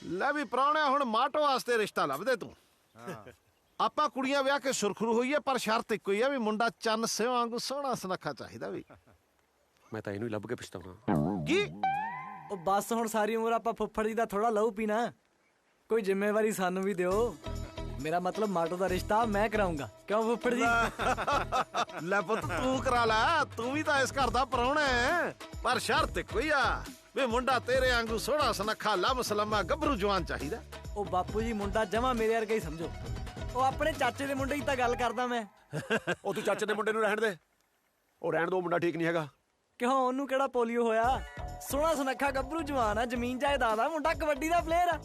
ਲੈ ਵੀ ਪ੍ਰਾਹੁਣਿਆ ਹੁਣ ਮਾਟੋ ਵਾਸਤੇ ਰਿਸ਼ਤਾ ਲੱਭਦੇ ਤੂੰ। ਆਪਾਂ ਕੁੜੀਆਂ ਵਿਆਹ ਕੇ ਸੁਰਖਰੂ ਹੋਈਏ ਪਰ ਸ਼ਰਤ ਇੱਕੋ ਹੀ ਆ ਵੀ ਮੁੰਡਾ ਚੰਨ ਸਿਉ ਵਾਂਗੂ ਸੋਹਣਾ ਸੁਨੱਖਾ ਚਾਹੀਦਾ ਵੀ। ਮੈਂ ਤਾਂ ਇਹਨੂੰ ਹੀ ਲੱਭ ਕੇ ਪਛਤਾਉਣਾ। ਕੀ ਉਹ ਬਸ ਹੁਣ ਸਾਰੀ ਉਮਰ ਆਪਾਂ ਫੁੱਫੜ ਜੀ ਦਾ ਥੋੜਾ ਲਹੂ ਪੀਣਾ, ਕੋਈ ਜ਼ਿੰਮੇਵਾਰੀ ਸਾਨੂੰ ਵੀ ਦਿਓ। ਮੇਰਾ ਮਤਲਬ ਮਾਟੋ ਦਾ ਰਿਸ਼ਤਾ ਮੈਂ ਕਰਾਉਂਗਾ, ਕਿਉਂ ਫੁੱਫੜ ਜੀ? ਲੈ ਪੁੱਤ ਤੂੰ ਕਰਾ ਲੈ, ਤੂੰ ਵੀ ਤਾਂ ਇਸ ਘਰ ਦਾ ਪ੍ਰਾਹੁਣਾ ਹੈ। ਪਰ ਸ਼ਰਤ ਇੱਕੋ ਹੀ ਆ ਵੀ ਮੁੰਡਾ ਤੇਰੇ ਵਾਂਗੂ ਸੋਹਣਾ ਸੁਨੱਖਾ ਲੰਮ ਸਲਮਾ ਗੱਭਰੂ ਜਵਾਨ ਚਾਹੀਦਾ। ਉਹ ਬਾਪੂ ਜੀ ਮੁੰਡਾ ਜਮਾ ਮੇਰੇ ਵਰਗਾ ਹੀ ਸਮਝੋ। ਉਹ ਆਪਣੇ ਚਾਚੇ ਦੇ ਮੁੰਡੇ ਦੀ ਤਾਂ ਗੱਲ ਕਰਦਾ ਮੈਂ। ਉਹ ਤੂੰ ਚਾਚੇ ਦੇ ਮੁੰਡੇ ਨੂੰ ਰਹਿਣ ਦੇ, ਉਹ ਰਹਿਣ ਦੋ, ਮੁੰਡਾ ਠੀਕ ਨਹੀਂ ਹੈਗਾ। ਕਿਉਂ ਉਹਨੂੰ ਕਿਹੜਾ ਪੋਲੀਓ ਹੋਇਆ? ਸੋਹਣਾ ਸੁਨੱਖਾ ਗੱਭਰੂ ਜਵਾਨ ਆ, ਜ਼ਮੀਨ ਜਾਇਦਾਦ ਆ, ਮੁੰਡਾ ਕਬੱਡੀ ਦਾ ਪਲੇਅਰ ਆ।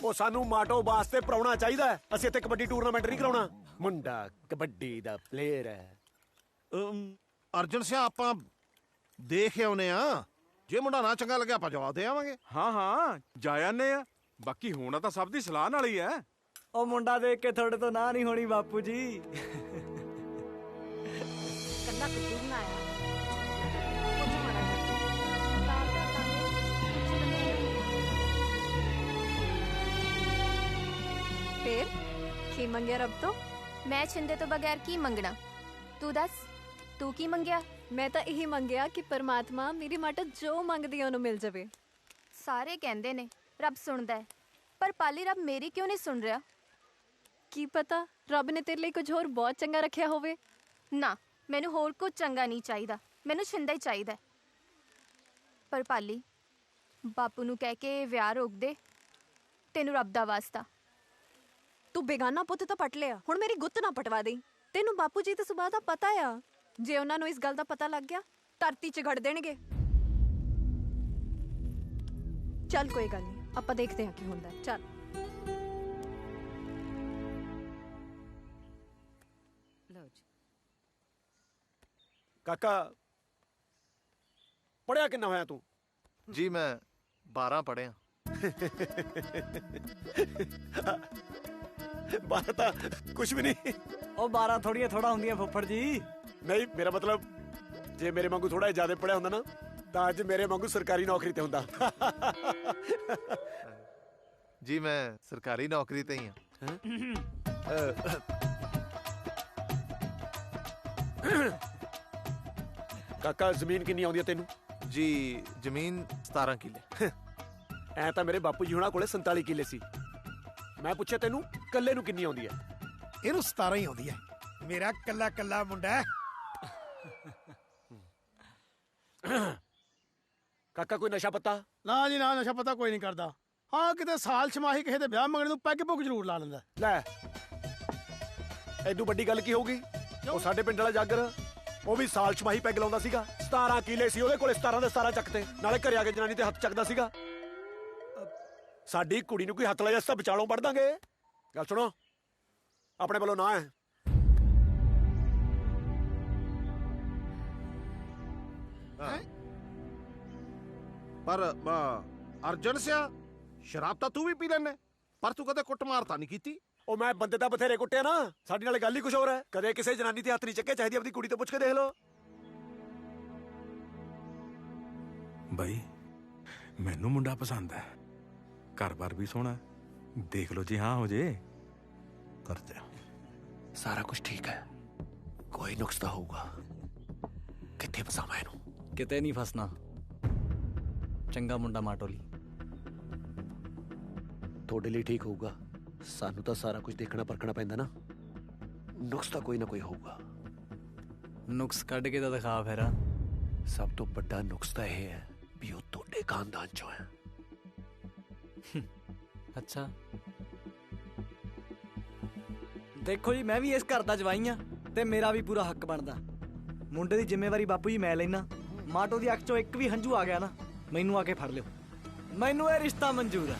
ਉਹ ਸਾਨੂੰ ਮਾਟੋ ਵਾਸਤੇ ਪ੍ਰਾਹੁਣਾ ਚਾਹੀਦਾ, ਅਸੀਂ ਇੱਥੇ ਕਬੱਡੀ ਟੂਰਨਾਮੈਂਟ ਨਹੀਂ ਕਰਾਉਣਾ। ਮੁੰਡਾ ਕਬੱਡੀ ਦਾ ਪਲੇਅਰ ਹੈ। ਅਰਜਨ ਸਿਆ ਆਪਾਂ ਦੇਖ ਆਉਨੇ ਆ, ਜੇ ਮੁੰਡਾ ਨਾ ਚੰਗਾ ਲੱਗਿਆ ਆਪਾਂ ਜਵਾਬ ਦੇ ਆਵਾਂਗੇ। ਹਾਂ ਜਾ ਆਨੇ ਆ, ਬਾਕੀ ਹੋਣਾ ਤਾਂ ਸਭ ਦੀ ਸਲਾਹ ਨਾਲ ਹੀ ਹੈ। ਉਹ ਮੁੰਡਾ ਦੇਖ ਕੇ ਤੁਹਾਡੇ ਤੋਂ ਨਾ ਨਹੀਂ ਹੋਣੀ ਬਾਪੂ ਜੀ। ਕੱਲਾ ਕੁੱਤੂ ਬਣਾਇਆ। ਫਿਰ ਕੀ ਮੰਗਿਆ ਰੱਬ ਤੋਂ? ਮੈਂ ਛਿੰਦੇ ਤੋਂ ਬਗੈਰ ਕੀ ਮੰਗਣਾ? ਤੂੰ ਦੱਸ, ਤੂੰ ਕੀ ਮੰਗਿਆ? ਮੈਂ ਤਾਂ ਇਹੀ ਮੰਗਿਆ ਕਿ ਪਰਮਾਤਮਾ ਮੇਰੀ ਮਾਤਾ ਜੋ ਮੰਗਦੀ ਹੈ ਉਹਨੂੰ ਮਿਲ ਜਾਵੇ। ਸਾਰੇ ਕਹਿੰਦੇ ਨੇ ਰੱਬ ਸੁਣਦਾ ਹੈ, ਪਰ ਪਾਲੀ ਰੱਬ ਮੇਰੀ ਕਿਉਂ ਨਹੀਂ ਸੁਣ ਰਿਹਾ? ਕੀ ਪਤਾ ਰੱਬ ਨੇ ਤੇਰੇ ਲਈ ਕੁਝ ਹੋਰ ਬਹੁਤ ਚੰਗਾ ਰੱਖਿਆ ਹੋਵੇ। ਨਾ, ਮੈਨੂੰ ਹੋਰ ਕੁਝ ਚੰਗਾ ਨਹੀਂ ਚਾਹੀਦਾ, ਮੈਨੂੰ ਛਿੰਦਾ ਹੀ ਚਾਹੀਦਾ। ਪਰ ਪਾਲੀ, ਬਾਪੂ ਨੂੰ ਕਹਿ ਕੇ ਵਿਆਹ ਰੋਕ ਦੇ, ਤੈਨੂੰ ਰੱਬ ਦਾ ਵਾਸਤਾ। ਤੂੰ ਬੇਗਾਨਾ ਪੁੱਤ ਤਾਂ ਪਟ ਲਿਆ, ਹੁਣ ਮੇਰੀ ਗੁੱਤ ਨਾ ਪਟਵਾ ਦੇ। ਤੈਨੂੰ ਬਾਪੂ ਜੀ ਦੇ ਸੁਭਾਅ ਦਾ ਪਤਾ ਆ, ਜੇ ਉਹਨਾਂ ਨੂੰ ਇਸ ਗੱਲ ਦਾ ਪਤਾ ਲੱਗ ਗਿਆ ਧਰਤੀ 'ਚ ਗੜ ਦੇਣਗੇ। ਚੱਲ ਕੋਈ ਗੱਲ ਨਹੀਂ, ਆਪਾਂ ਦੇਖਦੇ ਹਾਂ ਕੀ ਹੁੰਦਾ। ਚੱਲ ਲਓ ਜੀ। ਕਾਕਾ ਪੜਿਆ ਕਿੰਨਾ ਹੋਇਆ ਤੂੰ? ਜੀ ਮੈਂ 12 ਪੜਿਆ। 12 ਤਾਂ ਕੁਝ ਵੀ ਨਹੀਂ। ਉਹ 12 ਥੋੜੀਆਂ ਥੋੜਾ ਹੁੰਦੀਆਂ ਫੁੱਫੜ ਜੀ। ਨਹੀਂ, ਮੇਰਾ ਮਤਲਬ ਜੇ ਮੇਰੇ ਵਾਂਗੂ ਥੋੜਾ ਜਿਆਦਾ ਪੜਿਆ ਹੁੰਦਾ ਨਾ ਤਾਂ ਅੱਜ ਮੇਰੇ ਵਾਂਗੂ ਸਰਕਾਰੀ ਨੌਕਰੀ ਤੇ ਹੁੰਦਾ। ਜੀ ਮੈਂ ਸਰਕਾਰੀ ਨੌਕਰੀ ਤੇ ਹੀ ਹਾਂ। ਕਾਕਾ ਜ਼ਮੀਨ ਕਿੰਨੀ ਆਉਂਦੀ ਹੈ ਤੈਨੂੰ? ਜੀ ਜ਼ਮੀਨ 17 ਕਿੱਲੇ। ਐ ਤਾਂ ਮੇਰੇ ਬਾਪੂ ਜੀ ਹੁਣਾਂ ਕੋਲੇ 47 ਕਿੱਲੇ ਸੀ। ਮੈਂ ਪੁੱਛਿਆ ਤੈਨੂੰ ਕੱਲੇ ਨੂੰ ਕਿੰਨੀ ਆਉਂਦੀ ਹੈ? ਇਹਨੂੰ 17 ਹੀ ਆਉਂਦੀ ਹੈ। ਮੇਰਾ ਕੱਲਾ ਕੱਲਾ ਮੁੰਡਾ ਹੈ। ਕਾਕਾ ਕੋਈ ਨਸ਼ਾ ਪੱਤਾ? ਨਾ ਜੀ ਨਾ, ਨਸ਼ਾ ਪਤਾ ਕੋਈ ਨਹੀਂ ਕਰਦਾ। ਹਾਂ ਕਿਤੇ ਸਾਲ ਛਮਾਹੀ ਕਿਸੇ ਦੇ ਵਿਆਹ ਮੰਗਣੇ ਨੂੰ ਪੈਗ ਪੁੱਗ ਜ਼ਰੂਰ ਲਾ ਲੈਂਦਾ। ਲੈ ਐਡੂ ਵੱਡੀ ਗੱਲ ਕੀ ਹੋਊਗੀ? ਉਹ ਸਾਡੇ ਪਿੰਡ ਵਾਲਾ ਜਾਗਰ, ਉਹ ਵੀ ਸਾਲ ਛਮਾਹੀ ਪੈਗ ਲਾਉਂਦਾ ਸੀਗਾ। 17 ਕਿੱਲੇ ਸੀ ਉਹਦੇ ਕੋਲੇ, 17 ਦੇ 17 ਚੱਕਤੇ, ਨਾਲੇ ਘਰੇ ਆ ਕੇ ਜਨਾਨੀ ਤੇ ਹੱਥ ਚੱਕਦਾ ਸੀਗਾ। ਸਾਡੀ ਕੁੜੀ ਨੂੰ ਕੋਈ ਹੱਥ ਲਾਇਆ ਤਾਂ ਵਿਚਾਲੋਂ ਵੜ ਦਾਂਗੇ। ਗੱਲ ਸੁਣੋ, ਆਪਣੇ ਵੱਲੋਂ ਨਾ ਹੈ। ਪਰ ਅਰਜਨ ਸਿਆ ਸ਼ਰਾਬ ਤਾਂ ਤੂੰ ਵੀ ਪੀ ਲੈਨੇ, ਪਰ ਤੂੰ ਕਦੇ ਕੁੱਟਮਾਰ ਤਾਂ ਨਹੀਂ ਕੀਤੀ। ਉਹ ਮੈਂ ਬੰਦੇ ਤਾਂ ਬਥੇਰੇ ਕੁੱਟਿਆ ਨਾ, ਸਾਡੀ ਨਾਲ ਗੱਲ ਹੀ ਕੁਝ ਹੋਰ ਹੈ। ਕਦੇ ਕਿਸੇ ਜਨਾਨੀ ਤੇ ਹੱਥ ਨਹੀਂ ਚੱਕੇ, ਚਾਹੀਦੀ ਆਪਣੀ ਕੁੜੀ ਤੋਂ ਪੁੱਛ ਕੇ ਦੇਖ ਲਓ। ਬਈ ਮੈਨੂੰ ਮੁੰਡਾ ਪਸੰਦ ਹੈ, ਘਰ-ਬਾਰ ਵੀ ਸੋਹਣਾ, ਦੇਖ ਲਓ ਜੀ ਹਾਂ ਹੋ ਜੇ। ਕਰਤੇ ਸਾਰਾ ਕੁਝ ਠੀਕ ਹੈ ਕੋਈ ਨੁਕਸ ਤਾਂ ਹੋਊਗਾ ਕਿੱਥੇ ਫਸਾਵਾਂ ਇਹਨੂੰ ਕਿਤੇ ਨਹੀਂ ਫਸਣਾ ਚੰਗਾ ਮੁੰਡਾ ਮਾਟੋਲੀ ਤੁਹਾਡੇ ਲਈ ਠੀਕ ਹੋਊਗਾ ਸਾਨੂੰ ਤਾਂ ਸਾਰਾ ਕੁਝ ਦੇਖਣਾ ਪਰਖਣਾ ਪੈਂਦਾ ਨਾ ਨੁਕਸ ਤਾਂ ਕੋਈ ਨਾ ਕੋਈ ਹੋਊਗਾ ਨੁਕਸ ਕੱਢ ਕੇ ਤਾਂ ਦਿਖਾ ਫਿਰ ਸਭ ਤੋਂ ਵੱਡਾ ਨੁਕਸ ਤਾਂ ਇਹ ਹੈ ਵੀ ਉਹ ਤੁਹਾਡੇ ਖਾਨਦਾਨ ਚੋਂ ਹੈ ਅੱਛਾ ਦੇਖੋ ਜੀ ਮੈਂ ਵੀ ਇਸ ਘਰ ਦਾ ਜਵਾਈ ਆ ਤੇ ਮੇਰਾ ਵੀ ਪੂਰਾ ਹੱਕ ਬਣਦਾ ਮੁੰਡੇ ਦੀ ਜ਼ਿੰਮੇਵਾਰੀ ਬਾਪੂ ਜੀ ਮੈਂ ਲੈਣਾ ਮਾਟੋ ਦੀ ਅੱਖ ਚੋਂ ਇੱਕ ਵੀ ਹੰਝੂ ਆ ਗਿਆ ਨਾ ਮੈਨੂੰ ਆ ਕੇ ਫੜ ਲਿਓ ਮੈਨੂੰ ਇਹ ਰਿਸ਼ਤਾ ਮਨਜ਼ੂਰ ਹੈ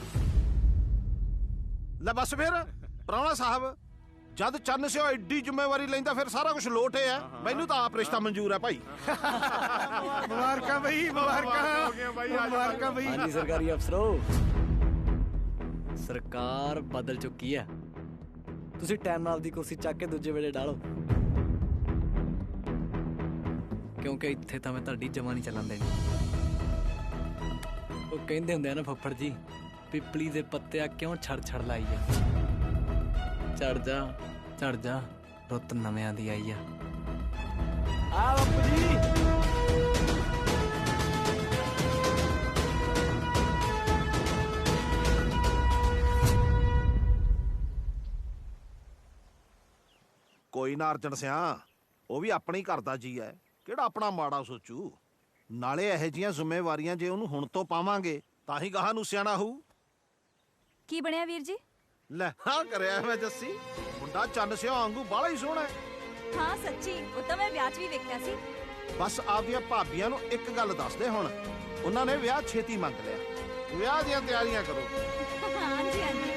ਲੈ ਬਸ ਫਿਰ ਪ੍ਰਾਹੁਣਾ ਸਾਹਿਬ ਜਦ ਚੰਨ ਸਿਓ ਐਡੀ ਜ਼ਿੰਮੇਵਾਰੀ ਲੈਂਦਾ ਫਿਰ ਸਾਰਾ ਕੁਝ ਲੋਟ ਹੈ ਮੈਨੂੰ ਤਾਂ ਆਪ ਰਿਸ਼ਤਾ ਮਨਜ਼ੂਰ ਹੈ ਭਾਈ ਮੁਬਾਰਕਾਂ ਬਈ ਮੁਬਾਰਕਾਂ ਬਈ ਹਾਂਜੀ ਸਰਕਾਰੀ ਅਫਸਰੋ ਸਰਕਾਰ ਬਦਲ ਚੁੱਕੀ ਹੈ ਤੁਸੀਂ ਟਾਈਮ ਨਾਲ ਦੀ ਕੁਰਸੀ ਚੱਕ ਕੇ ਦੂਜੇ ਵੇਲੇ ਡਾਲੋ ਕਿਉਂਕਿ ਇੱਥੇ ਤਾਂ ਮੈਂ ਤੁਹਾਡੀ ਜਮਾ ਨਹੀਂ ਚੱਲਣ ਦੇਣੀ ਉਹ ਕਹਿੰਦੇ ਹੁੰਦੇ ਆ ਨਾ ਫੱਫੜ ਜੀ ਪਿਪਲੀ ਦੇ ਪੱਤੇ ਆ ਕਿਉਂ ਛੜ ਲਾਈ ਆ ਚੜ ਜਾ ਰੁੱਤ ਨਵਿਆਂ ਦੀ ਆਈ ਆ ਬਾਪੂ ਜੀ ਕੋਈ ਨਾ ਅਰਜਨ ਸਿਆ ਉਹ ਵੀ ਆਪਣੇ ਹੀ ਘਰ ਦਾ ਜੀ ਹੈ ਕਿਹੜਾ ਆਪਣਾ ਮਾੜਾ ਸੋਚੂ ਨਾਲੇ ਇਹੋ ਜਿਹੀਆਂ ਜ਼ਿੰਮੇਵਾਰੀਆਂ ਜੇ ਉਹਨੂੰ ਹੁਣ ਤੋਂ ਪਾਵਾਂਗੇ ਤਾਂ ਹੀ ਗਾਹਾਂ ਨੂੰ ਸਿਆਣਾ ਹੋਊ ਕੀ ਬਣਿਆ ਵੀਰ ਜੀ ਲੈ ਹਾਂ ਕਰਿਆ ਮੈਂ ਜੱਸੀ ਮੁੰਡਾ ਚੰਨ ਸਿਓ ਵਾਂਗੂ ਬਾਹਲਾ ਹੀ ਸੋਹਣਾ ਹੈ ਹਾਂ ਸੱਚੀ ਉਹ ਤਾਂ ਮੈਂ ਵਿਆਹ 'ਚ ਵੀ ਵੇਖਿਆ ਸੀ ਬਸ ਆਪਦੀਆਂ ਭਾਬੀਆਂ ਨੂੰ ਇੱਕ ਗੱਲ ਦੱਸ ਦੇ ਹੁਣ ਉਹਨਾਂ ਨੇ ਵਿਆਹ ਛੇਤੀ ਮੰਗ ਲਿਆ ਵਿਆਹ ਦੀਆਂ ਤਿਆਰੀਆਂ ਕਰੋ ਹਾਂਜੀ ਹਾਂਜੀ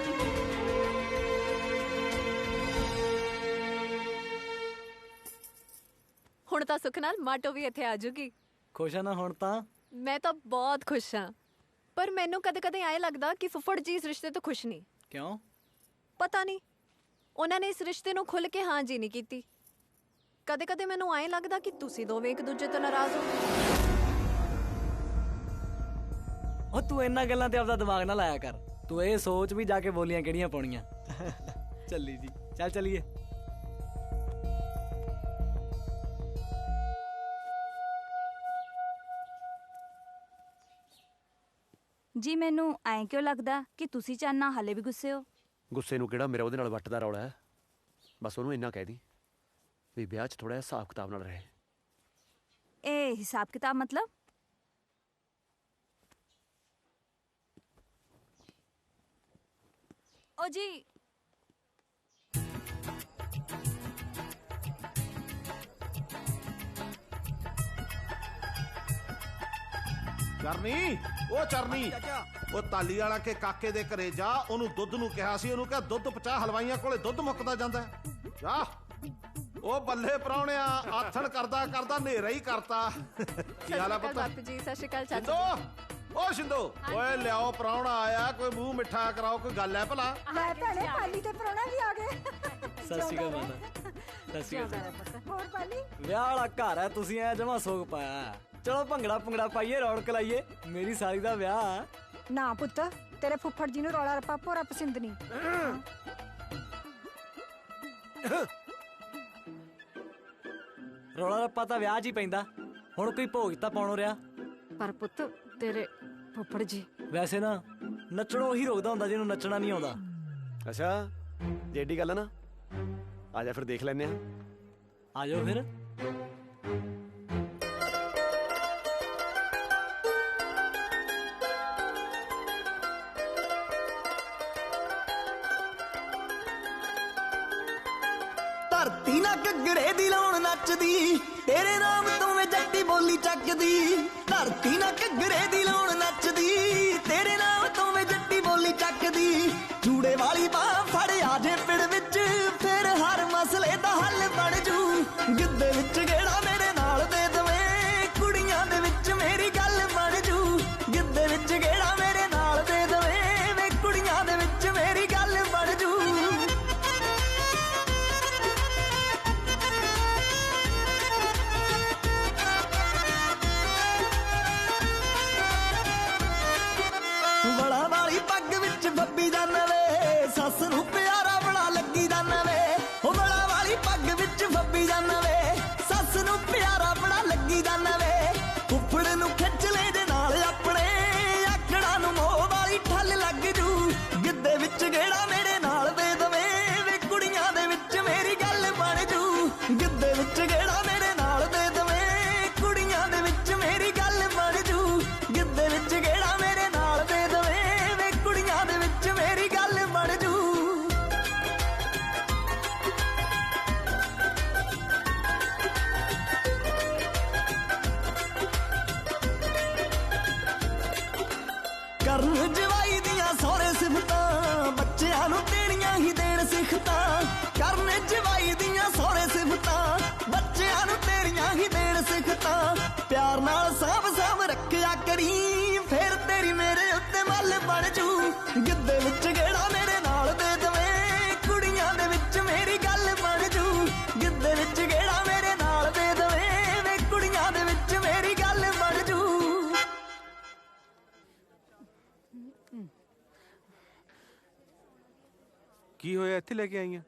ਹੁਣ ਤਾਂ ਸੁੱਖ ਨਾਲ ਮਾਟੋ ਵੀ ਇੱਥੇ ਆ ਜੂਗੀ ਖੁਸ਼ ਆ ਨਾ ਹੁਣ ਤਾਂ ਮੈਂ ਤਾਂ ਬਹੁਤ ਖੁਸ਼ ਹਾਂ ਪਰ ਮੈਨੂੰ ਕਦੇ-ਕਦੇ ਐਂ ਲੱਗਦਾ ਕਿ ਫੁੱਫੜ ਜੀ ਇਸ ਰਿਸ਼ਤੇ ਤੋਂ ਖੁਸ਼ ਨਹੀਂ ਕਿਉਂ ਪਤਾ ਨਹੀਂ ਉਹਨਾਂ ਨੇ ਇਸ ਰਿਸ਼ਤੇ ਨੂੰ ਖੁੱਲ ਕੇ ਹਾਂ ਜੀ ਨਹੀਂ ਕੀਤੀ ਕਦੇ-ਕਦੇ ਮੈਨੂੰ ਐਂ ਲੱਗਦਾ ਕਿ ਤੁਸੀਂ ਦੋਵੇਂ ਇੱਕ ਦੂਜੇ ਤੋਂ ਨਾਰਾਜ਼ ਹੋ ਉਹ ਤੂੰ ਇਹਨਾਂ ਗੱਲਾਂ ਤੇ ਆਪਦਾ ਦਿਮਾਗ ਨਾ ਲਾਇਆ ਕਰ ਤੂੰ ਇਹ ਸੋਚ ਵੀ ਜਾ ਕੇ ਬੋਲੀਆਂ ਕਿਹੜੀਆਂ ਪਾਉਣੀਆਂ ਚੱਲੀ ਜੀ ਚੱਲ ਚੱਲੀਏ ਜੀ ਮੈਨੂੰ ਐਂ ਕਿਉਂ ਲੱਗਦਾ ਕਿ ਤੁਸੀਂ ਚਾਹਨਾ ਹਾਲੇ ਵੀ ਗੁੱਸੇ ਹੋ ਗੁੱਸੇ ਨੂੰ ਕਿਹੜਾ ਮੇਰਾ ਉਹਦੇ ਨਾਲ ਵੱਟ ਦਾ ਰੌਲਾ ਹੈ ਬਸ ਉਹਨੂੰ ਇੰਨਾ ਕਹਿ ਦੀ ਵੀ ਵਿਆਹ 'ਚ ਥੋੜਾ ਜਿਹਾ ਹਿਸਾਬ ਕਿਤਾਬ ਨਾਲ ਰਹੇ ਇਹ ਹਿਸਾਬ ਕਿਤਾਬ ਮਤਲਬ ਓ ਜੀ ਚਰਨੀ ਉਹ ਚਰਨੀ ਉਹ ਤਾਲੀ ਵਾਲਾ ਕੇ ਕਾਕੇ ਦੇ ਘਰੇ ਜਾ ਉਹਨੂੰ ਦੁੱਧ ਨੂੰ ਕਿਹਾ ਸੀ ਉਹਨੂੰ ਕਿਹਾ ਦੁੱਧ 50 ਹਲਵਾਈਆਂ ਕੋਲੇ ਦੁੱਧ ਮੁੱਕਦਾ ਜਾਂਦਾ ਜਾ ਉਹ ਬੱਲੇ ਪ੍ਰਾਹੁਣਿਆ ਆਥਣ ਕਰਦਾ ਕਰਦਾ ਹਨੇਰਾ ਹੀ ਕਰਤਾ ਕੀ ਹਾਲ ਆ ਪੁੱਤ ਬਾਪੂ ਜੀ ਸਤਿ ਸ਼੍ਰੀ ਅਕਾਲ ਚਾਚਾ ਸ਼ਿੰਦੋ ਓ ਸ਼ਿੰਦੋ ਓਏ ਲਿਆਓ ਪ੍ਰਾਹੁਣਾ ਆਇਆ ਕੋਈ ਮੂੰਹ ਮਿੱਠਾ ਕਰਾਓ ਕੋਈ ਗੱਲ ਹੈ ਭਲਾ ਲੈ ਭੈਣੇ ਪਾਲੀ ਤੇ ਪ੍ਰਾਹੁਣਾ ਵੀ ਆ ਗਏ ਸਤਿ ਸ਼੍ਰੀ ਅਕਾਲ ਮਾਤਾ ਸਤਿ ਸ਼੍ਰੀ ਅਕਾਲ ਹੋਰ ਪਾਲੀ ਵਿਆਹ ਵਾਲਾ ਘਰ ਹੈ ਤੁਸੀਂ ਐ ਜਮਾ ਸੋਗ ਪਾਇਆ ਚਲੋ ਭੰਗੜਾ ਪਾਈਏ ਰੌਣਕ ਲਾਈਏ ਮੇਰੀ ਸਾਲੀ ਦਾ ਵਿਆਹ ਨਾ ਪੁੱਤ ਤੇਰੇ ਫੁੱਫੜ ਜੀ ਨੂੰ ਰੌਲਾ ਰੱਪਾ ਭੋਰਾ ਪਸੰਦ ਨਹੀਂ ਰੌਲਾ ਰੱਪਾ ਤਾਂ ਵਿਆਹ 'ਚ ਹੀ ਪੈਂਦਾ ਹੁਣ ਕੋਈ ਭੋਗ ਤਾਂ ਪਾਉਣੋਂ ਰਿਹਾ ਪਰ ਪੁੱਤ ਤੇਰੇ ਫੁੱਫੜ ਜੀ ਵੈਸੇ ਨਾ ਨੱਚਣੋਂ ਉਹੀ ਰੋਕਦਾ ਹੁੰਦਾ ਜਿਹਨੂੰ ਨੱਚਣਾ ਨਹੀਂ ਆਉਂਦਾ ਅੱਛਾ ਜੇ ਏਡੀ ਗੱਲ ਨਾ ਆ ਜਾ ਫਿਰ ਦੇਖ ਲੈਨੇ ਆ ਜਾਓ ਫਿਰ ਧਰਤੀ ਨਾ ਘੱਗਰੇ ਦੀ ਲਾਉਣ ਨੱਚਦੀ ਤੇਰੇ ਨਾਮ ਤੋਂ ਵੇ ਜੱਟੀ ਬੋਲੀ ਚੱਕਦੀ ਧਰਤੀ ਨਾ ਘੱਗਰੇ ਦੀ ਲਾਉਣ ਨੱਚਦੀ ਤੇਰੇ ਨਾਮ ਤੋਂ ਵੇ ਜੱਟੀ ਬੋਲੀ ਚੱਕਦੀ ਚੂੜੇ ਵਾਲੀ ਬਾਹ ਫੜ ਆ ਜੇ ਪਿੜ ਵਿੱਚ ਫਿਰ ਹਰ ਮਸਲੇ ਦਾ ਹੱਲ ਬਣ ਜੂ ਗਿੱਧੇ ਵਿੱਚ ਗੇੜਾ ਮੇਰੇ ਨਾਲ ਦੇ ਦਵੇਂ ਕੁੜੀਆਂ ਦੇ ਵਿੱਚ ਮੇਰੀ ਗੱਲ ਬਣ ਜੂ ਗਿੱਧੇ ਵਿੱਚ ਗੇੜਾ ਮੇਰੇ ਨਾਲ ਦੇ ਦਵੇਂ ਵੇ ਕੁੜੀਆਂ ਦੇ ਵਿੱਚ ਮੇਰੀ ਗੱਲ ਬਣ ਜੂ ਬੜਾ ਵਾਲੀ ਪੱਗ ਵਿੱਚ ਬੱਬੀ ਦਾ ਨਵੇ ਸੱਸ ਨੂੰ ਪਿਆਰਾ ਬੜਾ ਲੱਗੀ ਦਾ ਨਵੇ ਉਹ ਬੜਾ ਵਾਲੀ ਸਿਫਤਾਂ ਬੱਚਿਆਂ ਨੂੰ ਤੇਰੀਆਂ ਹੀ ਦੇਣ ਸਿਖਤਾਂ ਕਰਨੇ ਜਵਾਈ ਦੀਆਂ ਸੋਹਣੇ ਸਿਫਤਾਂ ਬੱਚਿਆਂ ਨੂੰ ਤੇਰੀਆਂ ਹੀ ਦੇਣ ਸਿਖਤਾਂ ਪਿਆਰ ਨਾਲ ਸਾਂਭ ਰੱਖਿਆ ਕਰੀ ਫੇਰ ਤੇਰੀ ਮੇਰੇ ਉੱਤੇ ਮੱਲ ਬਣ ਜੂ ਗਿੱਧੇ ਵਿੱਚ ਗੇੜਾ ਮੇਰੇ ਨਾਲ ਦੇ ਦਵੇਂ ਕੁੜੀਆਂ ਦੇ ਵਿੱਚ ਮੇਰੀ ਗੱਲ ਬਣ ਜੂ ਗਿੱਧੇ ਵਿੱਚ ਗੇੜਾ ਮੇਰੇ ਨਾਲ ਦੇ ਦਵੇਂ ਵੇ ਕੁੜੀਆਂ ਦੇ ਵਿੱਚ ਮੇਰੀ ਗੱਲ ਬਣ ਜੂ। ਕੀ ਹੋਇਆ ਇੱਥੇ ਲੈ ਕੇ ਆਈਆਂ?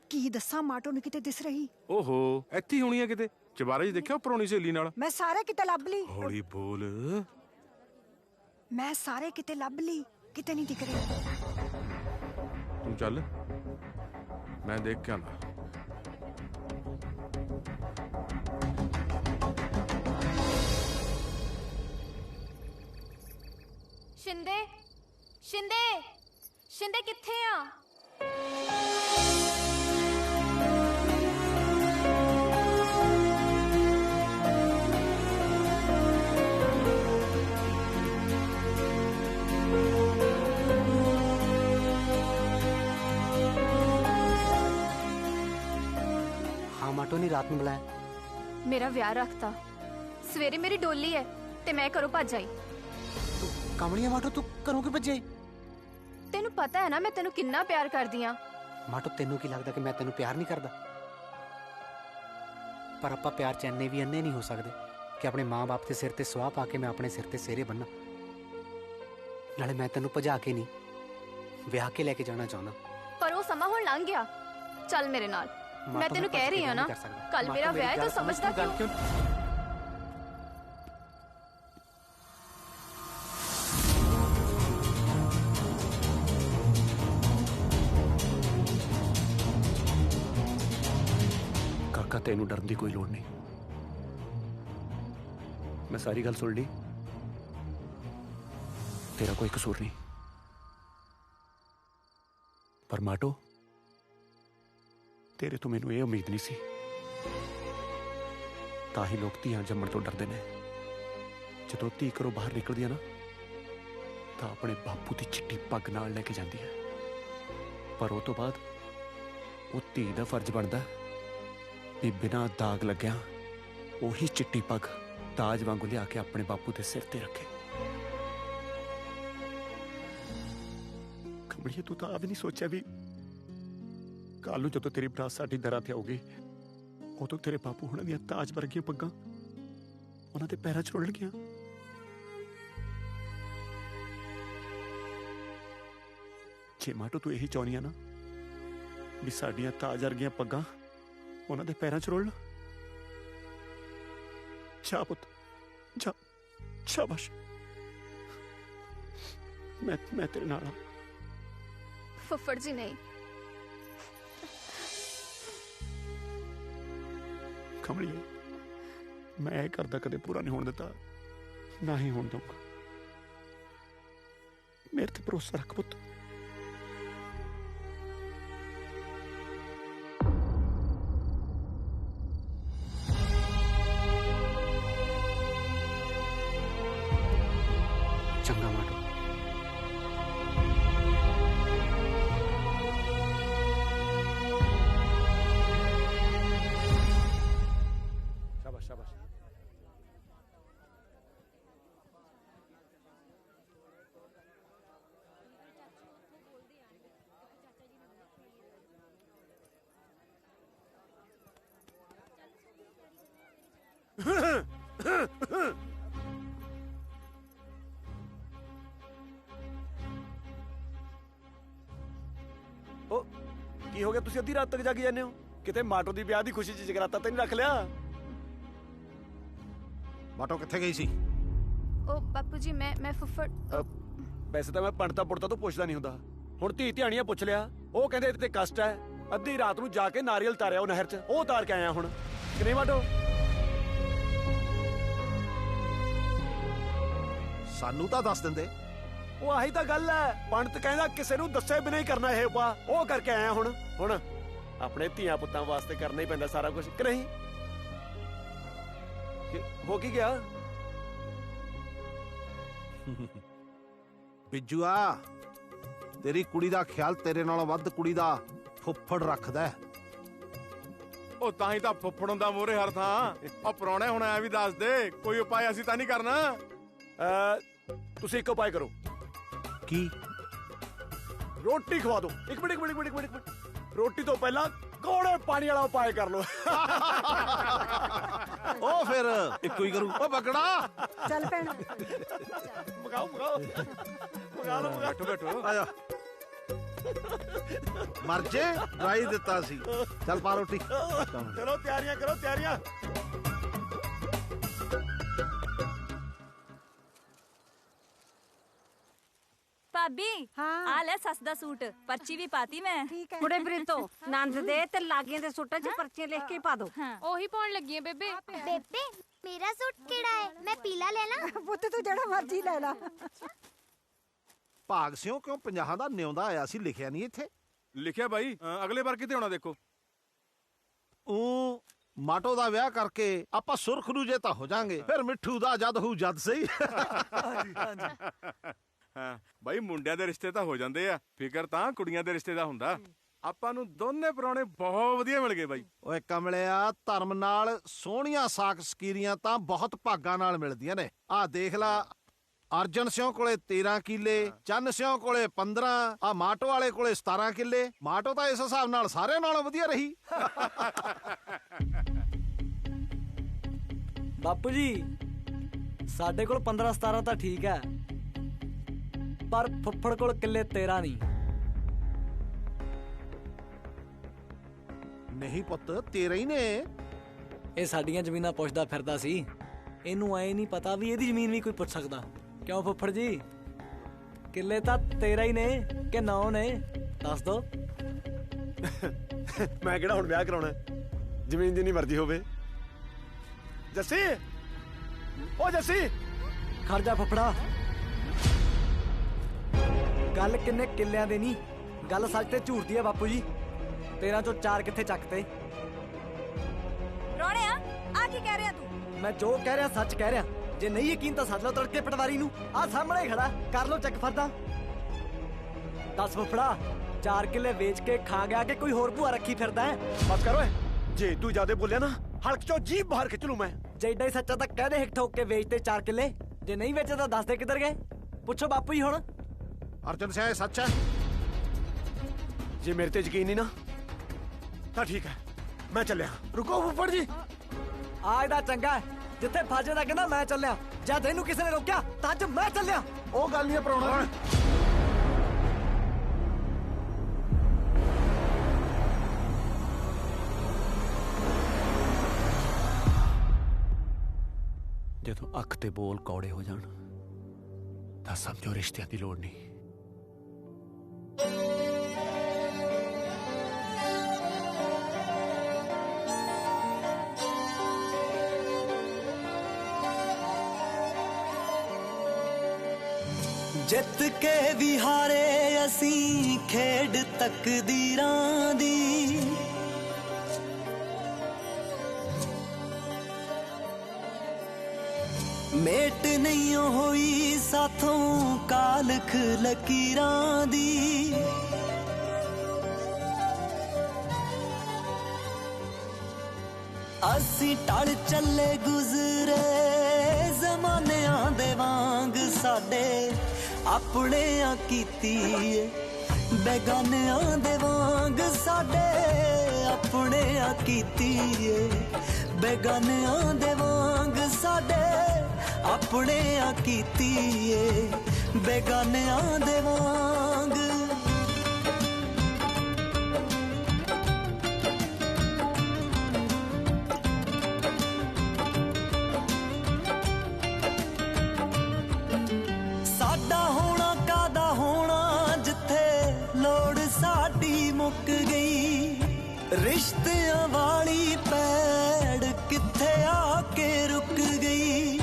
ਕੀ ਦੱਸਾਂ ਮਾਟੋ ਨੂੰ ਕਿਤੇ ਦਿਸ ਰਹੀ। ਓਹੋ ਇੱਥੇ ਹੀ ਹੋਣੀ ਆ ਕਿਤੇ ਚਬਾਰੇ 'ਚ ਦੇਖਿਆ ਪੁਰਾਣੀ ਸਹੇਲੀ ਨਾਲ। ਮੈਂ ਸਾਰੇ ਕਿਤੇ ਲੱਭ ਲਈ। ਹੌਲੀ ਬੋਲ। ਮੈਂ ਸਾਰੇ ਕਿਤੇ ਲੱਭ ਲਈ ਕਿਤੇ ਨਹੀਂ ਦਿਖ ਰਹੀ। ਤੂੰ ਚੱਲ ਮੈਂ ਦੇਖ ਕੇ ਆਣਾ। ਸ਼ਿੰਦੇ ਸ਼ਿੰਦੇ ਸ਼ਿੰਦੇ ਕਿੱਥੇ ਆ? हाँ माटो ने रात में बुलाया। मेरा ਵਿਆਹ ਰੱਖਤਾ ਸਵੇਰੇ ਮੇਰੀ ਡੋਲੀ ਹੈ ਤੇ ਮੈਂ ਘਰੋਂ ਭੱਜ ਆਈ। कमलिया माटो तू घरों क्यों भजे? ਤੈਨੂੰ ਪਤਾ ਹੈ ਨਾ ਮੈਂ ਤੈਨੂੰ ਕਿੰਨਾ ਪਿਆਰ ਕਰਦੀ ਆ। माटो तेनू की लगता कि मैं तेनू प्यार नहीं करता? पर आपां प्यार च इन्ने भी अन्ने नहीं हो सकते कि अपने माँ बाप के सिर ते सुआह पा के मैं अपने सिर ते सेहरे बन्ना। नाले मैं तेनू भजा के नहीं विआह के लेके जाना चाहना। ਪਰ ਉਹ ਸਮਾਂ ਹੁਣ ਲੰਘ ਗਿਆ। ਚੱਲ ਮੇਰੇ ਨਾਲ। ਮੈਂ ਤੈਨੂੰ ਕਹਿ ਰਹੀ ਹਾਂ ਨਾ ਕੱਲ ਮੇਰਾ ਵਿਆਹ ਹੈ ਤੂੰ ਸਮਝਦਾ ਕਿਉਂ? ਕਾਕਾ ਤੈਨੂੰ ਡਰਨ ਦੀ ਕੋਈ ਲੋੜ ਨਹੀਂ। ਮੈਂ ਸਾਰੀ ਗੱਲ ਸੁਣ ਲਈ। ਤੇਰਾ ਕੋਈ ਕਸੂਰ ਨਹੀਂ। ਪਰ ਮਾਟੋ ਤੇਰੇ ਤੋਂ ਮੈਨੂੰ ਇਹ ਉਮੀਦ ਨਹੀਂ ਸੀ। ਤਾਂ ਹੀ ਲੋਕ ਧੀਆਂ ਜੰਮਣ ਤੋਂ ਡਰਦੇ ਨੇ। ਜਦੋਂ ਧੀ ਘਰੋਂ ਬਾਹਰ ਨਿਕਲਦੀ ਹੈ ਨਾ ਤਾਂ ਆਪਣੇ ਬਾਪੂ ਦੀ ਚਿੱਟੀ ਪੱਗ ਨਾਲ ਲੈ ਕੇ ਜਾਂਦੀ ਹੈ। ਪਰ ਉਹ ਤੋਂ ਬਾਅਦ ਉਹ ਧੀ ਦਾ ਫਰਜ਼ ਬਣਦਾ ਵੀ ਬਿਨਾਂ ਦਾਗ ਲੱਗਿਆ ਉਹੀ ਚਿੱਟੀ ਪੱਗ ਤਾਜ ਵਾਂਗੂ ਲਿਆ ਕੇ ਆਪਣੇ ਬਾਪੂ ਦੇ ਸਿਰ ਤੇ ਰੱਖੇ। ਕਮਲੀਏ ਤੂੰ ਤਾਂ ਆ ਵੀ ਨਹੀਂ ਸੋਚਿਆ ਵੀ ਕੱਲ ਨੂੰ ਜਦੋਂ ਤੇਰੀ ਬਰਾਤ ਸਾਡੀ ਦਰਾਂ ਤੇ ਆਉਗੀ ਉਦੋਂ ਤੇਰੇ ਬਾਪੂ ਹੁਣਾਂ ਦੀਆਂ ਤਾਜ ਵਰਗੀਆਂ ਪੱਗਾਂ ਉਹਨਾਂ ਦੇ ਪੈਰਾਂ 'ਚ ਰੁਲਣਗੀਆਂ। ਜੇ ਮਾਟੋ ਤੂੰ ਇਹੀ ਚਾਹੁੰਦੀ ਆ ਨਾ ਵੀ ਸਾਡੀਆਂ ਤਾਜ ਵਰਗੀਆਂ ਪੱਗਾਂ ਉਹਨਾਂ ਦੇ ਪੈਰਾਂ 'ਚ ਰੁਲਣ, ਜਾ ਪੁੱਤ ਜਾ, ਸ਼ਾਬਾਸ਼, ਮੈਂ ਤੇਰੇ ਨਾਲ ਆ। ਫੁੱਫੜ ਜੀ ਨਹੀਂ। ਕਮਲੀਏ ਮੈਂ ਇਹ ਕਰਦਾ ਕਦੇ ਪੂਰਾ ਨਹੀਂ ਹੋਣ ਦਿੱਤਾ, ਨਾ ਹੀ ਹੋਣ ਦਊਂਗਾ। ਮੇਰੇ ਤੇ ਭਰੋਸਾ ਰੱਖ ਪੁੱਤ। चंगा माटो। शाबाश शाबाश। ਕੀ ਹੋ ਗਿਆ? ਤੁਸੀਂ ਅੱਧੀ ਰਾਤ ਤੱਕ ਜਾਗੀ ਜਾਂਦੇ ਹੋ? ਕਿਤੇ ਮਾਟੋ ਦੀ ਵਿਆਹ ਦੀ ਖੁਸ਼ੀ 'ਚ ਜਗਰਾਤਾ ਤੇ ਨਹੀਂ ਰੱਖ ਲਿਆ? ਮਾਟੋ ਕਿੱਥੇ ਗਈ ਸੀ? ਉਹ ਬਾਪੂ ਜੀ ਮੈਂ ਫੁੱਫੜ ਵੈਸੇ ਤਾਂ ਮੈਂ ਪੰਡਤਾ ਪੁੜਤਾ ਤੋਂ ਪੁੱਛਦਾ ਨਹੀਂ ਹੁੰਦਾ। ਹੁਣ ਧੀ ਧਿਆਣੀਆਂ ਪੁੱਛ ਲਿਆ। ਉਹ ਕਹਿੰਦੇ ਇਹਦੇ ਤੇ ਕਸ਼ਟ ਹੈ। ਅੱਧੀ ਰਾਤ ਨੂੰ ਜਾ ਕੇ ਨਾਰੀਅਲ ਤਾਰਿਆ ਉਹ ਨਹਿਰ 'ਚ, ਉਹ ਤਾਰ ਕੇ ਆਇਆ ਹੁਣ ਕਿ ਨਹੀਂ ਮਾਟੋ? ਸਾਨੂੰ ਤਾਂ ਦੱਸ ਦਿੰਦੇ। ਉਹ ਆਹੀ ਤਾਂ ਗੱਲ ਹੈ। ਪੰਡਤ ਕਹਿੰਦਾ ਕਿਸੇ ਨੂੰ ਦੱਸੇ ਬਿਨਾਂ ਹੀ ਕਰਨਾ ਇਹ ਉਪਾਅ, ਉਹ ਕਰਕੇ ਆਇਆ ਹੁਣ ਆਪਣੇ ਧੀਆਂ ਪੁੱਤਾਂ ਵਾਸਤੇ ਕਰਨਾ ਹੀ ਪੈਂਦਾ ਸਾਰਾ ਕੁਝ ਕਿ ਨਹੀਂ? ਹੋ ਕੀ ਗਿਆ? ਬਿੱਜੂਆ ਤੇਰੀ ਕੁੜੀ ਦਾ ਖਿਆਲ ਤੇਰੇ ਨਾਲੋਂ ਵੱਧ ਕੁੜੀ ਦਾ ਫੁੱਫੜ ਰੱਖਦਾ। ਉਹ ਤਾਂ ਹੀ ਤਾਂ ਫੁੱਫੜ ਹੁੰਦਾ ਮੋਰੇ ਹਰ ਥਾਂ। ਉਹ ਪ੍ਰਾਹੁਣੇ ਹੁਣ ਐ ਵੀ ਦੱਸ ਦੇ, ਕੋਈ ਉਪਾਅ ਅਸੀਂ ਤਾਂ ਨਹੀਂ ਕਰਨਾ। ਤੁਸੀਂ ਇੱਕ ਉਪਾਅ ਕਰੋ। ਕੀ? ਰੋਟੀ ਖਵਾ ਦਿਓ। ਇੱਕ ਮਿੰਟ। ਰੋਟੀ ਤੋਂ ਪਹਿਲਾਂ ਕੋੜੇ ਪਾਣੀ ਵਾਲਾ ਉਪਾਅ ਕਰ ਲਓ। ਉਹ ਫਿਰ ਇੱਕੋ ਹੀ ਕਰੂ। ਉਹ ਬੱਗੜਾ ਚੱਲ ਭੈਣ ਮਗਾਓ ਮਗਾ ਲਓ। ਬੈਠੋ ਆ ਜਾ। ਮਰ ਜੇ ਡਰਾਈ ਦਿੱਤਾ ਸੀ। ਚੱਲ ਪਾ ਰੋਟੀ। ਚਲੋ ਤਿਆਰੀਆਂ ਕਰੋ ਤਿਆਰੀਆਂ। ਭਾਬੀ ਆ ਲੈ ਸੱਸ ਦਾ ਸੂਟ, ਪਰਚੀ ਵੀ ਪਾਤੀ ਮੈਂ। ਕੁੜੇ ਬ੍ਰਿਤੋ ਨੰਦ ਦੇ ਤੇ ਲਾਗੀਆਂ ਦੇ ਸੂਟਾਂ 'ਚ ਪਰਚੀਆਂ ਲਿਖ ਕੇ ਪਾ ਦੋ। ਉਹੀ ਪਾਉਣ ਲੱਗੀ ਆ ਬੇਬੇ। ਬੇਬੇ ਮੇਰਾ ਸੂਟ ਕਿਹੜਾ ਹੈ? ਮੈਂ ਪੀਲਾ ਲੈ ਲਾਂ? ਪੁੱਤ ਤੂੰ ਜਿਹੜਾ ਮਰਜ਼ੀ ਲੈ ਲਾ। ਭਾਗ ਸਿਓ ਕਿਉਂ 50 ਦਾ ਨਿਉਂਦਾ ਆਇਆ ਸੀ, ਲਿਖਿਆ ਨਹੀਂ ਇੱਥੇ? ਲਿਖਿਆ ਬਾਈ, ਅਗਲੇ ਵਾਰ ਕਿਤੇ ਹੋਣਾ ਦੇਖੋ। ਉਹ ਮਾਟੋ ਦਾ ਵਿਆਹ ਕਰਕੇ ਆਪਾਂ ਸੁਰਖਰੂ ਜੇ ਤਾਂ ਹੋ ਜਾਾਂਗੇ, ਫਿਰ ਮਿੱਠੂ ਦਾ ਜਦ ਹੋਊ ਜਦ ਸਹੀ। ਹਾਂ ਬਾਈ, ਮੁੰਡਿਆਂ ਦੇ ਰਿਸ਼ਤੇ ਤਾਂ ਹੋ ਜਾਂਦੇ ਆ, ਫਿਕਰ ਤਾਂ ਕੁੜੀਆਂ ਦੇ ਰਿਸ਼ਤੇ ਦਾ ਹੁੰਦਾ। ਆਪਾਂ ਨੂੰ ਦੋਨੇ ਪ੍ਰਾਹੁਣੇ ਬਹੁਤ ਵਧੀਆ ਮਿਲ ਗਏ ਬਾਈ। ਓਏ ਕਮਲਿਆ, ਧਰਮ ਨਾਲ ਸੋਹਣੀਆਂ ਸਾਕ ਸਕੀਰੀਆਂ ਤਾਂ ਬਹੁਤ ਭਾਗਾਂ ਨਾਲ ਮਿਲਦੀਆਂ ਨੇ। ਆਹ ਦੇਖ ਲਾ, ਅਰਜਨ ਸਿਉ ਕੋਲੇ 13 ਕਿੱਲੇ, ਚੰਨ ਸਿਉ ਕੋਲੇ 15, ਆ ਮਾਟੋ ਵਾਲੇ ਕੋਲੇ 17 ਕਿੱਲੇ। ਮਾਟੋ ਤਾਂ ਇਸ ਹਿਸਾਬ ਨਾਲ ਸਾਰਿਆਂ ਨਾਲੋਂ ਵਧੀਆ ਰਹੀ। ਬਾਪੂ ਜੀ ਸਾਡੇ ਕੋਲ 15-17 ਤਾਂ ਠੀਕ ਹੈ, ਪਰ ਫੁੱਫੜ ਕੋਲ ਕਿੱਲੇ 13 ਨਹੀਂ। ਨਹੀਂ ਪੁੱਤ, 13 ਹੀ ਨੇ। ਇਹ ਸਾਡੀਆਂ ਜ਼ਮੀਨਾਂ ਪੁੱਛਦਾ ਫਿਰਦਾ ਸੀ, ਇਹਨੂੰ ਐ ਨਹੀਂ ਪਤਾ ਵੀ ਇਹਦੀ ਜ਼ਮੀਨ ਵੀ ਕੋਈ ਪੁੱਛ ਸਕਦਾ। ਕਿਉਂ ਫੁੱਫੜ ਜੀ, ਕਿੱਲੇ ਤਾਂ 13 ਹੀ ਨੇ ਕਿ 9 ਨੇ? ਦੱਸ ਦੋ। ਮੈਂ ਕਿਹੜਾ ਹੁਣ ਵਿਆਹ ਕਰਾਉਣਾ, ਜ਼ਮੀਨ ਜਿੰਨੀ ਮਰਜ਼ੀ ਹੋਵੇ। ਜੱਸੀ, ਓ ਜੱਸੀ, ਖੜ ਜਾ ਫੁੱਫੜਾ। ਗੱਲ ਕਿੰਨੇ ਕਿੱਲਿਆਂ ਦੇ ਨਹੀਂ, ਗੱਲ ਸੱਚ ਤੇ ਝੂਠ ਦੀ ਆ ਬਾਪੂ ਜੀ। 13 ਚੋਂ 4 ਕਿੱਥੇ ਚੱਕਤੇ? ਰੋਣਿਆ ਆ ਕੀ ਕਹਿ ਰਿਹਾ ਤੂੰ? ਮੈਂ ਜੋ ਕਹਿ ਰਿਹਾ ਸੱਚ ਕਹਿ ਰਿਹਾ। ਜੇ ਨਹੀਂ ਯਕੀਨ ਤਾਂ ਸੱਦ ਲਓ ਤੜਕੇ ਪਟਵਾਰੀ ਨੂੰ, ਆ ਸਾਹਮਣੇ ਖੜਾ, ਕਰ ਲਓ ਚੈੱਕ ਫਰਦਾ। ਦੱਸ ਫੁੱਫੜਾ, 4 ਕਿੱਲੇ ਵੇਚ ਕੇ ਖਾ ਗਿਆ ਕਿ ਕੋਈ ਹੋਰ ਭੂਆ ਰੱਖੀ ਫਿਰਦਾ ਹੈ? ਬਸ ਕਰ ਓਏ, ਜੇ ਤੂੰ ਜ਼ਿਆਦਾ ਬੋਲਿਆ ਨਾ ਹਲਕ ਚੋਂ ਜੀਭ ਬਾਹਰ ਖਿੱਚ ਲੂ ਮੈਂ। ਜੇ ਏਡਾ ਹੀ ਸੱਚਾ ਤਾਂ ਕਹਿ ਦੇ ਹਿੱਕ ਠੋਕ ਕੇ ਵੇਚਦੇ 4 ਕਿੱਲੇ। ਜੇ ਨਹੀਂ ਵੇਚੇ ਤਾਂ ਦੱਸ ਦੇ ਕਿੱਧਰ ਗਏ। ਪੁੱਛੋ ਬਾਪੂ ਜੀ ਹੁਣ। ਅਰਜਨ ਸਿਆ, ਇਹ ਸੱਚ ਹੈ? ਜੇ ਮੇਰੇ ਤੇ ਯਕੀਨ ਨਹੀਂ ਨਾ ਤਾਂ ਠੀਕ ਹੈ, ਮੈਂ ਚੱਲਿਆ। ਰੁਕੋ ਫੁੱਫੜ ਜੀ। ਆ ਇਹਦਾ ਚੰਗਾ, ਜਿੱਥੇ ਫਾਜੇ ਦਾ ਕਹਿੰਦਾ ਮੈਂ ਚੱਲਿਆ, ਜਦ ਇਹਨੂੰ ਕਿਸੇ ਨੇ ਰੋਕਿਆ ਤਾਂ ਅੱਜ ਮੈਂ ਚੱਲਿਆ। ਉਹ ਗੱਲ ਨਹੀਂ ਪਰਾਉਣਾ। ਜਦੋਂ ਅੱਖ ਤੇ ਬੋਲ ਕੌੜੇ ਹੋ ਜਾਣ ਤਾਂ ਸਮਝੋ ਰਿਸ਼ਤਿਆਂ ਦੀ ਲੋੜ ਨਹੀਂ। ਜਿੱਤ ਕੇ ਵੀ ਹਾਰੇ ਅਸੀਂ ਖੇਡ ਤਕਦੀਰਾਂ ਦੀ, ਮੇਟ ਨਹੀਂ ਹੋਈ ਸਾਥੋਂ ਕਾਲਖ ਲਕੀਰਾਂ ਦੀ। ਅਸੀਂ ਟਲ ਚੱਲੇ ਗੁਜ਼ਰੇ ਜ਼ਮਾਨਿਆਂ ਦੇ ਵਾਂਗ, ਸਾਡੇ ਆਪਣਿਆਂ ਕੀਤੀ ਏ ਬੇਗਾਨਿਆਂ ਦੇ ਵਾਂਗ, ਸਾਡੇ ਆਪਣਿਆਂ ਕੀਤੀ ਏ ਬੇਗਾਨਿਆਂ ਦੇ ਵਾਂਗ, ਸਾਡੇ ਆਪਣਿਆਂ ਕੀਤੀ ਏ ਬੇਗਾਨਿਆਂ ਦੇ ਵਾਂਗ। ਸਾਡਾ ਹੋਣਾ ਕਾਦਾ ਹੋਣਾ, ਜਿੱਥੇ ਲੋੜ ਸਾਡੀ ਮੁੱਕ ਗਈ, ਰਿਸ਼ਤਿਆਂ ਵਾਲੀ ਪੈੜ ਕਿੱਥੇ ਆ ਕੇ ਰੁਕ ਗਈ।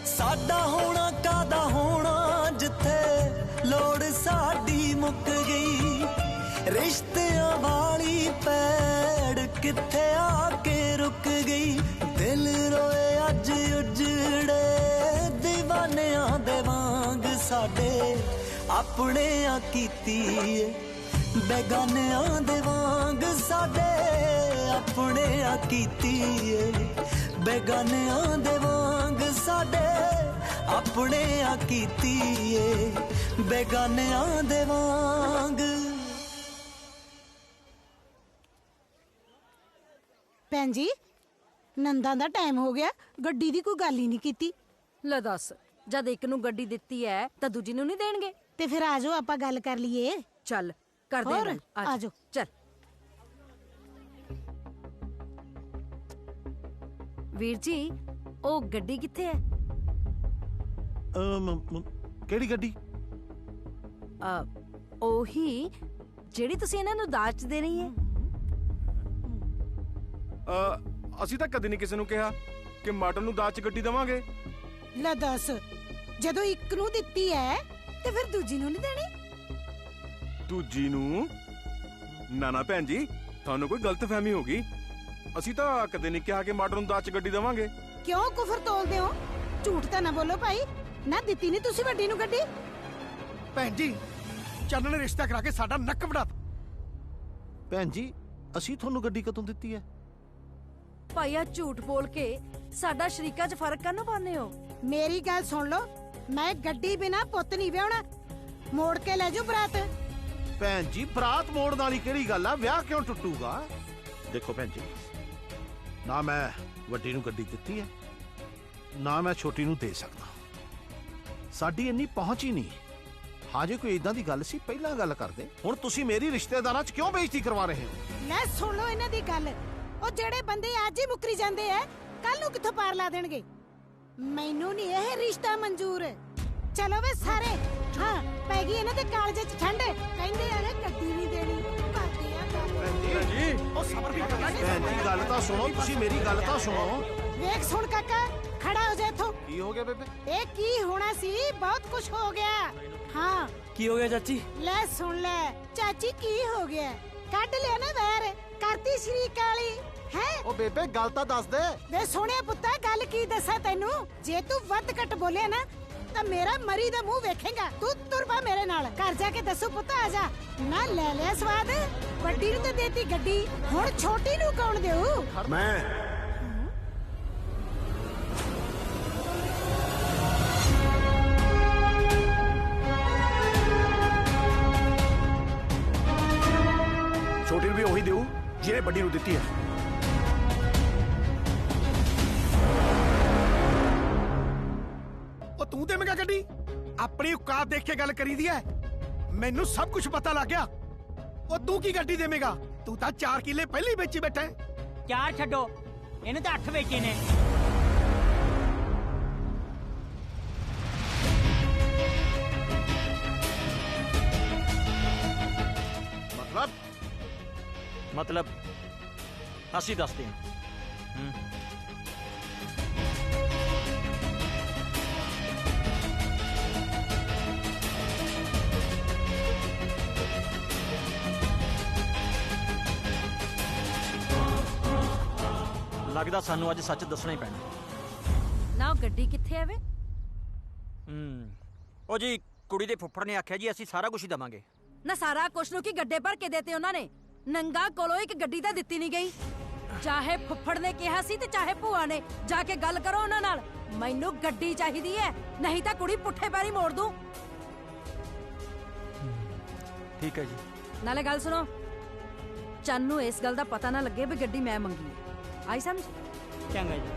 ਸਾਡਾ ਹੋਣਾ ਕਾਦਾ ਹੋਣਾ, ਜਿੱਥੇ ਲੋੜ ਸਾਡੀ ਮੁੱਕ ਗਈ, ਰਿਸ਼ਤਿਆਂ ਵਾਲੀ ਪੈੜ ਕਿੱਥੇ ਆ ਕੇ ਰੁਕ ਗਈ। ਦਿਲ ਰੋਏ ਅੱਜ ਉਜੜੇ ਦੀਵਾਨਿਆਂ ਦੇ ਵਾਂਗ, ਸਾਡੇ ਆਪਣੇ ਆ ਕੀਤੀ ਏ ਬੇਗਾਨਿਆਂ ਦੇ ਵਾਂਗ ਸਾਡੇ ਆਪਣੇ ਆ ਕੀਤੀ ਏ ਬੇਗਾਨਿਆਂ ਦੇ ਵਾਂਗ ਸਾਡੇ ਆਪਣੇ ਆ ਕੀਤੀ ਏ ਬੇਗਾਨਿਆਂ ਦੇ ਵਾਂਗ। ਭੈਣ ਜੀ ਨੰਦਾਂ ਦਾ ਟਾਈਮ ਹੋ ਗਿਆ, ਗੱਡੀ ਦੀ ਕੋਈ ਗੱਲ ਹੀ ਨਹੀਂ ਕੀਤੀ। ਲੈ ਦੱਸ, ਜਦ ਇੱਕ ਨੂੰ ਗੱਡੀ ਦਿੱਤੀ ਐ ਤਾਂ ਦੂਜੀ ਨੂੰ ਨਹੀਂ ਦੇਣਗੇ? ਤੇ ਫਿਰ ਆ ਜਾਓ ਆਪਾਂ ਗੱਲ ਕਰ ਲਈਏ। ਚੱਲ ਕਰਦੇ ਹੋਰ, ਹਾਂ, ਆ ਜਾਓ। ਚੱਲ ਵੀਰ ਜੀ, ਉਹ ਗੱਡੀ ਕਿੱਥੇ ਹੈ? ਕਿਹੜੀ ਗੱਡੀ? ਉਹੀ ਜਿਹੜੀ ਤੁਸੀਂ ਇਹਨਾਂ ਨੂੰ ਦਾਜ 'ਚ ਦੇਣੀ ਹੈ। ਅਸੀਂ ਤਾਂ ਕਦੇ ਨਹੀਂ ਕਿਸੇ ਨੂੰ ਕਿਹਾ ਕਿ ਮਾਡਲ ਨੂੰ ਦਾਜ 'ਚ ਗੱਡੀ ਦੇਵਾਂਗੇ। ਲੈ ਦੱਸ, ਜਦੋਂ ਇੱਕ ਨੂੰ ਦਿੱਤੀ ਐ ਤੇ ਫਿਰ ਦੂਜੀ ਨੂੰ ਨਹੀਂ ਦੇਣੀ? ਦੂਜੀ ਨੂੰ? ਨਾ ਨਾ ਭੈਣ ਜੀ, ਤੁਹਾਨੂੰ ਕੋਈ ਗਲਤਫਹਿਮੀ ਹੋ ਗਈ। ਅਸੀਂ ਤਾਂ ਕਦੇ ਨਹੀਂ ਕਿਹਾ ਕਿ ਮਾਡਲ ਨੂੰ ਦਾਜ 'ਚ ਗੱਡੀ ਦੇਵਾਂਗੇ। ਕਿਉਂ ਕੁਫਰ ਤੋਲਦੇ ਹੋ? ਝੂਠ ਤਾਂ ਨਾ ਬੋਲੋ ਭਾਈ। ਨਾ ਦਿੱਤੀ ਨਹੀਂ ਤੁਸੀਂ ਵੱਡੀ ਨੂੰ ਗੱਡੀ? ਭੈਣ ਜੀ, ਚੰਨ ਨੇ ਰਿਸ਼ਤਾ ਕਰਾ ਕੇ ਸਾਡਾ ਨੱਕ ਵੜਾ। ਭੈਣ ਜੀ, ਅਸੀਂ ਤੁਹਾਨੂੰ ਗੱਡੀ ਕਦੋਂ ਦਿੱਤੀ ਹੈ? ਭਾਈ ਆ ਝੂਠ ਬੋਲ ਕੇ ਸਾਡਾ ਸ਼ਰੀਕਾ 'ਚ ਫਰਕ ਕਾਹਨੂੰ ਪਾਉਂਦੇ ਹੋ? ਮੇਰੀ ਗੱਲ ਸੁਣ ਲਓ, ਮੈਂ ਗੱਡੀ ਬਿਨਾ ਪੁੱਤ ਨਹੀਂ ਵਿਆਹਣਾ। ਮੋੜ ਕੇ ਲੈ ਜਾਓ ਬਰਾਤ। ਭੈਣ ਜੀ, ਬਰਾਤ ਮੋੜਨ ਵਾਲੀ ਕਿਹੜੀ ਗੱਲ ਆ? ਵਿਆਹ ਕਿਉਂ ਟੁੱਟੂਗਾ? ਦੇਖੋ ਭੈਣ ਜੀ, ਨਾ ਮੈਂ ਵੱਡੀ ਨੂੰ ਗੱਡੀ ਦਿੱਤੀ ਹੈ, ਨਾ ਮੈਂ ਛੋਟੀ ਨੂੰ ਦੇ ਸਕਦਾ। ਸਾਡੀ ਇੰਨੀ ਪਹੁੰਚ ਹੀ ਨਹੀਂ। ਹਾਂ, ਜੇ ਕੋਈ ਇਦਾਂ ਦੀ ਗੱਲ ਸੀ ਪਹਿਲਾਂ ਗੱਲ ਕਰਦੇ। ਹੁਣ ਤੁਸੀਂ ਮੇਰੀ ਰਿਸ਼ਤੇਦਾਰਾਂ 'ਚ ਕਿਉਂ ਬੇਇੱਜ਼ਤੀ ਕਰਵਾ ਰਹੇ ਹੋ? ਲੈ ਸੁਣ ਲਓ ਇਹਨਾਂ ਦੀ ਗੱਲ। ਉਹ ਜਿਹੜੇ ਬੰਦੇ ਅੱਜ ਹੀ ਮੁੱਕਰੀ ਜਾਂਦੇ ਐ, ਕੱਲ ਨੂੰ ਕਿੱਥੋਂ ਪਾਰ ਲਾ ਦੇਣਗੇ? ਮੈਨੂੰ ਨਹੀਂ ਇਹ ਰਿਸ਼ਤਾ ਮਨਜ਼ੂਰ। ਚਲੋ ਵੇ ਸਾਰੇ। ਹਾਂ, ਪੈ ਗਈ ਇਹਨਾਂ ਦੇ ਕਾਲਜੇ 'ਚ ਠੰਡ। ਕਹਿੰਦੇ ਆ ਗੱਡੀ ਨਹੀਂ ਦੇਣੀ। ਭੈਣ ਜੀ, ਉਹ ਸਬਰ ਵੀ ਕਰਨਾ। ਭੈਣ ਜੀ, ਗੱਲ ਤਾਂ ਸੁਣੋ, ਤੁਸੀਂ ਮੇਰੀ ਗੱਲ ਤਾਂ ਸੁਣੋ। ਵੇਖ ਸੁਣ ਕਾਕਾ, ਖੜਾ ਹੋ ਜਾ ਇੱਥੋਂ। ਕੀ ਹੋ ਗਿਆ ਬੇਬੇ? ਇਹ ਕੀ ਹੋਣਾ ਸੀ? ਬਹੁਤ ਕੁਝ ਹੋ ਗਿਆ। ਹਾਂ, ਕੀ ਹੋ ਗਿਆ ਚਾਚੀ? ਲੈ ਸੁਣ ਲੈ ਚਾਚੀ, ਕੀ ਹੋ ਗਿਆ? ਕੱਢ ਲਿਆ ਨਾ ਵੈਰ, ਕਰਤੀ ਸ਼ਰੀਕ ਵਾਲੀ ਹੈ। ਉਹ ਬੇਬੇ ਗੱਲ ਤਾਂ ਦੱਸ ਦੇ। ਵੇ ਸੋਹਣਿਆ ਪੁੱਤਾ, ਗੱਲ ਕੀ ਦੱਸਾਂ ਤੈਨੂੰ? ਜੇ ਤੂੰ ਵੱਧ ਘੱਟ ਬੋਲਿਆ ਨਾ ਤਾਂ ਮੇਰਾ ਮਰੀ ਦਾ ਮੂੰਹ ਵੇਖੇਗਾ। ਤੂੰ ਤੁਰ ਪਾ ਮੇਰੇ ਨਾਲ। ਘਰ ਜਾ ਕੇ ਦੱਸੂ ਪੁੱਤ। ਆ ਜਾ ਨਾ। ਲੈ ਲਿਆ ਸਵਾਦ। ਵੱਡੀ ਨੂੰ ਤਾਂ ਦੇਤੀ ਗੱਡੀ, ਹੁਣ ਛੋਟੀ ਨੂੰ ਕੌਣ ਦੇਊ? ਮੈਂ ਛੋਟੀ ਨੂੰ ਵੀ ਉਹੀ ਦੇਊ ਜਿਹਨੇ ਵੱਡੀ ਨੂੰ ਦਿੱਤੀ ਹੈ। ਉਹ ਤੂੰ ਦੇਵੇਂਗਾ ਗੱਡੀ? ਆਪਣੀ ਔਕਾਤ ਦੇਖ ਕੇ ਗੱਲ ਕਰੀਦੀ ਐ। ਮੈਨੂੰ ਸਭ ਕੁਝ ਪਤਾ ਲੱਗ ਗਿਆ। ਉਹ ਤੂੰ ਕੀ ਗੱਡੀ ਦੇਵੇਂਗਾ? ਤੂੰ ਤਾਂ 4 ਕਿੱਲੇ ਪਹਿਲਾਂ ਹੀ ਵੇਚੀ ਬੈਠਾ। 4 ਛੱਡੋ, ਇਹਨੇ ਤਾਂ 8 ਵੇਚੇ ਨੇ। ਮਤਲਬ ਅਸੀਂ ਦੱਸਦੇ ਹਾਂ। ਲੱਗਦਾ ਸਾਨੂੰ ਅੱਜ ਸੱਚ ਦੱਸਣਾ ਹੀ ਪੈਣਾ। ਨਾ ਉਹ ਗੱਡੀ ਕਿੱਥੇ ਐ ਵੇ? ਉਹ ਜੀ ਕੁੜੀ ਦੇ ਫੁੱਫੜ ਨੇ ਆਖਿਆ ਜੀ ਅਸੀਂ ਸਾਰਾ ਕੁਝ ਹੀ ਦਵਾਂਗੇ। ਨਾ ਸਾਰਾ ਕੁਛ ਨੂੰ ਕੀ ਗੱਡੇ ਭਰ ਕੇ ਦੇਤੇ ਉਹਨਾਂ ਨੇ? ਨੰਗਾ ਕੋਲੋਂ ਇੱਕ ਗੱਡੀ ਤਾਂ ਦਿੱਤੀ ਨਹੀਂ ਗਈ। ਚਾਹੇ ਫੁੱਫੜ ਨੇ ਕਿਹਾ ਸੀ ਤੇ ਚਾਹੇ ਭੂਆ ਨੇ। ਜਾ ਕੇ ਗੱਲ ਕਰੋ ਉਹਨਾਂ ਨਾਲ। ਮੈਨੂੰ ਗੱਡੀ ਚਾਹੀਦੀ ਹੈ, ਨਹੀਂ ਤਾਂ ਕੁੜੀ ਪੁੱਠੇ ਪੈਰੀ ਮੋੜ ਦੂੰ। ਠੀਕ ਹੈ ਜੀ। ਨਾਲੇ ਗੱਲ ਸੁਣੋ, ਚੰਨ ਨੂੰ ਇਸ ਗੱਲ ਦਾ ਪਤਾ ਨਾ ਲੱਗੇ ਵੀ ਗੱਡੀ ਮੈਂ ਮੰਗੀ ਹੈ। ਆਈ ਸਮਝ? ਚੰਗਾ ਜੀ।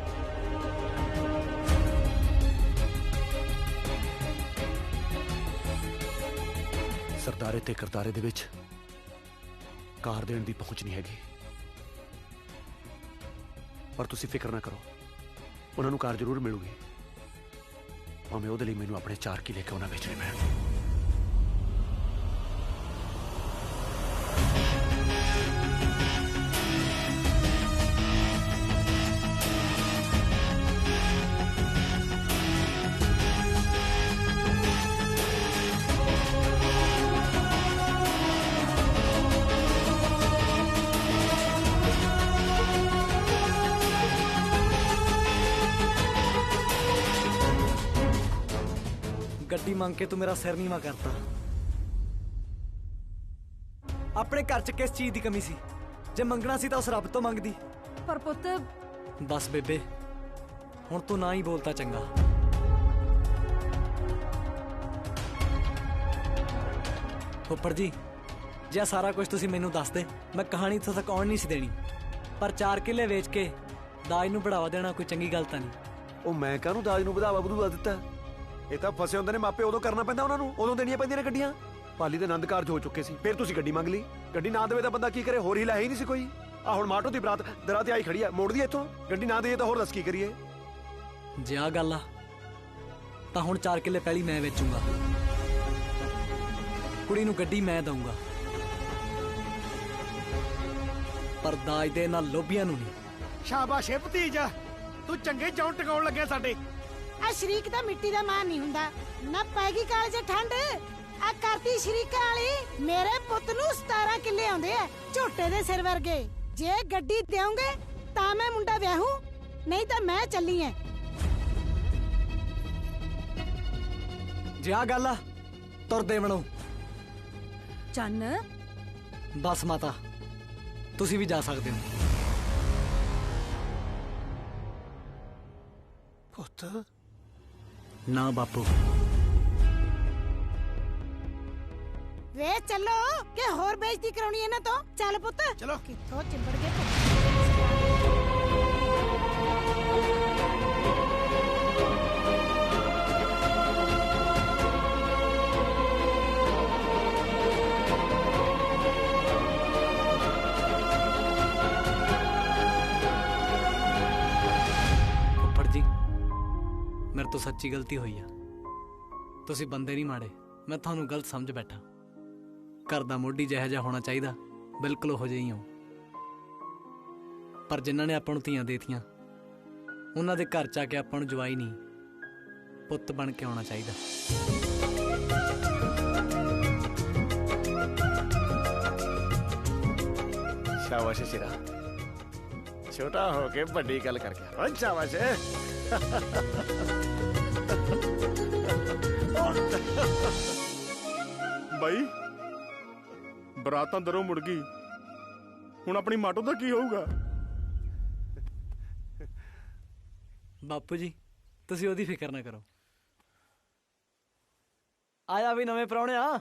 ਸਰਦਾਰੇ ਤੇ ਕਰਤਾਰੇ ਦੇ ਵਿੱਚ ਕਾਰ ਦੇਣ ਦੀ ਪਹੁੰਚ ਨਹੀਂ ਹੈਗੀ, ਪਰ ਤੁਸੀਂ ਫਿਕਰ ਨਾ ਕਰੋ, ਉਹਨਾਂ ਨੂੰ ਕਾਰ ਜ਼ਰੂਰ ਮਿਲੂਗੀ। ਭਾਵੇਂ ਉਹਦੇ ਲਈ ਮੈਨੂੰ ਆਪਣੇ 4 ਕਿੱਲੇ ਕਿਉਂ ਨਾ ਵੇਚਣੇ ਪੈਣ। ਗੱਡੀ ਮੰਗ ਕੇ ਤੂੰ ਮੇਰਾ ਸਿਰ ਨੀਵਾ ਕਰਤਾ। ਆਪਣੇ ਘਰ 'ਚ ਕਿਸ ਚੀਜ਼ ਦੀ ਕਮੀ ਸੀ? ਜੇ ਮੰਗਣਾ ਸੀ ਤਾਂ ਉਸ ਰੱਬ ਤੋਂ ਮੰਗਦੀ। ਪਰ ਪੁੱਤ ਬਸ ਬੇਬੇ, ਹੁਣ ਤੂੰ ਨਾ ਹੀ ਬੋਲਤਾ ਚੰਗਾ। ਫੁੱਫੜ ਜੀ, ਜੇ ਸਾਰਾ ਕੁਝ ਤੁਸੀਂ ਮੈਨੂੰ ਦੱਸ ਦੇ, ਮੈਂ ਕਹਾਣੀ ਇੱਥੋਂ ਤੱਕ ਆਉਣ ਨਹੀਂ ਸੀ ਦੇਣੀ। ਪਰ 4 ਕਿੱਲੇ ਵੇਚ ਕੇ ਦਾਜ ਨੂੰ ਬੜਾਵਾ ਦੇਣਾ ਕੋਈ ਚੰਗੀ ਗੱਲ ਤਾਂ ਨਹੀਂ। ਉਹ ਮੈਂ ਕਾਹਨੂੰ ਦਾਜ ਨੂੰ ਵਧਾਵਾ ਦਿੱਤਾ? ਇਹ ਤਾਂ ਫਸੇ ਹੁੰਦੇ ਨੇ ਮਾਪੇ, ਉਦੋਂ ਕਰਨਾ ਪੈਂਦਾ ਉਹਨਾਂ ਨੂੰ, ਉਦੋਂ ਦੇਣੀਆਂ ਪੈਂਦੀਆਂ ਨੇ ਗੱਡੀਆਂ। ਪਾਲੀ ਦੇ ਆਨੰਦ ਕਾਰਜ ਹੋ ਚੁੱਕੇ ਸੀ, ਫਿਰ ਤੁਸੀਂ ਗੱਡੀ ਮੰਗ ਲਈ। ਗੱਡੀ ਨਾ ਦੇਵੇ ਤਾਂ ਬੰਦਾ ਕੀ ਕਰੇ? ਹੋਰ ਹੀ ਲੈ ਹੀ ਨਹੀਂ ਸੀ ਕੋਈ। ਆ ਹੁਣ ਮਾਟੋ ਦੀ ਬਰਾਤ ਦਰਾਂ ਤੇ ਆਈ ਖੜੀ ਆ, ਮੋੜਦੀ ਇੱਥੋਂ। ਗੱਡੀ ਨਾ ਦੇਈਏ ਤਾਂ ਹੋਰ ਦੱਸ ਕੀ ਕਰੀਏ? ਜੇ ਆ ਗੱਲ ਆ ਤਾਂ ਹੁਣ 4 ਕਿੱਲੇ ਪਹਿਲੀ ਮੈਂ ਵੇਚੂੰਗਾ, ਕੁੜੀ ਨੂੰ ਗੱਡੀ ਮੈਂ ਦਊਂਗਾ, ਪਰ ਦਾਜ ਦੇ ਨਾਲ ਲੋਭੀਆਂ ਨੂੰ ਨਹੀਂ। ਸ਼ਾਬਾਸ਼ ਏ ਭਤੀਜਾ, ਤੂੰ ਚੰਗੇ ਜੌਂ ਟਿਕਾਉਣ ਲੱਗਿਆ ਸਾਡੇ। ਆ ਸ਼ਰੀਕ ਤਾਂ ਮਿੱਟੀ ਦਾ ਮਾਂ ਨਹੀਂ ਹੁੰਦਾ ਨਾ। ਪੈ ਗਈ ਕਾਲ 'ਚ ਠੰਡ, ਆ ਕਰਤੀ ਸ਼ਰੀਕਾਂ ਵਾਲੀ। ਮੇਰੇ ਪੁੱਤ ਨੂੰ 17 ਕਿੱਲੇ ਆਉਂਦੇ ਆ, ਝੋਟੇ ਦੇ ਸਿਰ ਵਰਗੇ। ਜੇ ਗੱਡੀ ਦੇਉਂਗੇ ਤਾਂ ਮੈਂ ਮੁੰਡਾ ਵਿਆਹੂ, ਨਹੀਂ ਤਾਂ ਮੈਂ ਚੱਲੀ ਐ। ਜੇ ਆ ਗੱਲ ਆ ਤੁਰਦੇ ਬਣੋ। ਚੰਨ ਬਸ ਮਾਤਾ, ਤੁਸੀਂ ਵੀ ਜਾ ਸਕਦੇ ਹੋ। ਪੁੱਤ ਨਾ ਬਾਪੂ। ਵੇ ਚੱਲੋ ਕਿ ਹੋਰ ਬੇਇੱਜ਼ਤੀ ਕਰਾਉਣੀ ਇਹਨਾਂ ਤੋਂ। ਚੱਲ ਪੁੱਤ ਚਲੋ। ਕਿੱਥੋਂ ਚਿੰਬੜ ਗਏ। ਫੁੱਫੜ ਜੀ, ਮੇਰੇ ਤੋਂ ਸੱਚੀ ਗਲਤੀ ਹੋਈ ਆ। ਤੁਸੀਂ ਬੰਦੇ ਨਹੀਂ ਮਾੜੇ, ਮੈਂ ਤੁਹਾਨੂੰ ਗਲਤ ਸਮਝ ਬੈਠਾ। ਘਰ ਦਾ ਮੋਢੀ ਜਿਹੋ ਜਿਹਾ ਹੋਣਾ ਚਾਹੀਦਾ, ਬਿਲਕੁਲ ਉਹੋ ਜਿਹੀ ਹੋ। ਪਰ ਜਿਨ੍ਹਾਂ ਨੇ ਆਪਾਂ ਨੂੰ ਧੀਆਂ ਦੇਤੀਆਂ, ਉਹਨਾਂ ਦੇ ਘਰ 'ਚ ਆ ਕੇ ਆਪਾਂ ਨੂੰ ਜਵਾਈ ਨਹੀਂ, ਪੁੱਤ ਬਣ ਕੇ ਆਉਣਾ ਚਾਹੀਦਾ। ਸ਼ਾਬਾਸ਼ ਸ਼ੇਰਾ, ਛੋਟਾ ਹੋ ਕੇ ਵੱਡੀ ਗੱਲ ਕਰ ਗਿਆ। ਓਏ ਸ਼ਾਬਾਸ਼। ਬਾਈ, ਬਰਾਤ ਤਾਂ ਦਰੋਂ ਮੁੜ ਗਈ, ਹੁਣ ਆਪਣੀ ਮਾਟੋ ਦਾ ਕੀ ਹੋਊਗਾ? ਬਾਪੂ ਜੀ, ਤੁਸੀਂ ਉਹਦੀ ਫਿਕਰ ਨਾ ਕਰੋ। ਆਇਆ ਵੀ ਨਵੇਂ ਪ੍ਰਾਹੁਣਿਆ।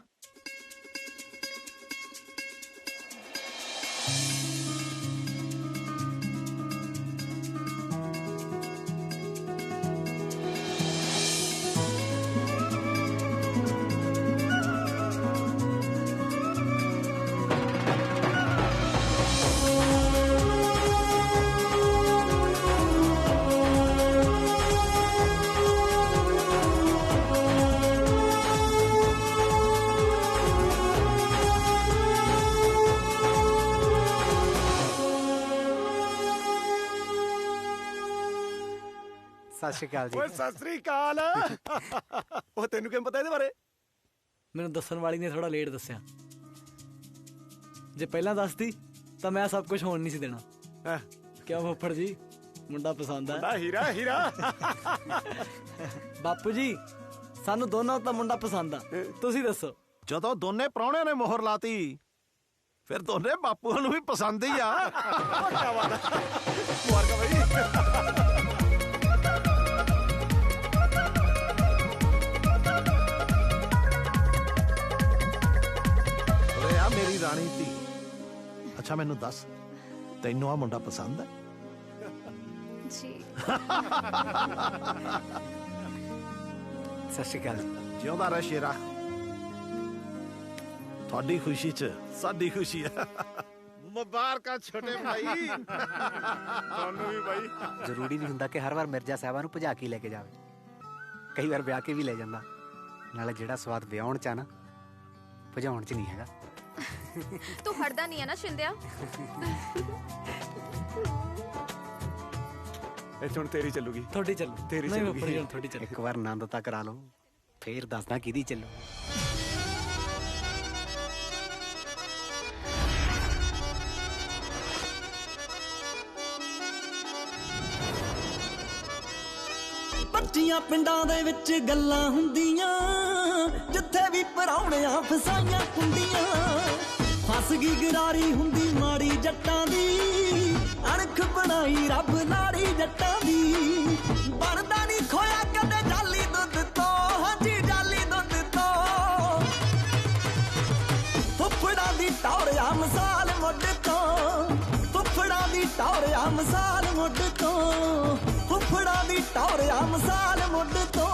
ਸਤਿ ਸ਼੍ਰੀ ਅਕਾਲ ਜੀ। ਓਏ ਸਤਿ ਸ਼੍ਰੀ ਅਕਾਲ। ਉਹ ਤੈਨੂੰ ਕਿਵੇਂ ਪਤਾ ਇਹਦੇ ਬਾਰੇ? ਮੈਨੂੰ ਦੱਸਣ ਵਾਲੀ ਨੇ ਥੋੜਾ ਲੇਟ ਦੱਸਿਆ। ਜੇ ਪਹਿਲਾਂ ਦੱਸਦੀ ਤਾਂ ਮੈਂ ਸਭ ਕੁਝ ਹੋਣ ਨਹੀਂ ਸੀ ਦੇਣਾ। ਕਿਉਂ ਫੁੱਫੜ ਜੀ, ਮੁੰਡਾ ਪਸੰਦ ਆ? ਹੀਰਾ ਹੀਰਾ। ਬਾਪੂ ਜੀ, ਸਾਨੂੰ ਦੋਨਾਂ ਦਾ ਮੁੰਡਾ ਪਸੰਦ ਆ, ਤੁਸੀਂ ਦੱਸੋ। ਜਦੋਂ ਦੋਨੇ ਪ੍ਰਾਹੁਣਿਆਂ ਨੇ ਮੋਹਰ ਲਾਤੀ, ਫਿਰ ਦੋਨੇ ਬਾਪੂ ਨੂੰ ਵੀ ਪਸੰਦ ਹੀ ਆ। ਕੀ ਬਾਤ ਹੈ, ਮੁਬਾਰਕਾਂ ਬਈ। ਮੇਰੀ ਰਾਣੀ ਧੀ, ਅੱਛਾ ਮੈਨੂੰ ਦੱਸ, ਤੈਨੂੰ ਆ ਮੁੰਡਾ ਪਸੰਦ ਹੈ? ਜੀ। ਸਤਿ ਸ਼੍ਰੀ ਅਕਾਲ। ਜਿਉਂਦਾ ਰਹਿ ਸ਼ੇਰਾ, ਤੁਹਾਡੀ ਖੁਸ਼ੀ 'ਚ ਸਾਡੀ ਖੁਸ਼ੀ ਹੈ। ਮੁਬਾਰਕਾਂ ਛੋਟੇ ਭਾਈ। ਤੁਹਾਨੂੰ ਵੀ ਭਾਈ। ਜ਼ਰੂਰੀ ਨਹੀਂ ਹੁੰਦਾ ਕਿ ਹਰ ਵਾਰ ਮਿਰਜ਼ਾ ਸਾਹਿਬਾਂ ਨੂੰ ਭਜਾ ਕੇ ਲੈ ਕੇ ਜਾਵੇ, ਕਈ ਵਾਰ ਵਿਆਹ ਕੇ ਵੀ ਲੈ ਜਾਂਦਾ। ਨਾਲੇ ਜਿਹੜਾ ਸਵਾਦ ਵਿਆਹਣ 'ਚ ਆ ਨਾ, ਭਜਾਉਣ 'ਚ ਨਹੀਂ ਹੈਗਾ। ਤੂੰ ਹਟਦਾ ਨਹੀਂ ਹੈ ਨਾ ਸ਼ਿੰਦਿਆ। ਇਹ ਹੁਣ ਤੇਰੀ ਚੱਲੂਗੀ। ਤੁਹਾਡੀ ਚੱਲੂ। ਤੇਰੀ ਨਹੀਂ ਚੱਲੂਗੀ। ਫੁੱਫੜ ਜੀ, ਤੁਹਾਡੀ ਚੱਲੂ। ਇੱਕ ਵਾਰ ਆਨੰਦ ਤਾਂ ਕਰਾ ਲਓ, ਫੇਰ ਦੱਸਦਾ ਕਿਹਦੀ ਚੱਲੂ। ਬੱਚੀਆਂ ਪਿੰਡਾਂ ਦੇ ਵਿੱਚ ਗੱਲਾਂ ਹੁੰਦੀਆਂ, ਜਿੱਥੇ ਵੀ ਪਰਾਉਣਿਆਂ ਫਸਾਈਆਂ ਕੁੰਡੀਆਂ। ਫਸ ਦੱਸ ਗਈ ਗਰਾਰੀ ਹੁੰਦੀ ਮਾੜੀ ਜੱਟਾਂ ਦੀ ਅਣਖ ਬਣਾਈ ਰੱਬ ਲਾੜੀ ਜੱਟਾਂ ਦੀ ਬਣਦਾ ਨਹੀਂ ਖੋਇਆ ਕਦੇ ਜਾਲੀ ਦੁੱਧ ਤੋਂ ਹਾਂਜੀ ਜਾਲੀ ਦੁੱਧ ਤੋਂ ਫੁੱਫੜਾਂ ਦੀ ਟੌਰਿਆ ਮਿਸਾਲ ਮੁੱਢ ਤੋਂ ਫੁੱਫੜਾਂ ਦੀ ਟੌਰਿਆ ਮਿਸਾਲ ਮੁੱਢ ਤੋਂ ਫੁੱਫੜਾਂ ਦੀ ਟੌਰਿਆ ਮਿਸਾਲ ਮੁੱਢ ਤੋਂ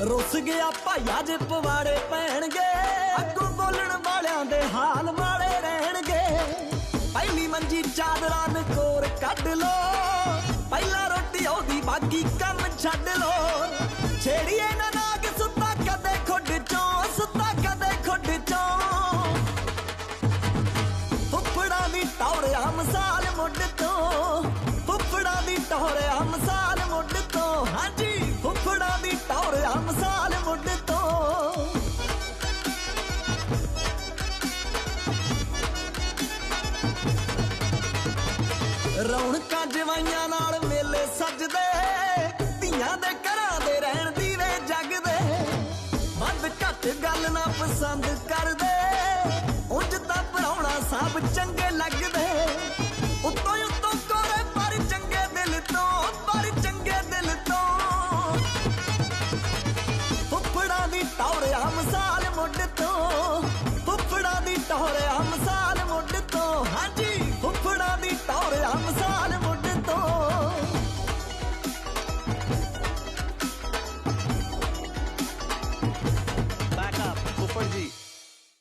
ਰੁੱਸ ਗਿਆ ਭਾਈਆ ਜੇ ਪਵਾੜੇ ਪੈਣਗੇ ਅੱਗੋਂ ਬੋਲਣ ਵਾਲਿਆਂ ਦੇ ਹਾਲ ਮਾੜੇ ਰਹਿਣਗੇ ਪਹਿਲੀ ਮੰਜੀ ਚਾਦਰਾਂ ਨਕੋਰ ਕੱਢ ਲੋ ਪਹਿਲਾਂ ਰੋਟੀ ਉਹਦੀ ਬਾਕੀ ਕੰਮ ਛੱਡ ਲੋ ਛੇੜੀਏ ਨਾ ਨਾਗ ਸੁੱਤਾ ਕਦੇ ਖੁੱਡ ਚੋਂ ਸੁੱਤਾ ਕਦੇ ਖੁੱਡ ਚੋਂ ਫੁੱਫੜਾਂ ਦੀ ਟੌਰਿਆ ਮਿਸਾਲ ਮੁੱਢ ਤੋਂ ਫੁੱਫੜਾਂ ਦੀ ਟੌਰਿਆ ਮਿਸਾਲ ਮੁੱਢ ਤੋਂ ਹਾਂਜੀ ਫੁੱਫੜਾਂ ਦੀ ਟੌਰਿਆ ਮਿਸਾਲ ਮੁੱਢ ਤੋਂ ਰੌਣਕਾਂ ਜਵਾਈਆਂ ਨਾਲ ਮੇਲੇ ਸੱਜਦੇ ਧੀਆਂ ਦੇ ਘਰਾਂ ਦੇ ਰਹਿਣ ਦੀਵੇ ਜਗਦੇ ਵੱਧ ਘੱਟ ਗੱਲ ਨਾ ਪਸੰਦ ਕਰਦੇ ਉਂਝ ਤਾਂ ਪਰਾਉਣਾ ਸਭ ਚੰਗੇ ਲੱਗਦੇ ਉੱਤੋਂ ਉੱਤੋਂ ਕੋਰੇ ਪਰ ਚੰਗੇ ਦਿਲ ਤੋਂ ਫੁੱਫੜਾਂ ਦੀ ਟੌਰਿਆ ਮਿਸਾਲ ਮੁੱਢ ਤੋਂ ਫੁੱਫੜਾਂ ਦੀ ਟੌਰਿਆ ਮਿਸਾਲ